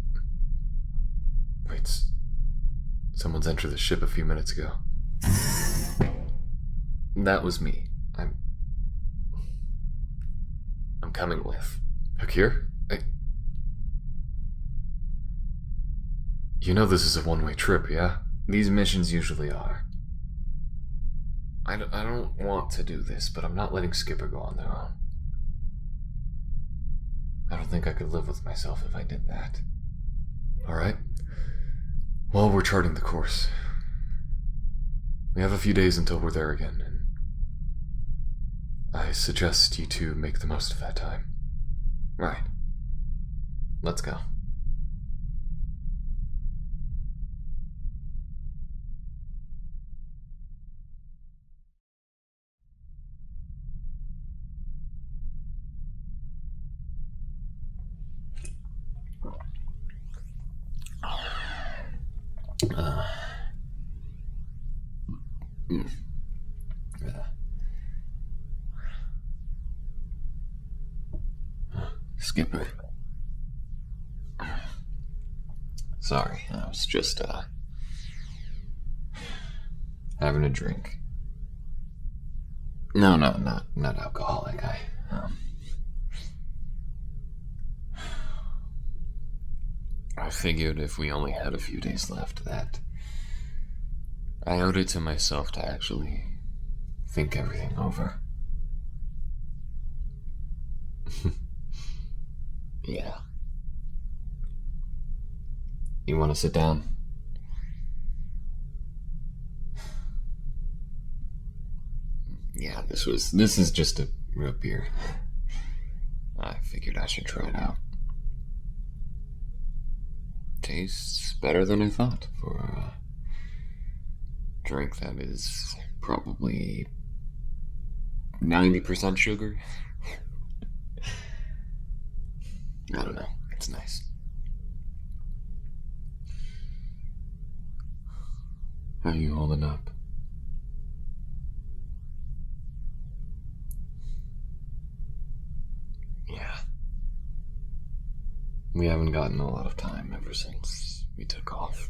someone's entered the ship a few minutes ago. That was me. I'm coming with. Hakir? You know this is a one-way trip, yeah? These missions usually are. I don't want to do this, but I'm not letting Skipper go on their own. I don't think I could live with myself if I did that. Alright? Well, we're charting the course. We have a few days until we're there again, and I suggest you two make the most of that time. Right. Let's go. Skipper. Sorry, I was just, having a drink. No, not alcoholic. I figured if we only had a few days left that I owed it to myself to actually think everything over. Yeah. You want to sit down? Yeah, this is just a root beer. I figured I should try it out. Tastes better than I thought for a drink that is probably 90% sugar. I don't know. It's nice. How are you holding up? Yeah. We haven't gotten a lot of time ever since we took off.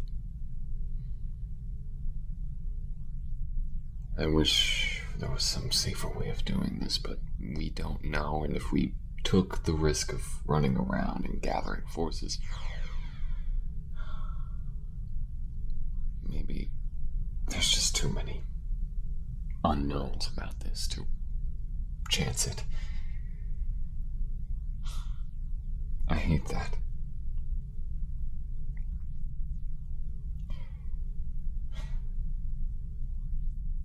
I wish there was some safer way of doing this, but we don't know, and if we took the risk of running around and gathering forces, maybe there's just too many unknowns about this to chance it. I hate that.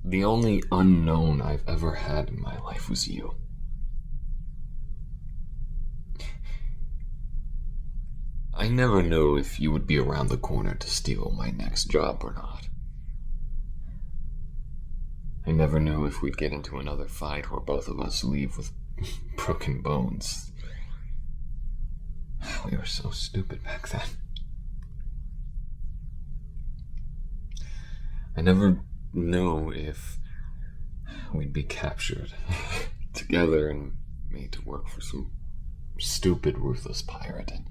The only unknown I've ever had in my life was you. I never knew if you would be around the corner to steal my next job or not. I never knew if we'd get into another fight where both of us leave with broken bones. We were so stupid back then. I never knew if we'd be captured together and made to work for some stupid, ruthless pirate. And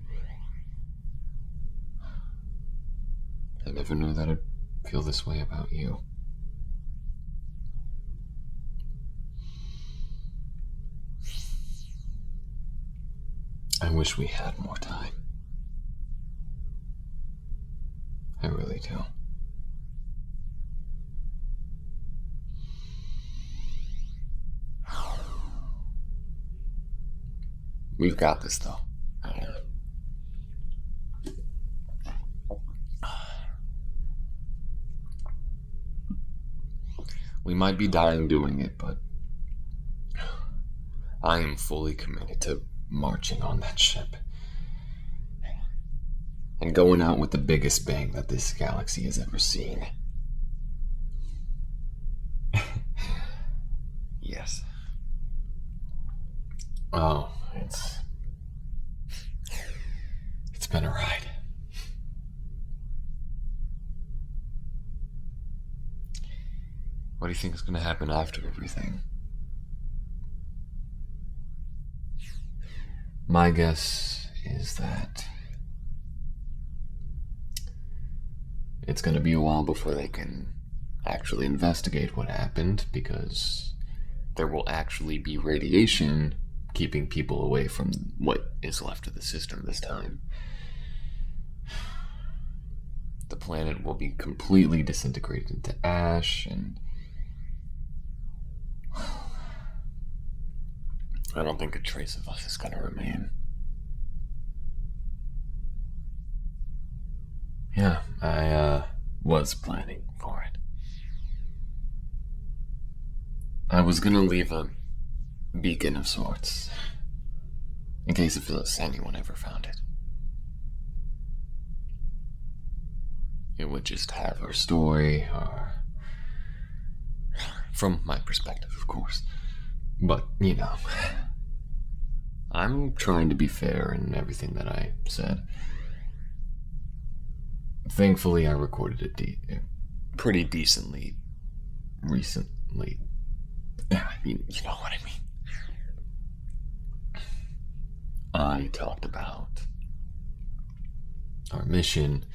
I never knew that I'd feel this way about you. I wish we had more time. I really do. We've got this, though. We might be dying doing it, but I am fully committed to marching on that ship and going out with the biggest bang that this galaxy has ever seen. Oh, it's been a ride. What do you think is going to happen after everything? My guess is that it's going to be a while before they can actually investigate what happened, because there will actually be radiation keeping people away from what is left of the system this time. The planet will be completely disintegrated into ash, and I don't think a trace of us is going to remain. Yeah, I was planning for it. I was gonna leave a beacon of sorts, in case if anyone ever found it. It would just have our story, from my perspective, of course. But, you know, I'm trying to be fair in everything that I said. Thankfully, I recorded it pretty decently recently. I mean, you know what I mean. I talked about our mission,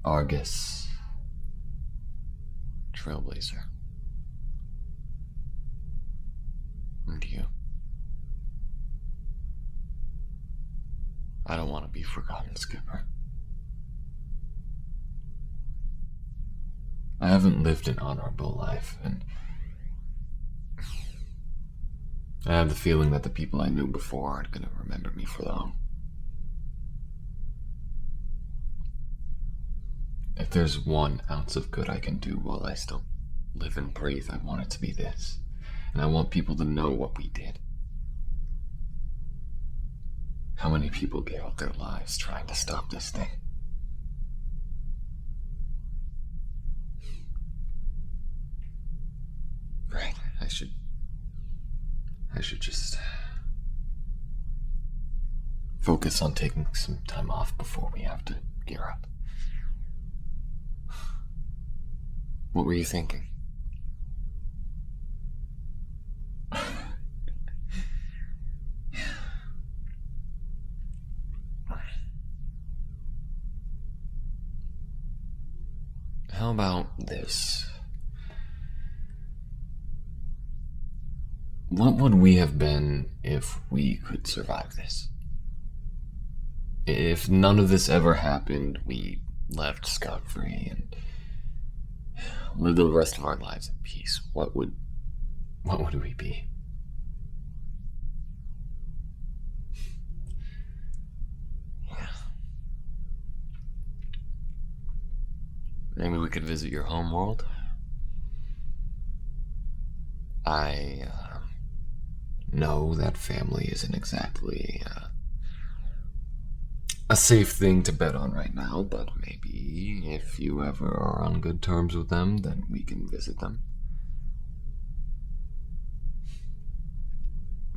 Argus, Trailblazer, and you. I don't want to be forgotten, Skipper. I haven't lived an honorable life, and I have the feeling that the people I knew before aren't going to remember me for long. If there's 1 ounce of good I can do while I still live and breathe, I want it to be this. And I want people to know what we did. How many people gave up their lives trying to stop this thing? Right, I should just focus on taking some time off before we have to gear up. What were you thinking? How about this? What would we have been if we could survive this? If none of this ever happened, we left scot-free and lived the rest of our lives in peace, what would we be? Maybe we could visit your home world. I know that family isn't exactly a safe thing to bet on right now, but maybe if you ever are on good terms with them, then we can visit them.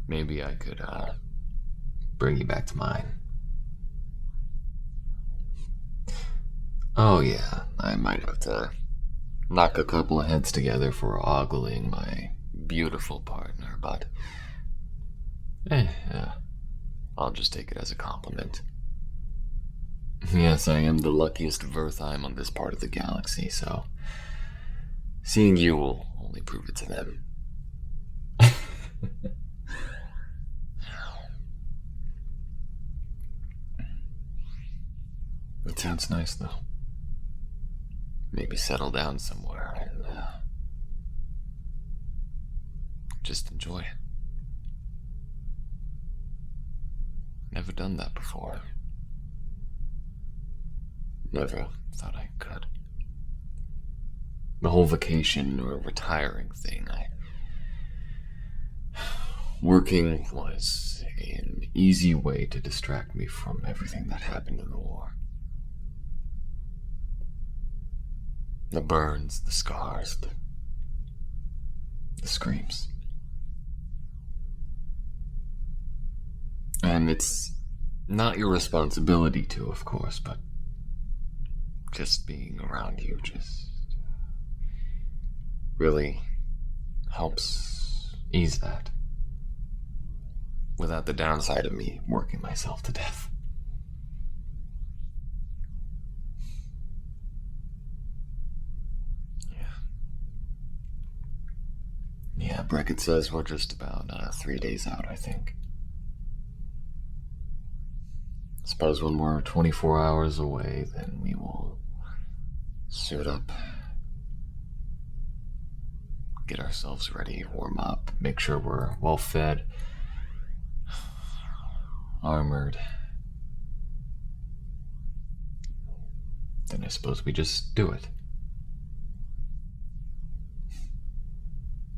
Maybe I could bring you back to mine. Oh yeah, I might have to knock a couple of heads together for ogling my beautiful partner, but I'll just take it as a compliment. Yes, I am the luckiest Vertheim on this part of the galaxy, so seeing you will only prove it to them. It sounds nice, though. Maybe settle down somewhere and just enjoy it. Never done that before. Never thought I could. The whole vacation or retiring thing, working was an easy way to distract me from everything that happened in the war. The burns, the scars, the screams. And it's not your responsibility to, of course, but just being around you just really helps ease that. Without the downside of me working myself to death. Yeah, Beckett says we're just about 3 days out, I think. Suppose when we're 24 hours away, then we will suit up, get ourselves ready, warm up, make sure we're well fed, armored. Then I suppose we just do it.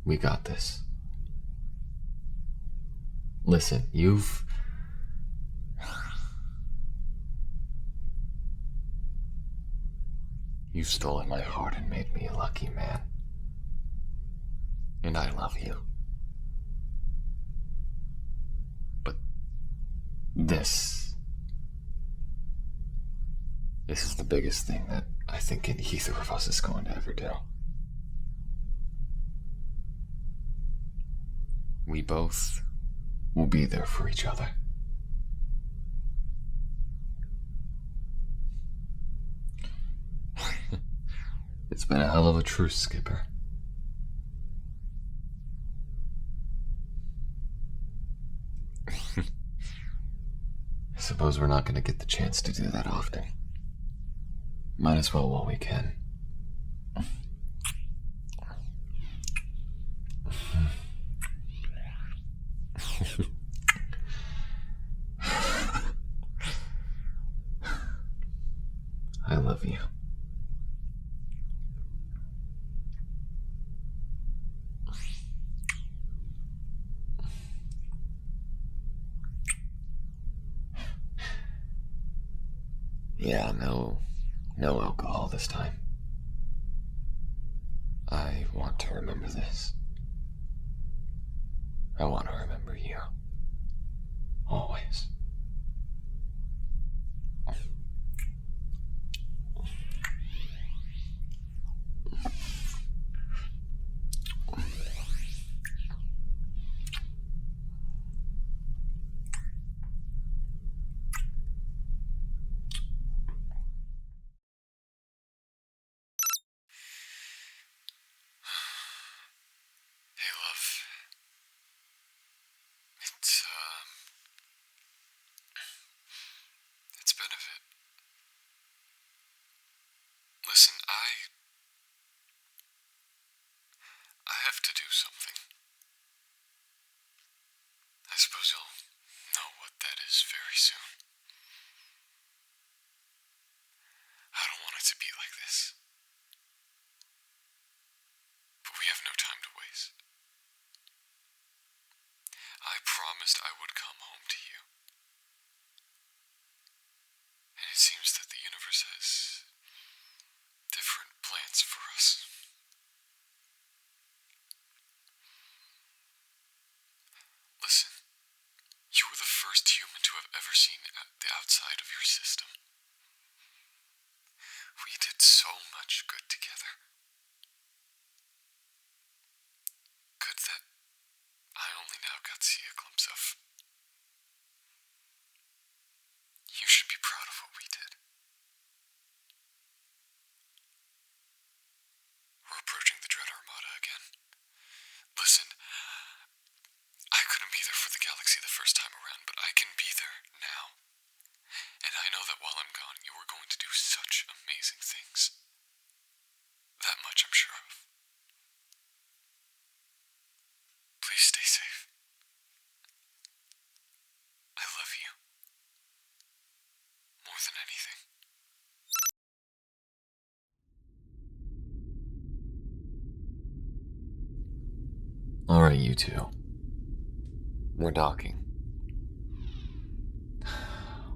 We got this. Listen, you've stolen my heart and made me a lucky man. And I love you. But this is the biggest thing that I think either of us is going to ever do. We both will be there for each other. It's been a hell of a truce, Skipper. I suppose we're not going to get the chance to do that often. Might as well while we can. I love you. Yeah, no alcohol this time. I want to remember this. I want to remember you. Always. Hey, love. It's been a bit. Listen, I have to do something. I suppose you'll know what that is very soon. I don't want it to be like this. But we have no time to waste. I promised I would come home to you. And it seems that the universe has different plans for us. Listen, you were the first human to have ever seen the outside of your system. We did so much good together. Good that I only now got to see a glimpse of. You should be proud of what we did. We're approaching the Dread Armada again. Listen, I couldn't be there for the galaxy the first time around, but I can be there now. And I know that while I'm gone, you are going to do such amazing things. That much I'm sure of. Please stay safe. I love you. More than anything. Alright, you two. We're docking.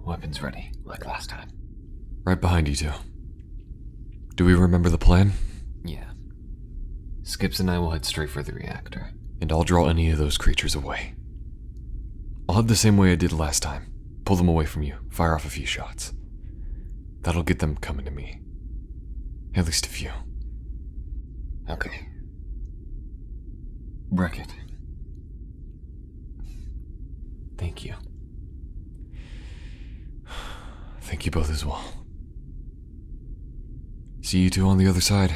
Weapons ready, like last time. Right behind you two. Do we remember the plan? Yeah. Skips and I will head straight for the reactor. And I'll draw any of those creatures away. I'll head the same way I did last time. Pull them away from you. Fire off a few shots. That'll get them coming to me. At least a few. Okay. Bracket. Thank you. Thank you both as well. See you two on the other side.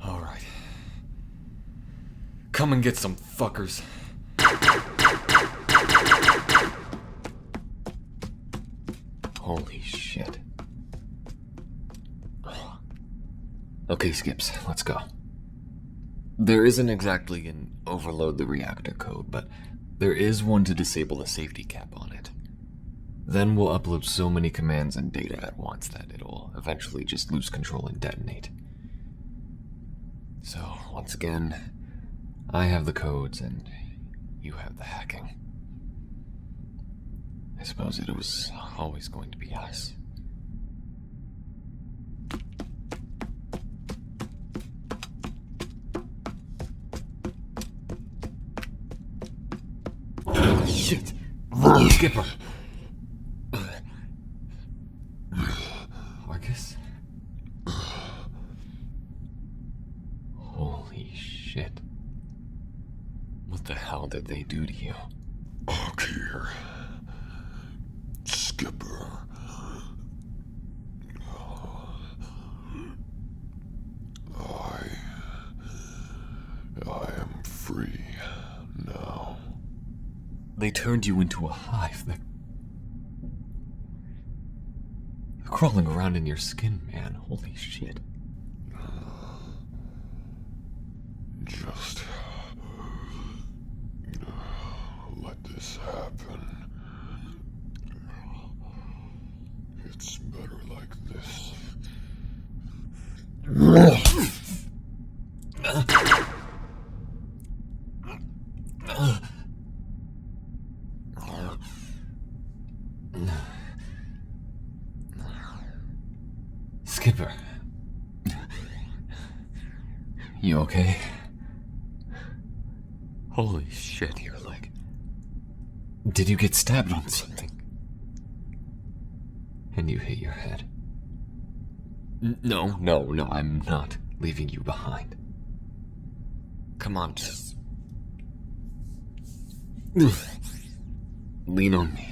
Alright. Come and get some fuckers. Holy shit. Okay, Skips, let's go. There isn't exactly an overload the reactor code, but there is one to disable the safety cap on it. Then we'll upload so many commands and data at once that it'll eventually just lose control and detonate. So, once again, I have the codes and you have the hacking. I suppose it was always going to be us. Shit! Skipper! Marcus? Holy shit. What the hell did they do to you? Hakir. Skipper. I am free now. They turned you into a hive. They're crawling around in your skin, man. Holy shit. Just let this happen. It's better like this. Skipper. You okay? Holy shit, you're like... Did you get stabbed on something? And you hit your head? No, I'm not leaving you behind. Come on, just... Lean on me.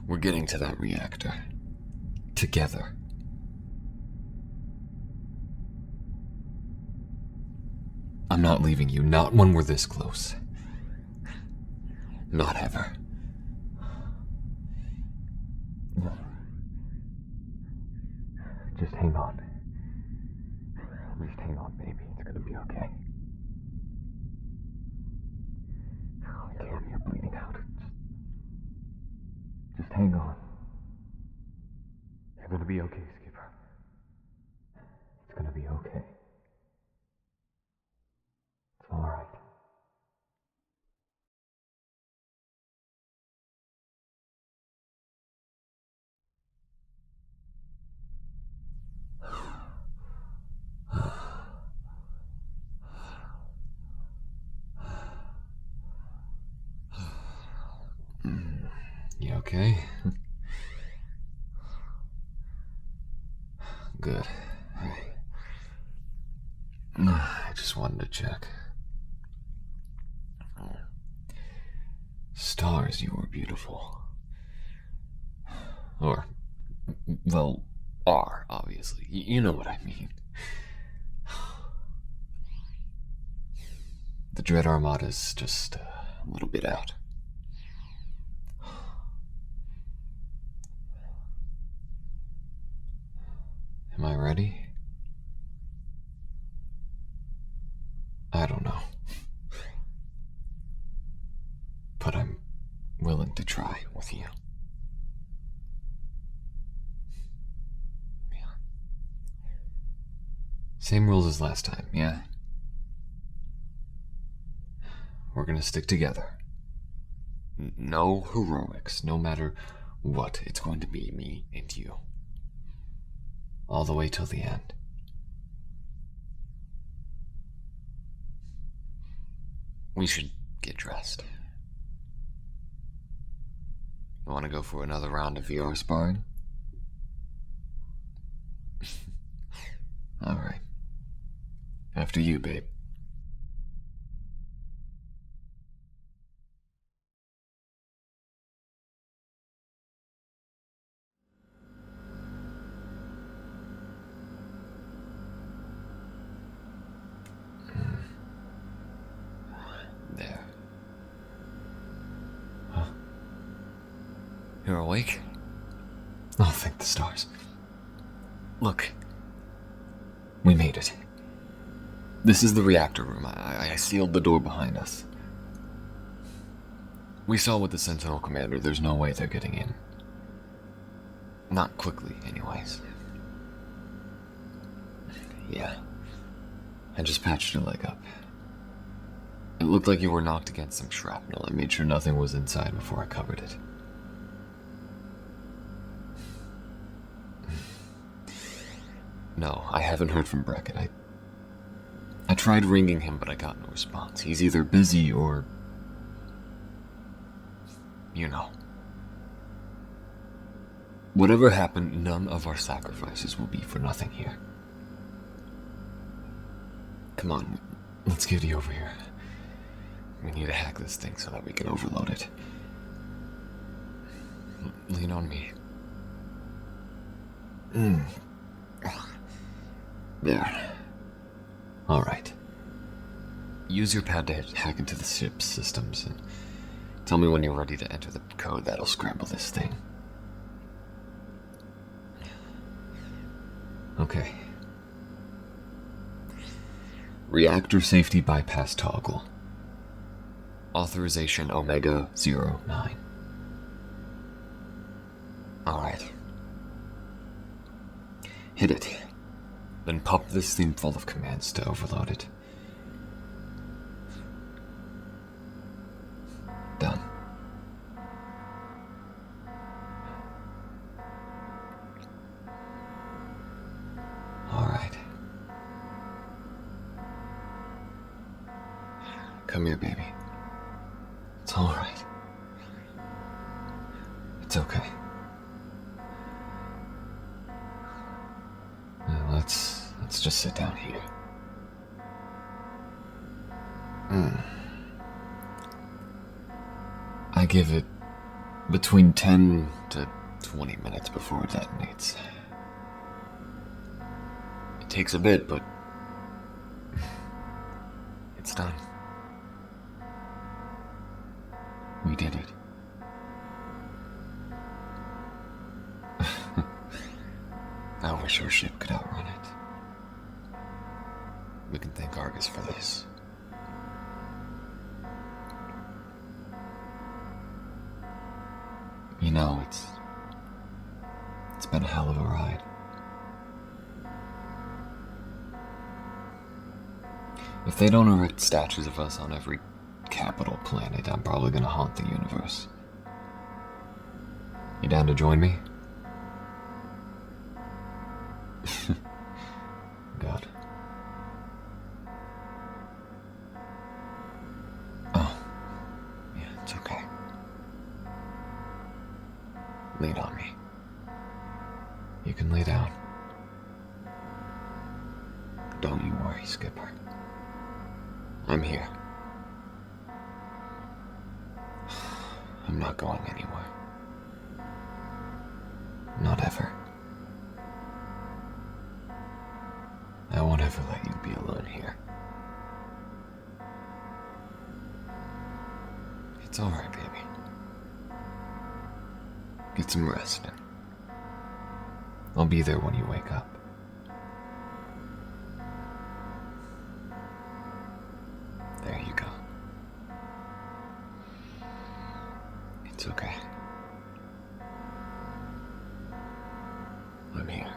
We're getting to that reactor. Together. I'm not leaving you, not when we're this close. Not ever. Just hang on. Just hang on, baby. It's gonna be okay. Oh, damn, you're bleeding out. Just hang on. You're gonna be okay, Skipper. It's gonna be okay. It's alright. You okay? Good. I just wanted to check. Stars, you were beautiful. Or, well, are, obviously. You know what I mean. The Dread Armada's just a little bit out. Am I ready? I don't know. But I'm willing to try with you. Yeah. Same rules as last time, yeah? We're gonna stick together. No heroics, no matter What? It's going to be me and you. All the way till the end. We should get dressed. You want to go for another round of VR sparring? Alright. After you, babe. There. Huh? You're awake? Oh, thank the stars. Look. We made it. This is the reactor room. I sealed the door behind us. We saw with the Sentinel commander, there's no way they're getting in. Not quickly, anyways. Yeah. I just patched your leg up. It looked like you were knocked against some shrapnel. I made sure nothing was inside before I covered it. No, I haven't heard from Brackett. I tried ringing him, but I got no response. He's either busy or... you know. Whatever happened, none of our sacrifices will be for nothing here. Come on, let's get you over here. We need to hack this thing so that we can overload it. Lean on me. There. Alright. Use your pad to hack into the ship's systems and tell me when you're ready to enter the code that'll scramble this thing. Okay. Reactor safety bypass toggle. Authorization Omega-09. Alright. Hit it. Then pop this thing full of commands to overload it. Done. Alright. Come here, baby. It's alright. It's okay. Now let's just sit down here. I give it between 10 to 20 minutes before it detonates. It takes a bit, but it's done. We did it. I wish our ship could outrun it. We can thank Argus for this. You know, it's been a hell of a ride. If they don't erect statues of us on every capital planet, I'm probably gonna haunt the universe. You down to join me? God. Oh. Yeah, it's okay. Lean on me. You can lay down. Don't you worry, Skipper. I'm here. I'm not going anywhere. Not ever. I won't ever let you be alone here. It's alright, baby. Get some rest and I'll be there when you wake up. There you go. It's okay. I'm here.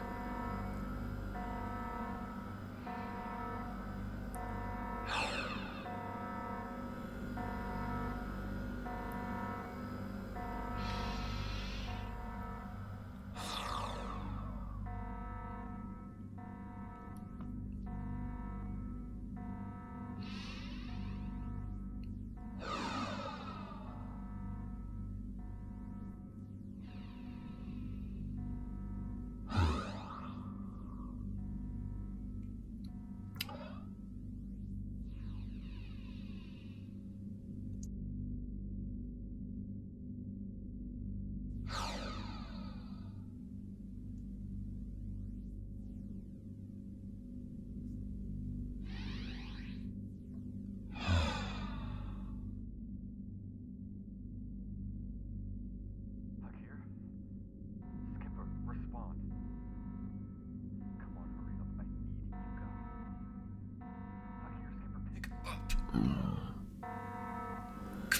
Come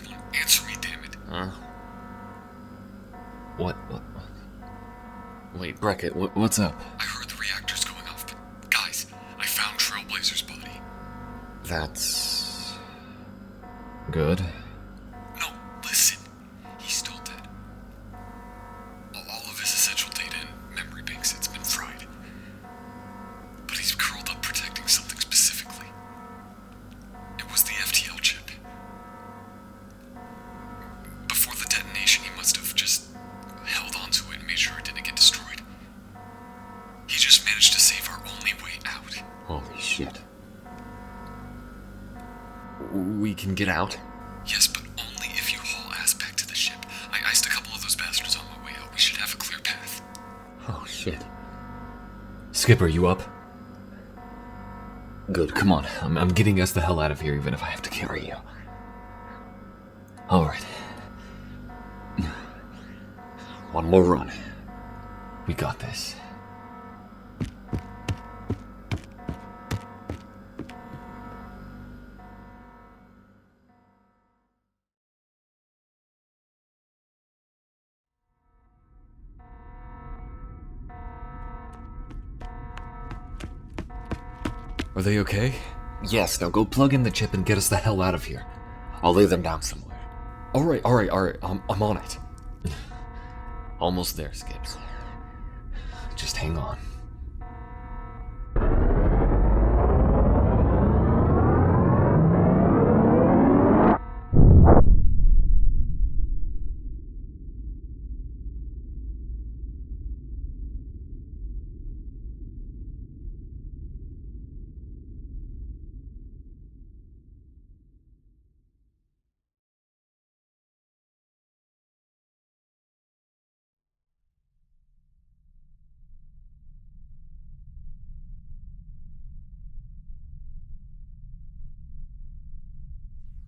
on, answer me, damn it. Huh? What? Wait, Brackett, what's up? I heard the reactor's going off, but guys, I found Trailblazer's body. That's... good. No, listen. He's still dead. All of his essential data and memory banks, it's been fried. But he's curled up protecting something specifically. It was the FTL chip. Before the detonation, he must have just held onto it and made sure it didn't get destroyed. He just managed to save our only way out. Holy shit. We can get out? Yes, but only if you haul ass back to the ship. I iced a couple of those bastards on my way out. We should have a clear path. Oh shit. Skipper, you up? Good, come on. I'm getting us the hell out of here even if I have to carry you. Alright. One more run. We got this. Are they okay? Yes, now go plug in the chip and get us the hell out of here. I'll lay them down somewhere. Alright. I'm on it. Almost there, Skips. Just hang on.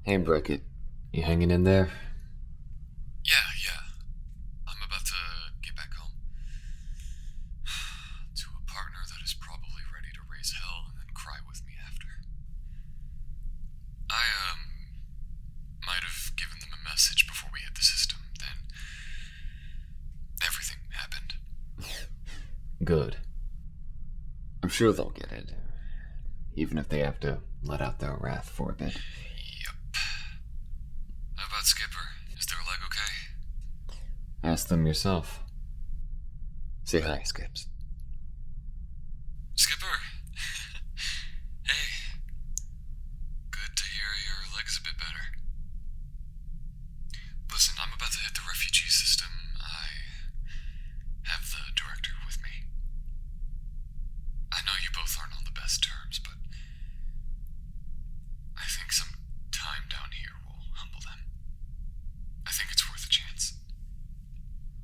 Hey, Brackett. You hanging in there? Yeah. I'm about to get back home. To a partner that is probably ready to raise hell and then cry with me after. I, might have given them a message before we hit the system, then everything happened. Good. I'm sure they'll get it. Even if they have to let out their wrath for a bit. Yep. How about Skipper? Is their leg okay? Ask them yourself. Say hi, Skips. Skipper! Hey. Good to hear your leg's a bit better. Listen, I'm about to hit the refugee system. I have the director with me. I know you both aren't on the best terms, but I think some time down here will humble them. I think it's worth a chance.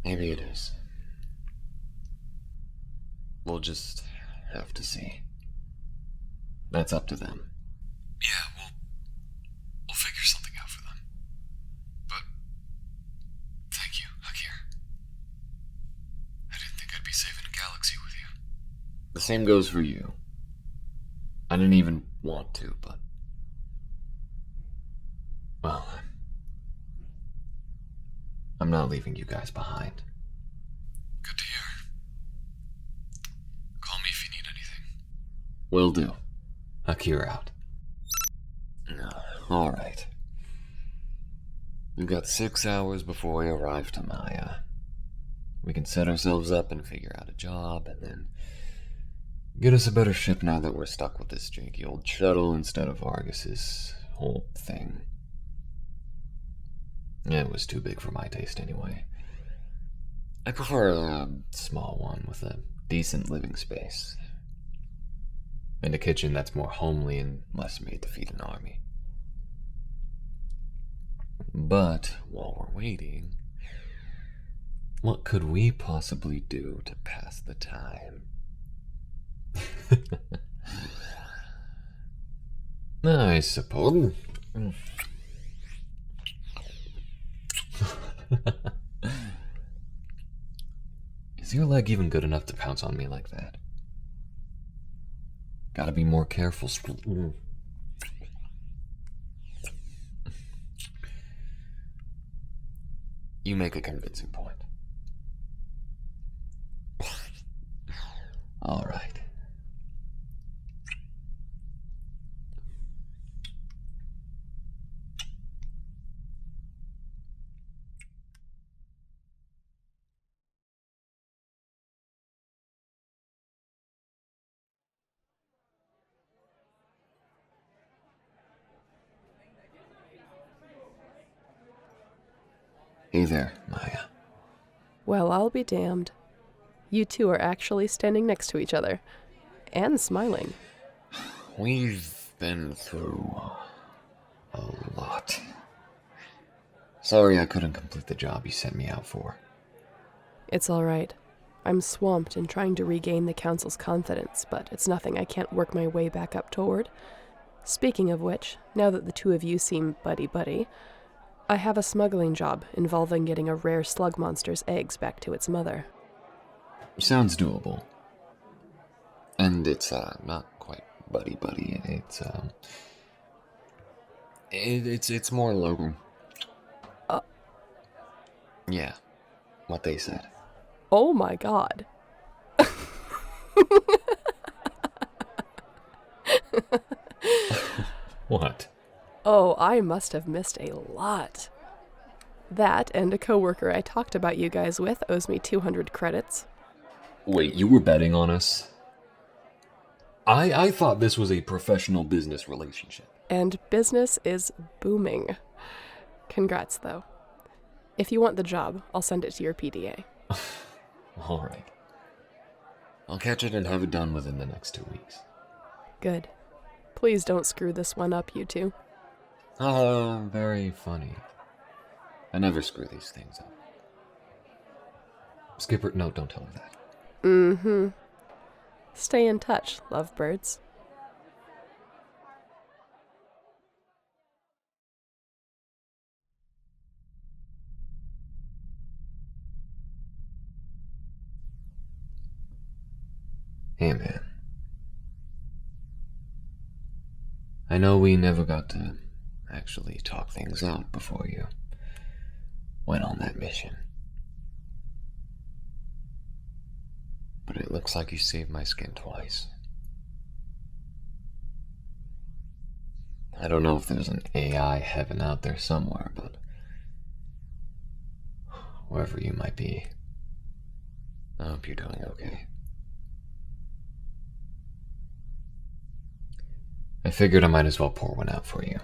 Maybe it is. We'll just have to see. That's up to them. Yeah, we'll figure something out for them. But thank you, Hakir. I didn't think I'd be saving a galaxy with you. The same goes for you. I didn't even want to, but... well... I'm not leaving you guys behind. Good to hear. Call me if you need anything. Will do. Hakir out. Alright. We've got 6 hours before we arrive to Maya. We can set ourselves up and figure out a job, and then get us a better ship now that we're stuck with this janky old shuttle instead of Argus's whole thing. It was too big for my taste anyway. I prefer a small one with a decent living space. And a kitchen that's more homely and less made to feed an army. But while we're waiting, what could we possibly do to pass the time? I suppose. Is your leg even good enough to pounce on me like that? Gotta be more careful. You make a convincing point. All right. Hey there, Maya. Well, I'll be damned. You two are actually standing next to each other. And smiling. We've been through a lot. Sorry I couldn't complete the job you sent me out for. It's all right. I'm swamped in trying to regain the Council's confidence, but it's nothing I can't work my way back up toward. Speaking of which, now that the two of you seem buddy-buddy, I have a smuggling job involving getting a rare slug monster's eggs back to its mother. Sounds doable. And it's, not quite buddy-buddy. It's more local. Yeah, what they said. Oh my god. What? Oh, I must have missed a lot. That and a coworker I talked about you guys with owes me 200 credits. Wait, you were betting on us? I thought this was a professional business relationship. And business is booming. Congrats, though. If you want the job, I'll send it to your PDA. All right. I'll catch it and have it done within the next 2 weeks. Good. Please don't screw this one up, you two. Very funny. I never screw these things up. Skipper, no, don't tell her that. Mm-hmm. Stay in touch, lovebirds. Hey, man. I know we never got to actually talk things out before you went on that mission. But it looks like you saved my skin twice. I don't know if there's an AI heaven out there somewhere, but wherever you might be, I hope you're doing okay. I figured I might as well pour one out for you.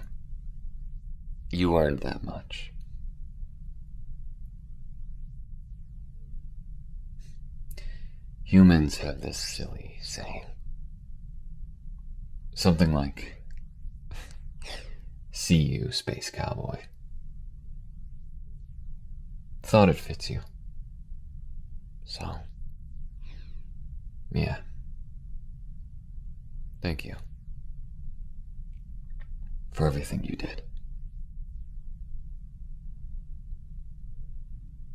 You earned that much. Humans have this silly saying. Something like, "See you, space cowboy." Thought it fits you. So, yeah. Thank you. For everything you did.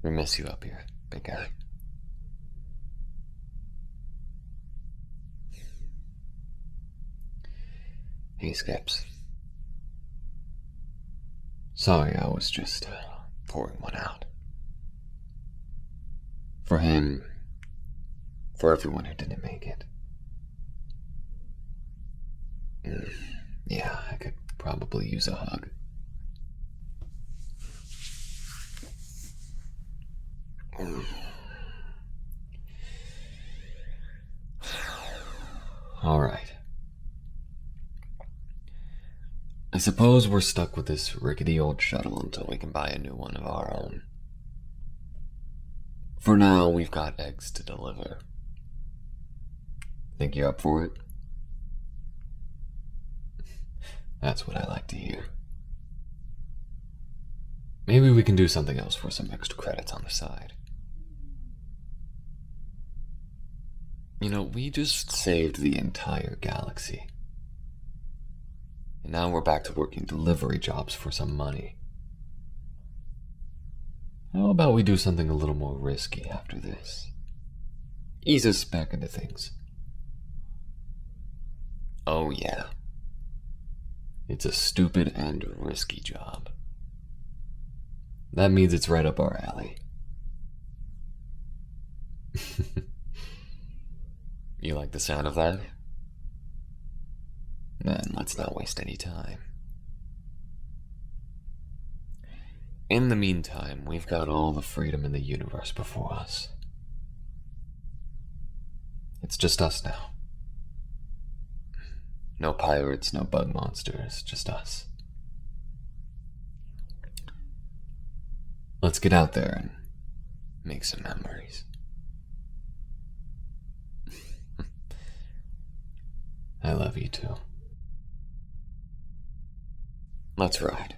We miss you up here, big guy. Hey, Skips. Sorry, I was just pouring one out. For him, for everyone who didn't make it. Yeah, I could probably use a hug. All right. I suppose we're stuck with this rickety old shuttle until we can buy a new one of our own. For now, we've got eggs to deliver. Think you're up for it? That's what I like to hear. Maybe we can do something else for some extra credits on the side. You know, we just saved the entire galaxy. And now we're back to working delivery jobs for some money. How about we do something a little more risky after this? Ease us back into things. Oh yeah. It's a stupid and risky job. That means it's right up our alley. You like the sound of that? Then let's not waste any time. In the meantime, we've got all the freedom in the universe before us. It's just us now. No pirates, no bug monsters, just us. Let's get out there and make some memories. I love you too. Let's ride.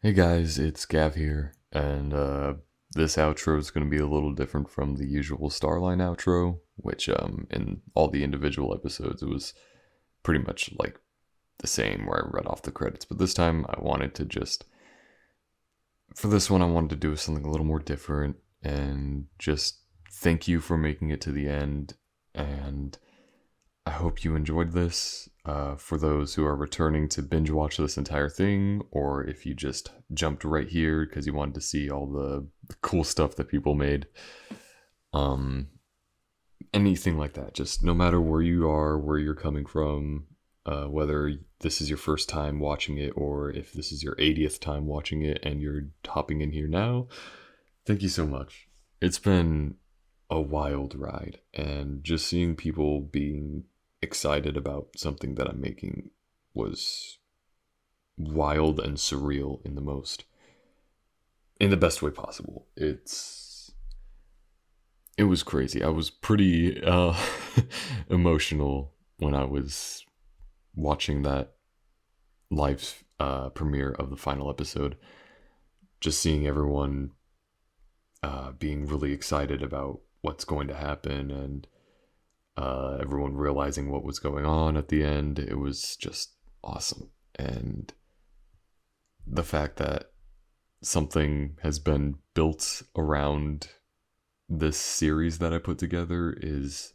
Hey guys, it's Gav here, and this outro is going to be a little different from the usual Starline outro, which in all the individual episodes it was pretty much like the same where I read off the credits, but this time I wanted to just, for this one I wanted to do something a little more different and just thank you for making it to the end, and I hope you enjoyed this. For those who are returning to binge watch this entire thing, or if you just jumped right here because you wanted to see all the cool stuff that people made, anything like that, just no matter where you are, where you're coming from, whether this is your first time watching it or if this is your 80th time watching it and you're hopping in here now, thank you so much. It's been a wild ride, and just seeing people being excited about something that I'm making was wild and surreal in the best way possible. It was crazy. I was pretty emotional when I was watching that live premiere of the final episode, just seeing everyone being really excited about what's going to happen, and everyone realizing what was going on at the end. It was just awesome. And the fact that something has been built around this series that I put together is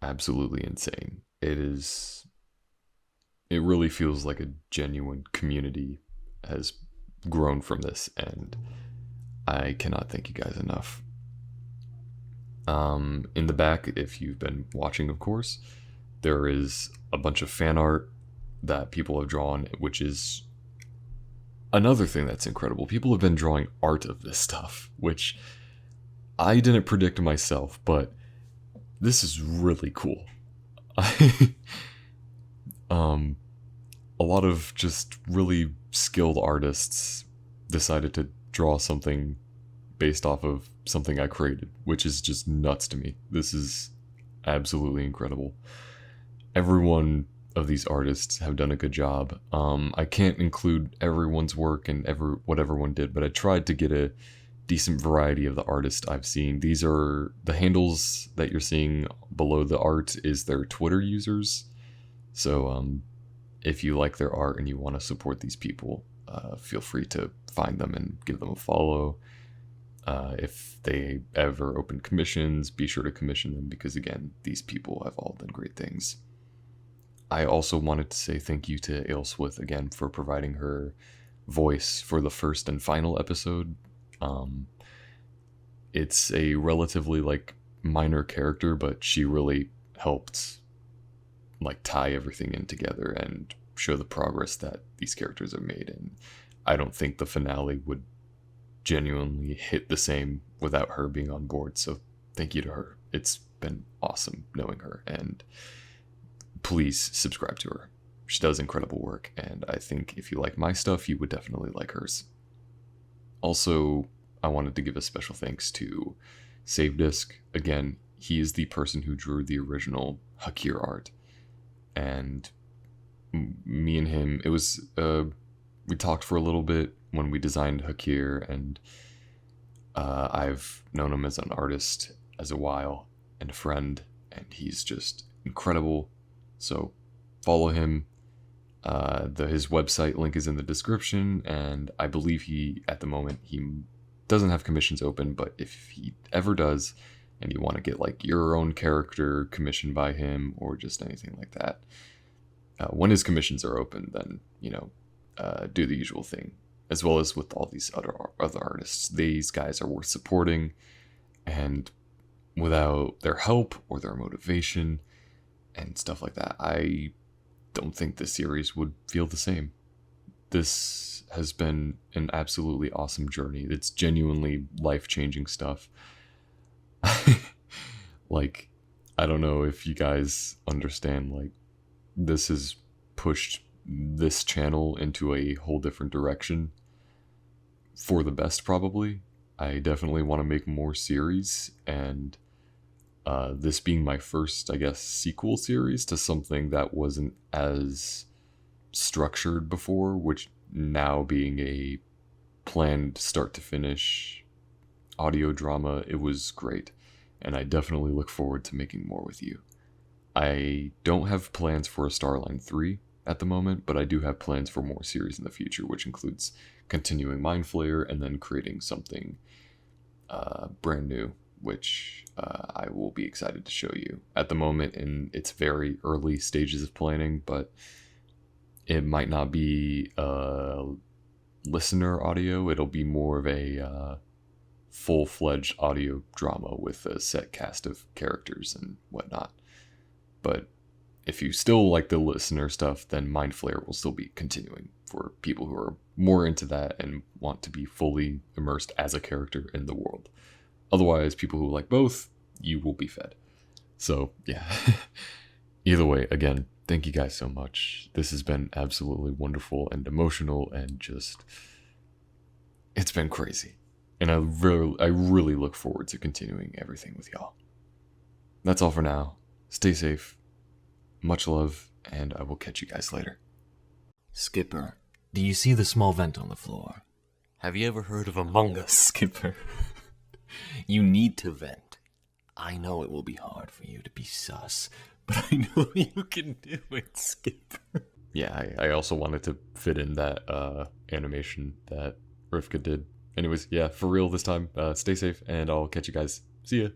absolutely insane. It really feels like a genuine community has grown from this, and I cannot thank you guys enough. In the back, if you've been watching, of course, there is a bunch of fan art that people have drawn, which is another thing that's incredible. People have been drawing art of this stuff, which I didn't predict myself, but this is really cool. A lot of just really skilled artists decided to draw something based off of something I created, which is just nuts to me. This is absolutely incredible. Every one of these artists have done a good job. I can't include everyone's work and what everyone did, but I tried to get a decent variety of the artists I've seen. These are the handles that you're seeing below the art is their Twitter users. So if you like their art and you want to support these people, feel free to find them and give them a follow. If they ever open commissions, be sure to commission them, because again, these people have all done great things. I also wanted to say thank you to Ailswith again for providing her voice for the first and final episode. It's a relatively minor character, but she really helped tie everything in together and show the progress that these characters have made. And I don't think the finale would genuinely hit the same without her being on board. So thank you to her. It's been awesome knowing her, and please subscribe to her. She does incredible work, and I think if you like my stuff, you would definitely like hers. Also, I wanted to give a special thanks to Save Disc. Again, he is the person who drew the original Hakir art, and me and him, it was we talked for a little bit when we designed Hakir, and I've known him as an artist as a while and a friend, and he's just incredible. So follow him. His website link is in the description, and I believe at the moment he doesn't have commissions open, but if he ever does, and you want to get like your own character commissioned by him or just anything like that, when his commissions are open, then do the usual thing. As well as with all these other artists, these guys are worth supporting, and without their help or their motivation and stuff like that, I don't think this series would feel the same. This has been an absolutely awesome journey. It's genuinely life-changing stuff. Like, I don't know if you guys understand, like, this has pushed this channel into a whole different direction. For the best, probably. I definitely want to make more series, and this being my first, I guess, sequel series to something that wasn't as structured before, which now being a planned start to finish audio drama, it was great. And I definitely look forward to making more with you. I don't have plans for a Starline 3 at the moment, but I do have plans for more series in the future, which includes continuing Mind Flayer and then creating something brand new, which I will be excited to show you. At the moment, in its very early stages of planning, but it might not be listener audio. It'll be more of a full-fledged audio drama with a set cast of characters and whatnot. But if you still like the listener stuff, then Mind Flayer will still be continuing for people who are more into that and want to be fully immersed as a character in the world. Otherwise, people who like both, you will be fed. So, yeah. Either way, again, thank you guys so much. This has been absolutely wonderful and emotional and just... it's been crazy. And I really look forward to continuing everything with y'all. That's all for now. Stay safe. Much love, and I will catch you guys later. Skipper, do you see the small vent on the floor? Have you ever heard of Among Us? Skipper, you need to vent. I know it will be hard for you to be sus, but I know you can do it, Skipper. Yeah, I also wanted to fit in that animation that Rivka did. Anyways, yeah, for real this time. Stay safe, and I'll catch you guys. See ya.